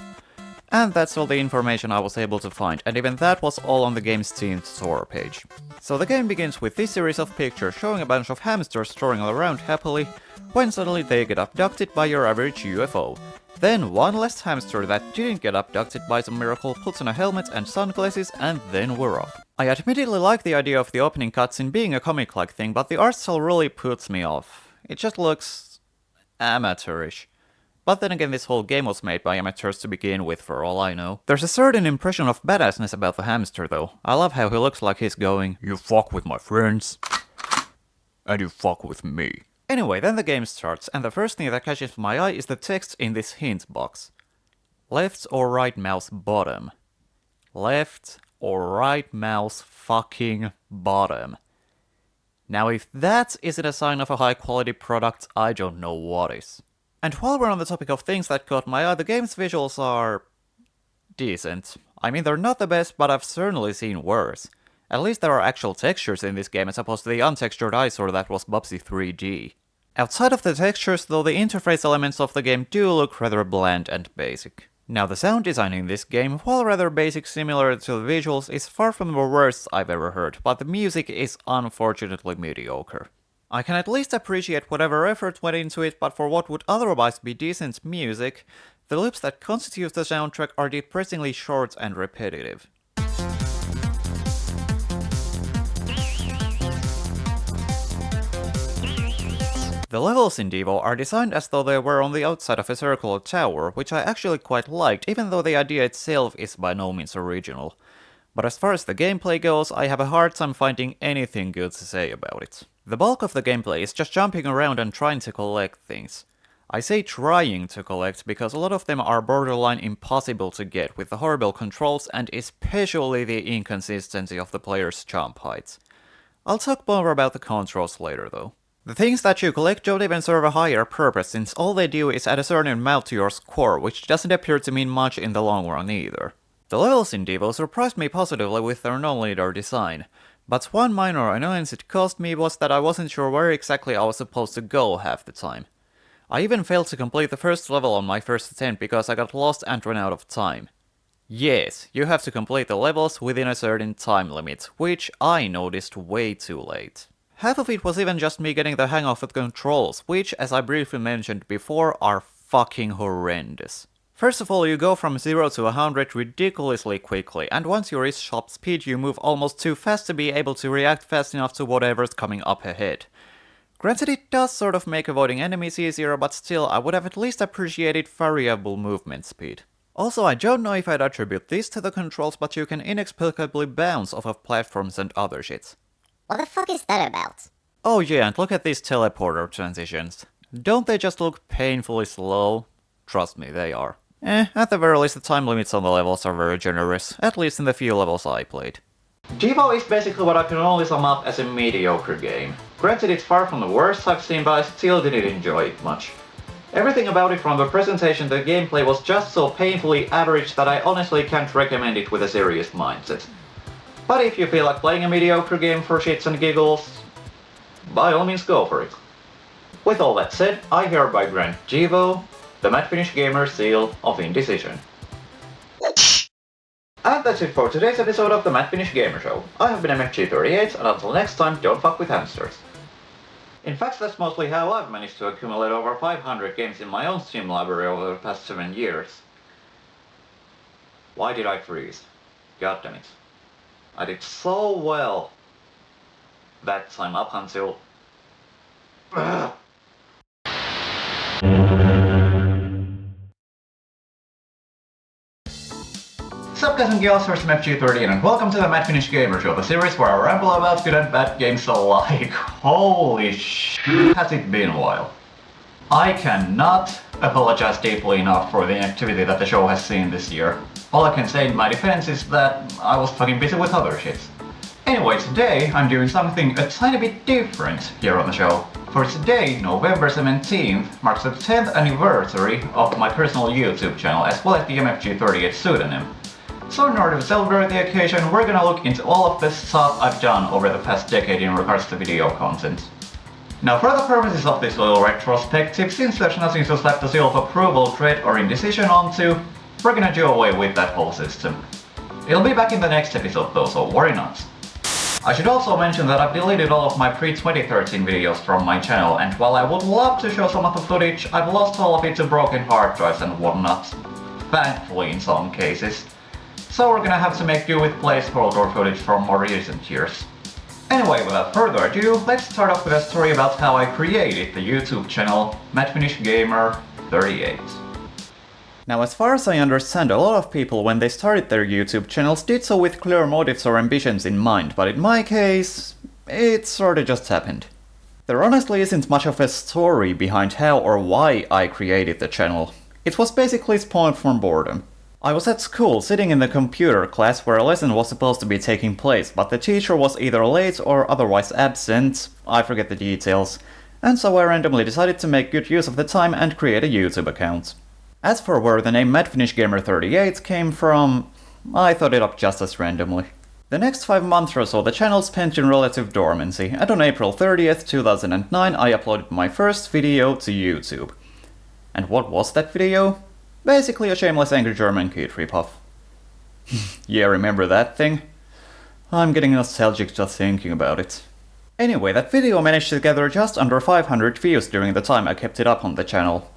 And that's all the information I was able to find, and even that was all on the game's Steam store page. So the game begins with this series of pictures showing a bunch of hamsters strolling around happily, when suddenly they get abducted by your average UFO. Then one last hamster that didn't get abducted by some miracle puts on a helmet and sunglasses, and then we're off. I admittedly like the idea of the opening cutscene being a comic-like thing, but the art style really puts me off. It just looks amateurish. But then again, this whole game was made by amateurs to begin with, for all I know. There's a certain impression of badassness about the hamster, though. I love how he looks like he's going, "You fuck with my friends, and you fuck with me." Anyway, then the game starts, and the first thing that catches my eye is the text in this hint box. Left or right mouse bottom. Left or right mouse fucking bottom. Now if that isn't a sign of a high quality product, I don't know what is. And while we're on the topic of things that caught my eye, the game's visuals are decent. I mean, they're not the best, but I've certainly seen worse. At least there are actual textures in this game as opposed to the untextured eyesore that was Bubsy 3D. Outside of the textures, though, the interface elements of the game do look rather bland and basic. Now, the sound design in this game, while rather basic similar to the visuals, is far from the worst I've ever heard, but the music is unfortunately mediocre. I can at least appreciate whatever effort went into it, but for what would otherwise be decent music, the loops that constitute the soundtrack are depressingly short and repetitive. The levels in Devo are designed as though they were on the outside of a circular tower, which I actually quite liked, even though the idea itself is by no means original. But as far as the gameplay goes, I have a hard time finding anything good to say about it. The bulk of the gameplay is just jumping around and trying to collect things. I say trying to collect because a lot of them are borderline impossible to get with the horrible controls and especially the inconsistency of the player's jump heights. I'll talk more about the controls later though. The things that you collect don't even serve a higher purpose, since all they do is add a certain amount to your score, which doesn't appear to mean much in the long run either. The levels in Devo surprised me positively with their non-linear design, but one minor annoyance it caused me was that I wasn't sure where exactly I was supposed to go half the time. I even failed to complete the first level on my first attempt because I got lost and ran out of time. Yes, you have to complete the levels within a certain time limit, which I noticed way too late. Half of it was even just me getting the hang of the controls, which, as I briefly mentioned before, are fucking horrendous. First of all, you go from 0 to 100 ridiculously quickly, and once you reach top speed you move almost too fast to be able to react fast enough to whatever's coming up ahead. Granted, it does sort of make avoiding enemies easier, but still, I would have at least appreciated variable movement speed. Also, I don't know if I'd attribute this to the controls, but you can inexplicably bounce off of platforms and other shit. What the fuck is that about? Oh yeah, and look at these teleporter transitions. Don't they just look painfully slow? Trust me, they are. At the very least the time limits on the levels are very generous, at least in the few levels I played. Devo is basically what I can only sum up as a mediocre game. Granted, it's far from the worst I've seen, but I still didn't enjoy it much. Everything about it, from the presentation to the gameplay, was just so painfully average that I honestly can't recommend it with a serious mindset. But if you feel like playing a mediocre game for shits and giggles, by all means go for it. With all that said, I hereby grant Devo the Mad Finnish Gamer seal of indecision. And that's it for today's episode of the Mad Finnish Gamer Show. I have been MFG38, and until next time, don't fuck with hamsters. In fact, that's mostly how I've managed to accumulate over 500 games in my own Steam library over the past 7 years. Why did I freeze? God damn it. I did so well that time up until... Sup guys and girls, here's MFG13 and welcome to the Mad Finnish Gamer Show, the series where I ramble about good and bad games alike. Holy shit, has it been a while. I cannot apologize deeply enough for the inactivity that the show has seen this year. All I can say in my defense is that I was fucking busy with other shit. Anyway, today I'm doing something a tiny bit different here on the show. For today, November 17th, marks the 10th anniversary of my personal YouTube channel as well as the MFG38 pseudonym. So in order to celebrate the occasion, we're gonna look into all of the stuff I've done over the past decade in regards to video content. Now for the purposes of this little retrospective, since there's nothing to slap the seal of approval, dread or indecision onto, we're gonna do away with that whole system. It'll be back in the next episode though, so worry not. I should also mention that I've deleted all of my pre-2013 videos from my channel, and while I would love to show some of the footage, I've lost all of it to broken hard drives and whatnot. Thankfully in some cases. So we're gonna have to make do with placeholder footage from more recent years. Anyway, without further ado, let's start off with a story about how I created the YouTube channel Mad Finnish Gamer 38. Now, as far as I understand, a lot of people when they started their YouTube channels did so with clear motives or ambitions in mind, but in my case, it sorta just happened. There honestly isn't much of a story behind how or why I created the channel. It was basically spawned from boredom. I was at school, sitting in the computer class where a lesson was supposed to be taking place, but the teacher was either late or otherwise absent, I forget the details, and so I randomly decided to make good use of the time and create a YouTube account. As for where the name Mad Finnish Gamer 38 came from, I thought it up just as randomly. The next 5 months or so the channel spent in relative dormancy, and on April 30th, 2009 I uploaded my first video to YouTube. And what was that video? Basically a shameless angry German kid ripoff. Yeah, remember that thing? I'm getting nostalgic just thinking about it. Anyway, that video managed to gather just under 500 views during the time I kept it up on the channel.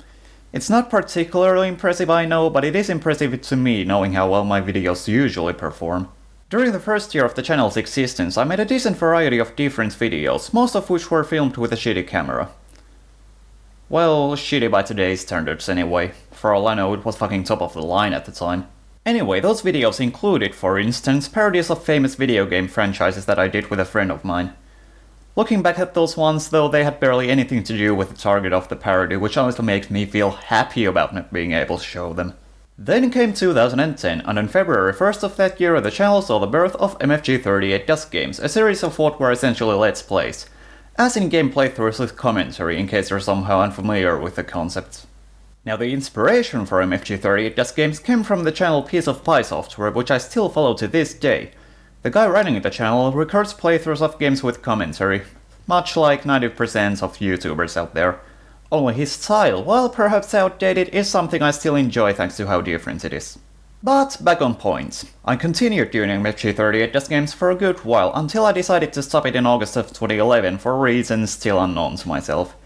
It's not particularly impressive, I know, but it is impressive to me knowing how well my videos usually perform. During the first year of the channel's existence, I made a decent variety of different videos, most of which were filmed with a shitty camera. Well, shitty by today's standards anyway. For all I know, it was fucking top of the line at the time. Anyway, those videos included, for instance, parodies of famous video game franchises that I did with a friend of mine. Looking back at those ones, though, they had barely anything to do with the target of the parody, which honestly makes me feel happy about not being able to show them. Then came 2010, and on February 1st of that year, the channel saw the birth of MFG38 Dusk Games, a series of what were essentially Let's Plays. As in game playthroughs with commentary, in case you're somehow unfamiliar with the concept. Now the inspiration for MFG38 Dusk Games came from the channel Piece of Pie software, which I still follow to this day. The guy running the channel records playthroughs of games with commentary, much like 90% of YouTubers out there. Only his style, while perhaps outdated, is something I still enjoy thanks to how different it is. But back on point. I continued doing MFG38 Dusk Games for a good while, until I decided to stop it in August of 2011 for reasons still unknown to myself.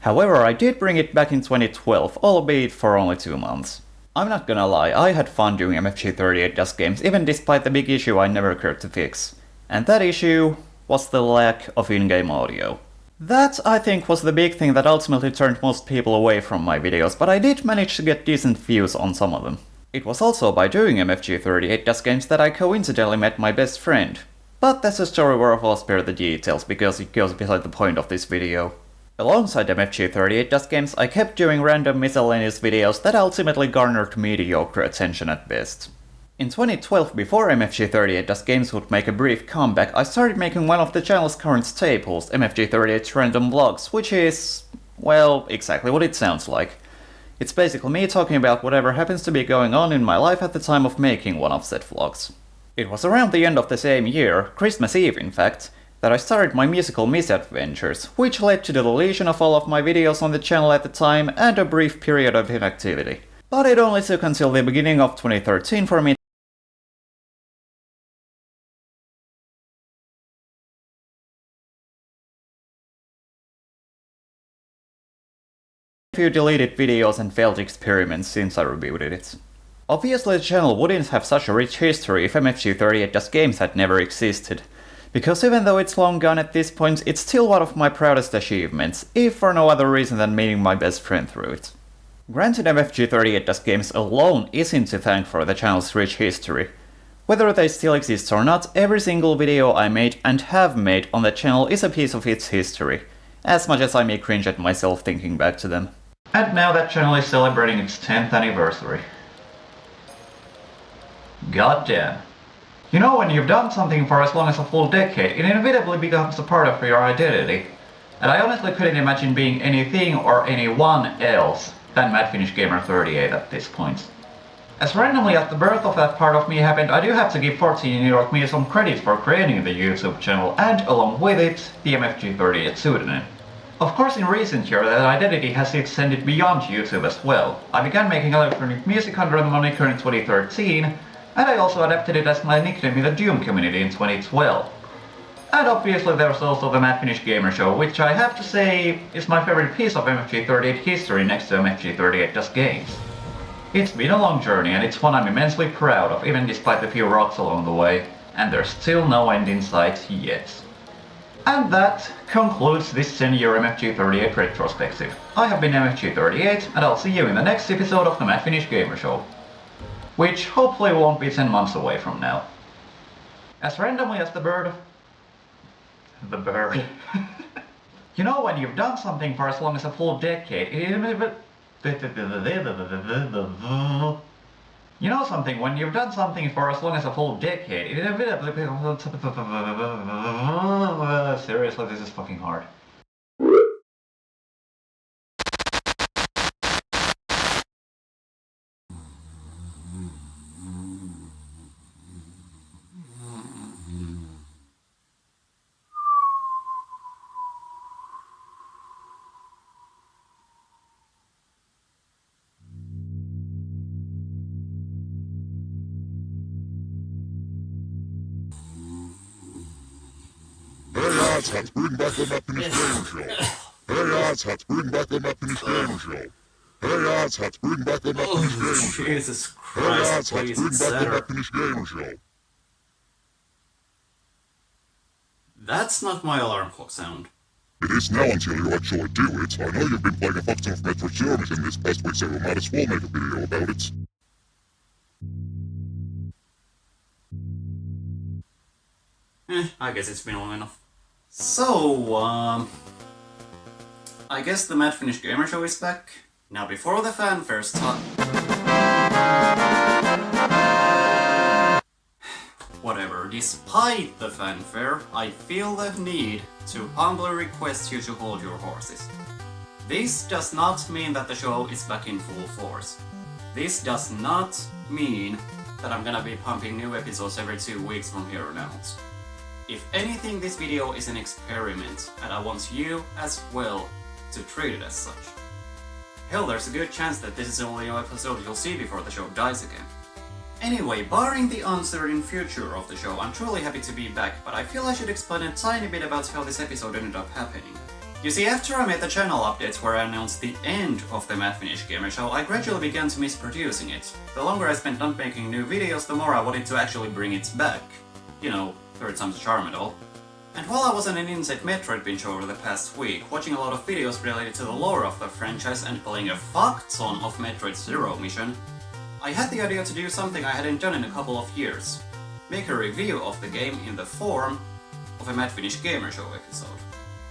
However, I did bring it back in 2012, albeit for only 2 months. I'm not gonna lie, I had fun doing MFG38 Dusk Games, even despite the big issue I never cared to fix. And that issue was the lack of in-game audio. That, I think, was the big thing that ultimately turned most people away from my videos, but I did manage to get decent views on some of them. It was also by doing MFG38 Dusk Games that I coincidentally met my best friend. But that's a story where I'll spare the details, because it goes beside the point of this video. Alongside MFG38 Dusk Games, I kept doing random miscellaneous videos that ultimately garnered mediocre attention at best. In 2012, before MFG38 Dusk Games would make a brief comeback, I started making one of the channel's current staples, MFG38's Random Vlogs, which is, well, exactly what it sounds like. It's basically me talking about whatever happens to be going on in my life at the time of making one of said vlogs. It was around the end of the same year, Christmas Eve in fact, that I started my musical misadventures, which led to the deletion of all of my videos on the channel at the time and a brief period of inactivity. But it only took until the beginning of 2013 for me few deleted videos and failed experiments since I rebooted it. Obviously the channel wouldn't have such a rich history if MFG38 Dusk Games had never existed, because even though it's long gone at this point, it's still one of my proudest achievements, if for no other reason than meeting my best friend through it. Granted, MFG38 Dusk Games alone isn't to thank for the channel's rich history. Whether they still exist or not, every single video I made and have made on the channel is a piece of its history, as much as I may cringe at myself thinking back to them. And now that channel is celebrating its 10th anniversary. God damn. You know, when you've done something for as long as a full decade, it inevitably becomes a part of your identity. And I honestly couldn't imagine being anything or anyone else than Mad Finnish Gamer 38 at this point. As randomly as the birth of that part of me happened, I do have to give 14-year-old me some credit for creating the YouTube channel and, along with it, the MFG38 pseudonym. Of course, in recent years, that identity has extended beyond YouTube as well. I began making electronic music under the moniker in 2013, and I also adapted it as my nickname in the Doom community in 2012. And obviously there's also the Mad Finnish Gamer Show, which I have to say is my favorite piece of MFG38 history next to MFG38 Does Games. It's been a long journey, and it's one I'm immensely proud of, even despite the few rocks along the way, and there's still no end in sight yet. And that concludes this 10-year MFG38 retrospective. I have been MFG38, and I'll see you in the next episode of the Mad Finnish Gamer Show. Which hopefully won't be 10 months away from now. As randomly as the bird... The bird. You know, when you've done something for as long as a full decade, You know something, when you've done something for as long as a full decade, it inevitably... Seriously, this is fucking hard. Asshats, bring back the Mad Finnish Gamer Show. Hey asshats, bring back the Mad Finnish Gamer Show. Hey asshats, bring back the Mad Finnish Gamer Show. Jesus Hey Christ, asshats, please, bring it's back the better. Mad Finnish Gamer Show. That's not my alarm clock sound. It is now until you actually do it. I know you've been playing a fuck ton of Metroid Zero Mission this past week, so we might as well make a video about it. I guess it's been long enough. So, I guess the Mad Finnish Gamer Show is back. Now before the fanfare starts... Whatever, despite the fanfare, I feel the need to humbly request you to hold your horses. This does not mean that the show is back in full force. This does not mean that I'm gonna be pumping new episodes every 2 weeks from here on out. If anything, this video is an experiment, and I want you as well to treat it as such. Hell, there's a good chance that this is the only episode you'll see before the show dies again. Anyway, barring the uncertain future of the show, I'm truly happy to be back, but I feel I should explain a tiny bit about how this episode ended up happening. You see, after I made the channel updates where I announced the end of the Mad Finnish Gamer Show, I gradually began to miss producing it. The longer I spent not making new videos, the more I wanted to actually bring it back. You know, third time's a charm and all. And while I was on an inside Metroid binge over the past week, watching a lot of videos related to the lore of the franchise and playing a fuck ton of Metroid Zero Mission, I had the idea to do something I hadn't done in a couple of years. Make a review of the game in the form of a Mad Finnish Gamer Show episode.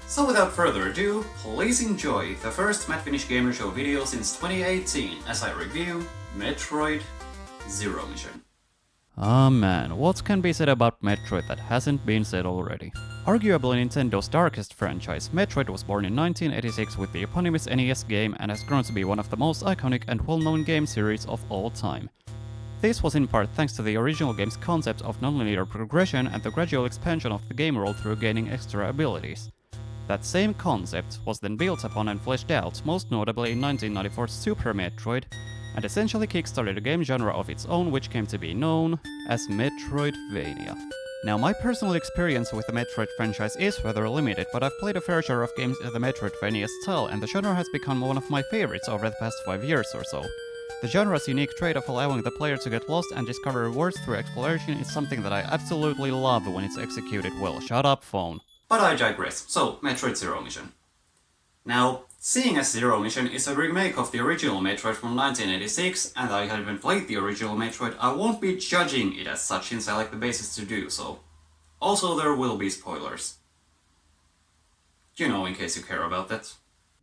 So without further ado, please enjoy the first Mad Finnish Gamer Show video since 2018 as I review Metroid Zero Mission. Ah man, what can be said about Metroid that hasn't been said already? Arguably Nintendo's darkest franchise, Metroid was born in 1986 with the eponymous NES game and has grown to be one of the most iconic and well-known game series of all time. This was in part thanks to the original game's concept of non-linear progression and the gradual expansion of the game world through gaining extra abilities. That same concept was then built upon and fleshed out, most notably in 1994's Super Metroid, and essentially kickstarted a game genre of its own which came to be known as Metroidvania. Now, my personal experience with the Metroid franchise is rather limited, but I've played a fair share of games in the Metroidvania style, and the genre has become one of my favorites over the past 5 years or so. The genre's unique trait of allowing the player to get lost and discover rewards through exploration is something that I absolutely love when it's executed well. Shut up, phone. But I digress, so Metroid Zero Mission. Now, seeing as Zero Mission is a remake of the original Metroid from 1986, and I haven't played the original Metroid, I won't be judging it as such since I like the basis to do so. Also, there will be spoilers. You know, in case you care about that.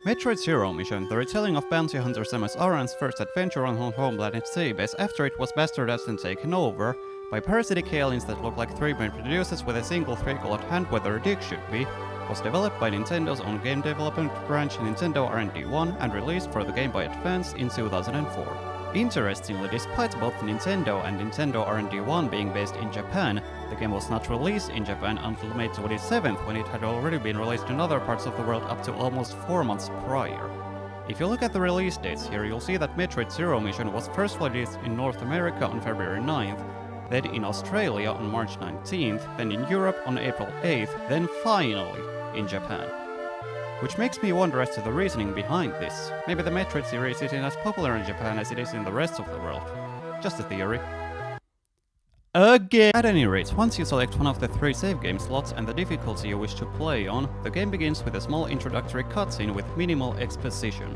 Metroid Zero Mission, the retelling of bounty hunter Samus Aran's first adventure on her home planet Seabase after it was bastardized and taken over by parasitic aliens that look like 3-brain producers with a single 3-colored hand where their dick should be, was developed by Nintendo's own game development branch Nintendo R&D1 and released for the Game Boy Advance in 2004. Interestingly, despite both Nintendo and Nintendo R&D1 being based in Japan, the game was not released in Japan until May 27th, when it had already been released in other parts of the world up to almost 4 months prior. If you look at the release dates here, you'll see that Metroid Zero Mission was first released in North America on February 9th, then in Australia on March 19th, then in Europe on April 8th, then finally in Japan. Which makes me wonder as to the reasoning behind this. Maybe the Metroid series isn't as popular in Japan as it is in the rest of the world. Just a theory. Again! At any rate, once you select one of the 3 save game slots and the difficulty you wish to play on, the game begins with a small introductory cutscene with minimal exposition.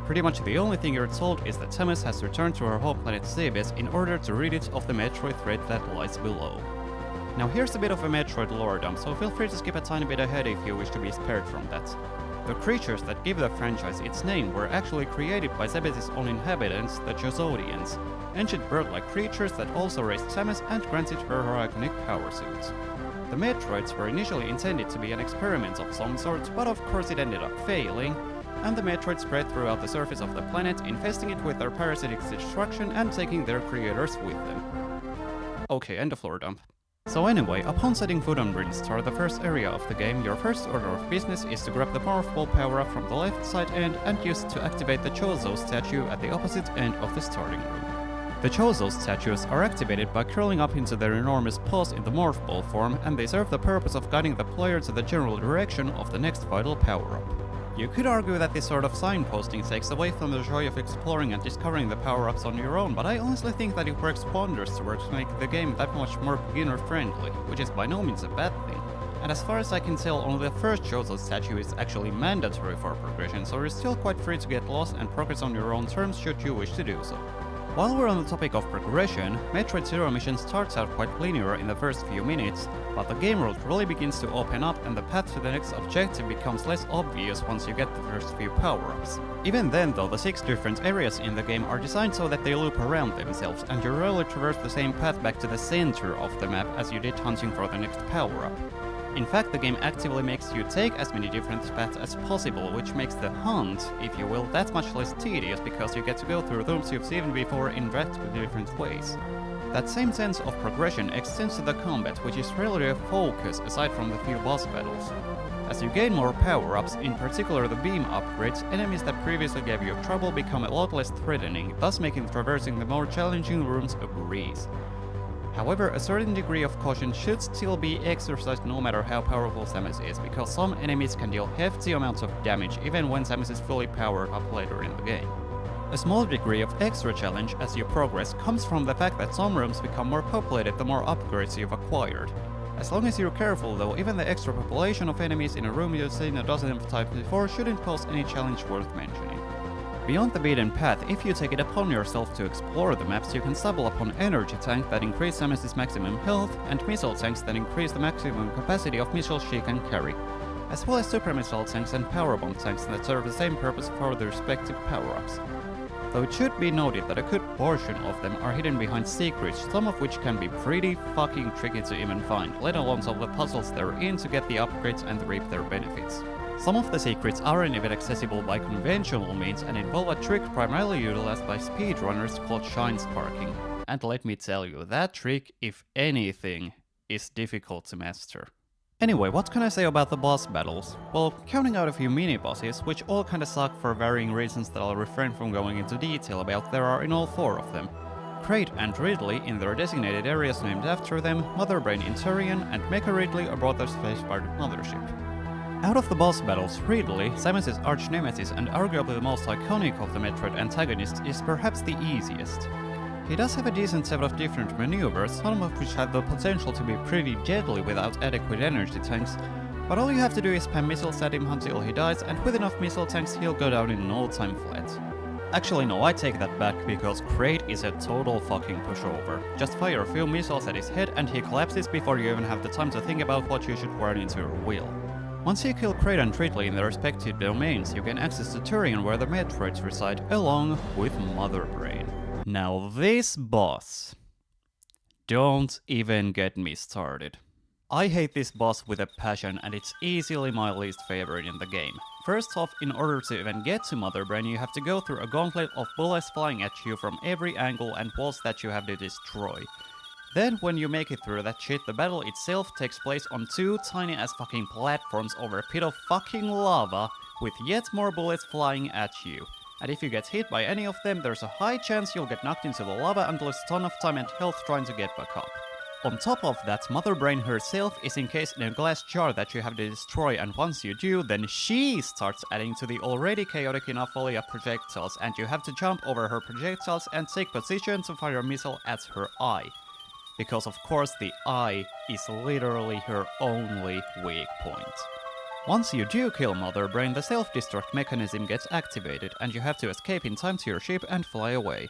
Pretty much the only thing you're told is that Samus has returned to her home planet Zebes in order to rid it of the Metroid threat that lies below. Now here's a bit of a Metroid lore dump, so feel free to skip a tiny bit ahead if you wish to be spared from that. The creatures that give the franchise its name were actually created by Zebes' own inhabitants, the Josodians, ancient bird-like creatures that also raised Samus and granted her iconic power suits. The Metroids were initially intended to be an experiment of some sort, but of course it ended up failing, and the Metroids spread throughout the surface of the planet, infesting it with their parasitic destruction and taking their creators with them. Okay, end of lore dump. So anyway, upon setting foot on Brinstar, the first area of the game, your first order of business is to grab the Morph Ball power-up from the left side end and use it to activate the Chozo statue at the opposite end of the starting room. The Chozo statues are activated by curling up into their enormous paws in the Morph Ball form, and they serve the purpose of guiding the player to the general direction of the next vital power-up. You could argue that this sort of signposting takes away from the joy of exploring and discovering the power-ups on your own, but I honestly think that it works wonders towards making the game that much more beginner-friendly, which is by no means a bad thing. And as far as I can tell, only the first Chozo statue is actually mandatory for progression, so you're still quite free to get lost and progress on your own terms should you wish to do so. While we're on the topic of progression, Metroid Zero Mission starts out quite linear in the first few minutes, but the game world really begins to open up and the path to the next objective becomes less obvious once you get the first few power-ups. Even then though, the 6 different areas in the game are designed so that they loop around themselves, and you rarely traverse the same path back to the center of the map as you did hunting for the next power-up. In fact, the game actively makes you take as many different paths as possible, which makes the hunt, if you will, that much less tedious because you get to go through rooms you've seen before in radically different ways. That same sense of progression extends to the combat, which is rarely a focus aside from the few boss battles. As you gain more power-ups, in particular the beam upgrades, enemies that previously gave you trouble become a lot less threatening, thus making traversing the more challenging rooms a breeze. However, a certain degree of caution should still be exercised no matter how powerful Samus is, because some enemies can deal hefty amounts of damage even when Samus is fully powered up later in the game. A small degree of extra challenge as you progress comes from the fact that some rooms become more populated the more upgrades you've acquired. As long as you're careful though, even the extra population of enemies in a room you've seen a dozen of times before shouldn't pose any challenge worth mentioning. Beyond the beaten path, if you take it upon yourself to explore the maps, you can stumble upon energy tanks that increase Samus' maximum health, and missile tanks that increase the maximum capacity of missiles she can carry, as well as super missile tanks and power bomb tanks that serve the same purpose for the respective power-ups. Though it should be noted that a good portion of them are hidden behind secrets, some of which can be pretty fucking tricky to even find, let alone solve the puzzles they're in to get the upgrades and reap their benefits. Some of the secrets aren't even accessible by conventional means and involve a trick primarily utilized by speedrunners called shine sparking. And let me tell you, that trick, if anything, is difficult to master. Anyway, what can I say about the boss battles? Well, counting out a few mini-bosses, which all kinda suck for varying reasons that I'll refrain from going into detail about, there are in all 4 of them. Kraid and Ridley in their designated areas named after them, Mother Brain in Turian, and Mecha Ridley aboard the space-fighter mothership. Out of the boss battles, Ridley, Samus' arch-nemesis and arguably the most iconic of the Metroid antagonists, is perhaps the easiest. He does have a decent set of different maneuvers, some of which have the potential to be pretty deadly without adequate energy tanks, but all you have to do is spam missiles at him until he dies, and with enough missile tanks he'll go down in no time flat. Actually no, I take that back, because Kraid is a total fucking pushover. Just fire a few missiles at his head and he collapses before you even have the time to think about what you should run into your wheel. Once you kill Kraid and Ridley in their respective domains, you gain access to Turian where the Metroids reside, along with Mother Brain. Now this boss... don't even get me started. I hate this boss with a passion, and it's easily my least favorite in the game. First off, in order to even get to Mother Brain, you have to go through a gauntlet of bullets flying at you from every angle and walls that you have to destroy. Then, when you make it through that shit, the battle itself takes place on 2 tiny ass fucking platforms over a pit of fucking lava, with yet more bullets flying at you. And if you get hit by any of them, there's a high chance you'll get knocked into the lava and lose a ton of time and health trying to get back up. On top of that, Mother Brain herself is encased in a glass jar that you have to destroy, and once you do, then she starts adding to the already chaotic enough volley of projectiles, and you have to jump over her projectiles and take position to fire a missile at her eye. Because of course the eye is literally her only weak point. Once you do kill Mother Brain, the self-destruct mechanism gets activated, and you have to escape in time to your ship and fly away.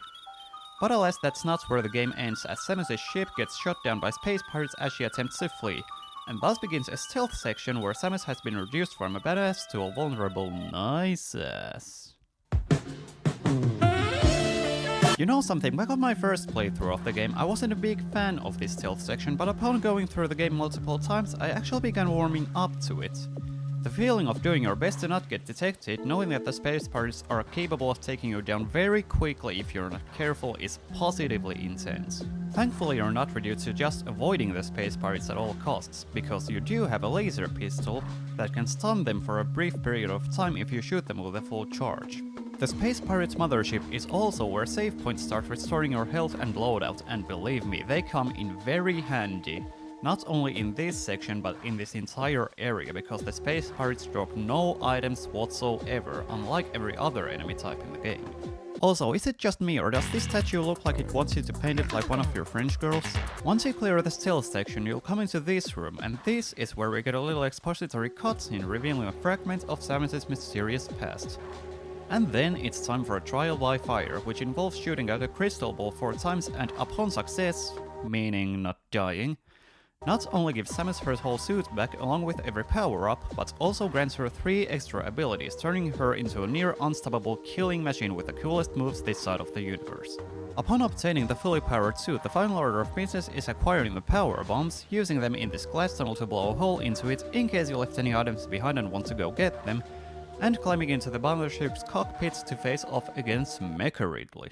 But alas, that's not where the game ends, as Samus's ship gets shot down by space pirates as she attempts to flee, and thus begins a stealth section where Samus has been reduced from a badass to a vulnerable nice ass. You know something, back on my first playthrough of the game, I wasn't a big fan of this stealth section, but upon going through the game multiple times, I actually began warming up to it. The feeling of doing your best to not get detected, knowing that the space pirates are capable of taking you down very quickly if you're not careful, is positively intense. Thankfully you're not reduced to just avoiding the space pirates at all costs, because you do have a laser pistol that can stun them for a brief period of time if you shoot them with a full charge. The Space Pirates mothership is also where save points start restoring your health and loadout, and believe me, they come in very handy. Not only in this section, but in this entire area, because the Space Pirates drop no items whatsoever, unlike every other enemy type in the game. Also, is it just me, or does this statue look like it wants you to paint it like one of your French girls? Once you clear the stealth section, you'll come into this room, and this is where we get a little expository cutscene revealing a fragment of Samus's mysterious past. And then it's time for a trial by fire, which involves shooting out a crystal ball 4 times and upon success, meaning not dying, not only gives Samus her whole suit back along with every power-up, but also grants her 3 extra abilities, turning her into a near unstoppable killing machine with the coolest moves this side of the universe. Upon obtaining the fully powered suit, the final order of business is acquiring the power bombs, using them in this glass tunnel to blow a hole into it in case you left any items behind and want to go get them, and climbing into the mothership's cockpit to face off against Mecha Ridley.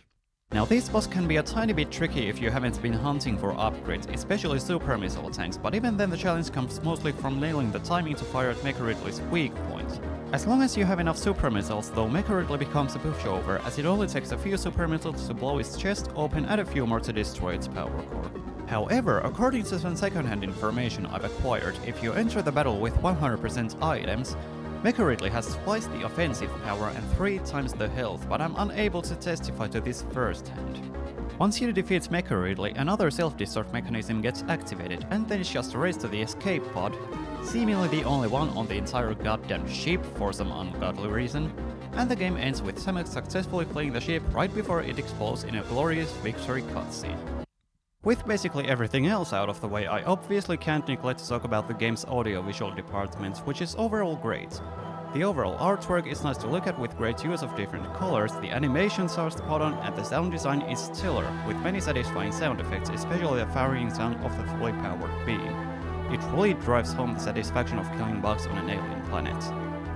Now this boss can be a tiny bit tricky if you haven't been hunting for upgrades, especially super missile tanks, but even then the challenge comes mostly from nailing the timing to fire at Mecha Ridley's weak point. As long as you have enough super missiles, though, Mecha Ridley becomes a pushover, as it only takes a few super missiles to blow its chest open and a few more to destroy its power core. However, according to some secondhand information I've acquired, if you enter the battle with 100% items, Mecha Ridley has twice the offensive power and 3 times the health, but I'm unable to testify to this firsthand. Once you defeat Mecha Ridley, another self-destruct mechanism gets activated, and then it's just a race to the escape pod, seemingly the only one on the entire goddamn ship for some ungodly reason, and the game ends with Samus successfully fleeing the ship right before it explodes in a glorious victory cutscene. With basically everything else out of the way, I obviously can't neglect to talk about the game's audiovisual department, which is overall great. The overall artwork is nice to look at with great use of different colors, the animations are spot on, and the sound design is stellar, with many satisfying sound effects, especially the firing sound of the fully powered beam. It really drives home the satisfaction of killing bugs on an alien planet.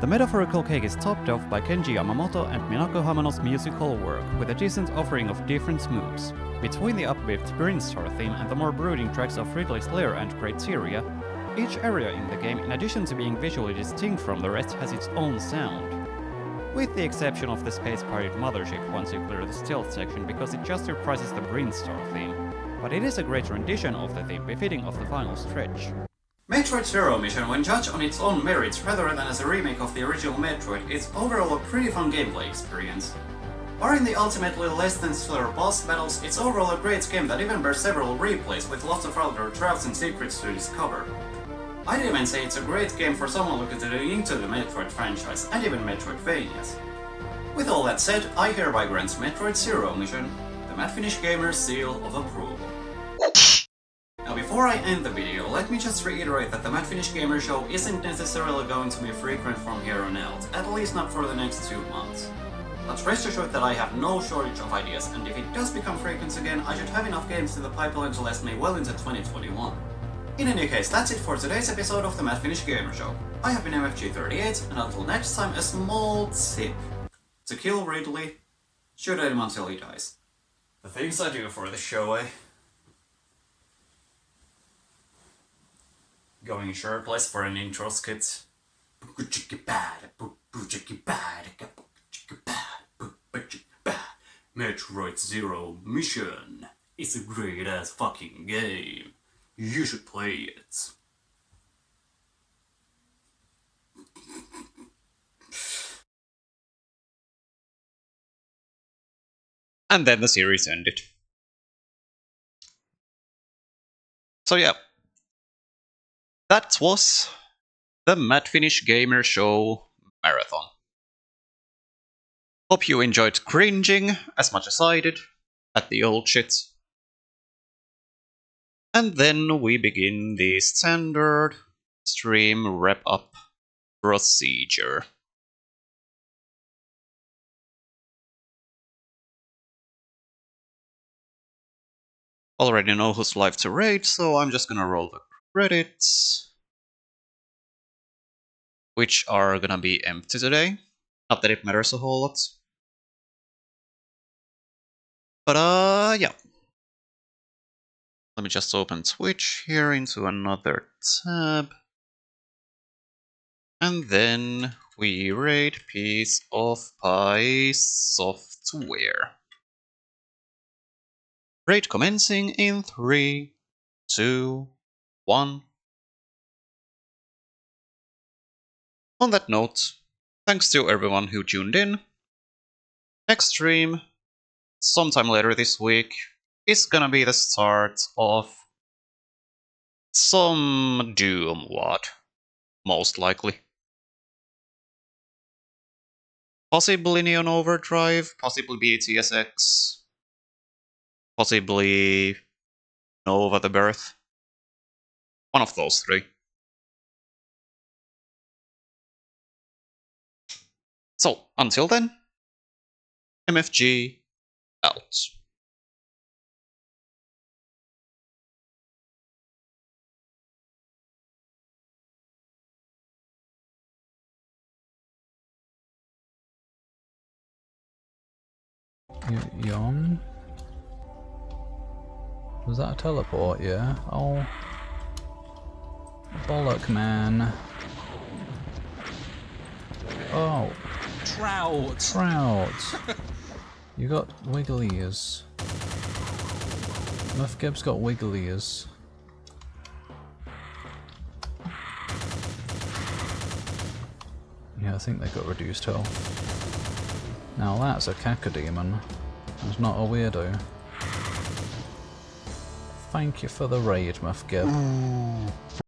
The metaphorical cake is topped off by Kenji Yamamoto and Minako Hamano's musical work, with a decent offering of different moves. Between the upbeat Brinstar theme and the more brooding tracks of Ridley's Lair and Criteria, each area in the game, in addition to being visually distinct from the rest, has its own sound. With the exception of the Space Pirate mothership once you clear the stealth section, because it just reprises the Brinstar theme. But it is a great rendition of the theme, befitting of the final stretch. Metroid Zero Mission, when judged on its own merits rather than as a remake of the original Metroid, is overall a pretty fun gameplay experience. Barring the ultimately less than stellar boss battles, it's overall a great game that even bears several replays with lots of other drafts and secrets to discover. I'd even say it's a great game for someone looking into the Metroid franchise and even Metroidvanias. With all that said, I hereby grant Metroid Zero Mission the Mad Finnish Gamer seal of approval. Now before I end the video, let me just reiterate that the Mad Finnish Gamer Show isn't necessarily going to be frequent from here on out, at least not for the next 2 months. But rest assured that I have no shortage of ideas, and if it does become frequent again, I should have enough games in the pipeline to last me well into 2021. In any case, that's it for today's episode of the Mad Finnish Gamer Show. I have been MFG38, and until next time, a small tip. To kill Ridley, shoot at him until he dies. The things I do for the show, eh? Going shirtless for an intro skit. Metroid Zero Mission is a great ass fucking game. You should play it. And then the series ended. So yeah, that was the Mad Finnish Gamer Show marathon. Hope you enjoyed cringing as much as I did at the old shit. And then we begin the standard stream wrap-up procedure. Already know who's live to raid, so I'm just gonna roll the credits, which are gonna be empty today. Not that it matters a whole lot. But yeah. Let me just open Twitch here into another tab. And then we raid Piece of Pie software. Raid commencing in 3, 2, 1. On that note, thanks to everyone who tuned in. Next stream, sometime later this week, is gonna be the start of some Doom WOD, most likely. Possibly Neon Overdrive, possibly BTSX, possibly Nova the Birth. One of those three. So, until then, MFG out. Yon? Was that a teleport? Yeah. Oh. Bollock, man. Oh. Trout! Trout! You got wiggly ears. Muff Gibbs got wiggly ears. Yeah, I think they got reduced health. Now that's a cacodemon. That's not a weirdo. Thank you for the raid, Muff Gibb.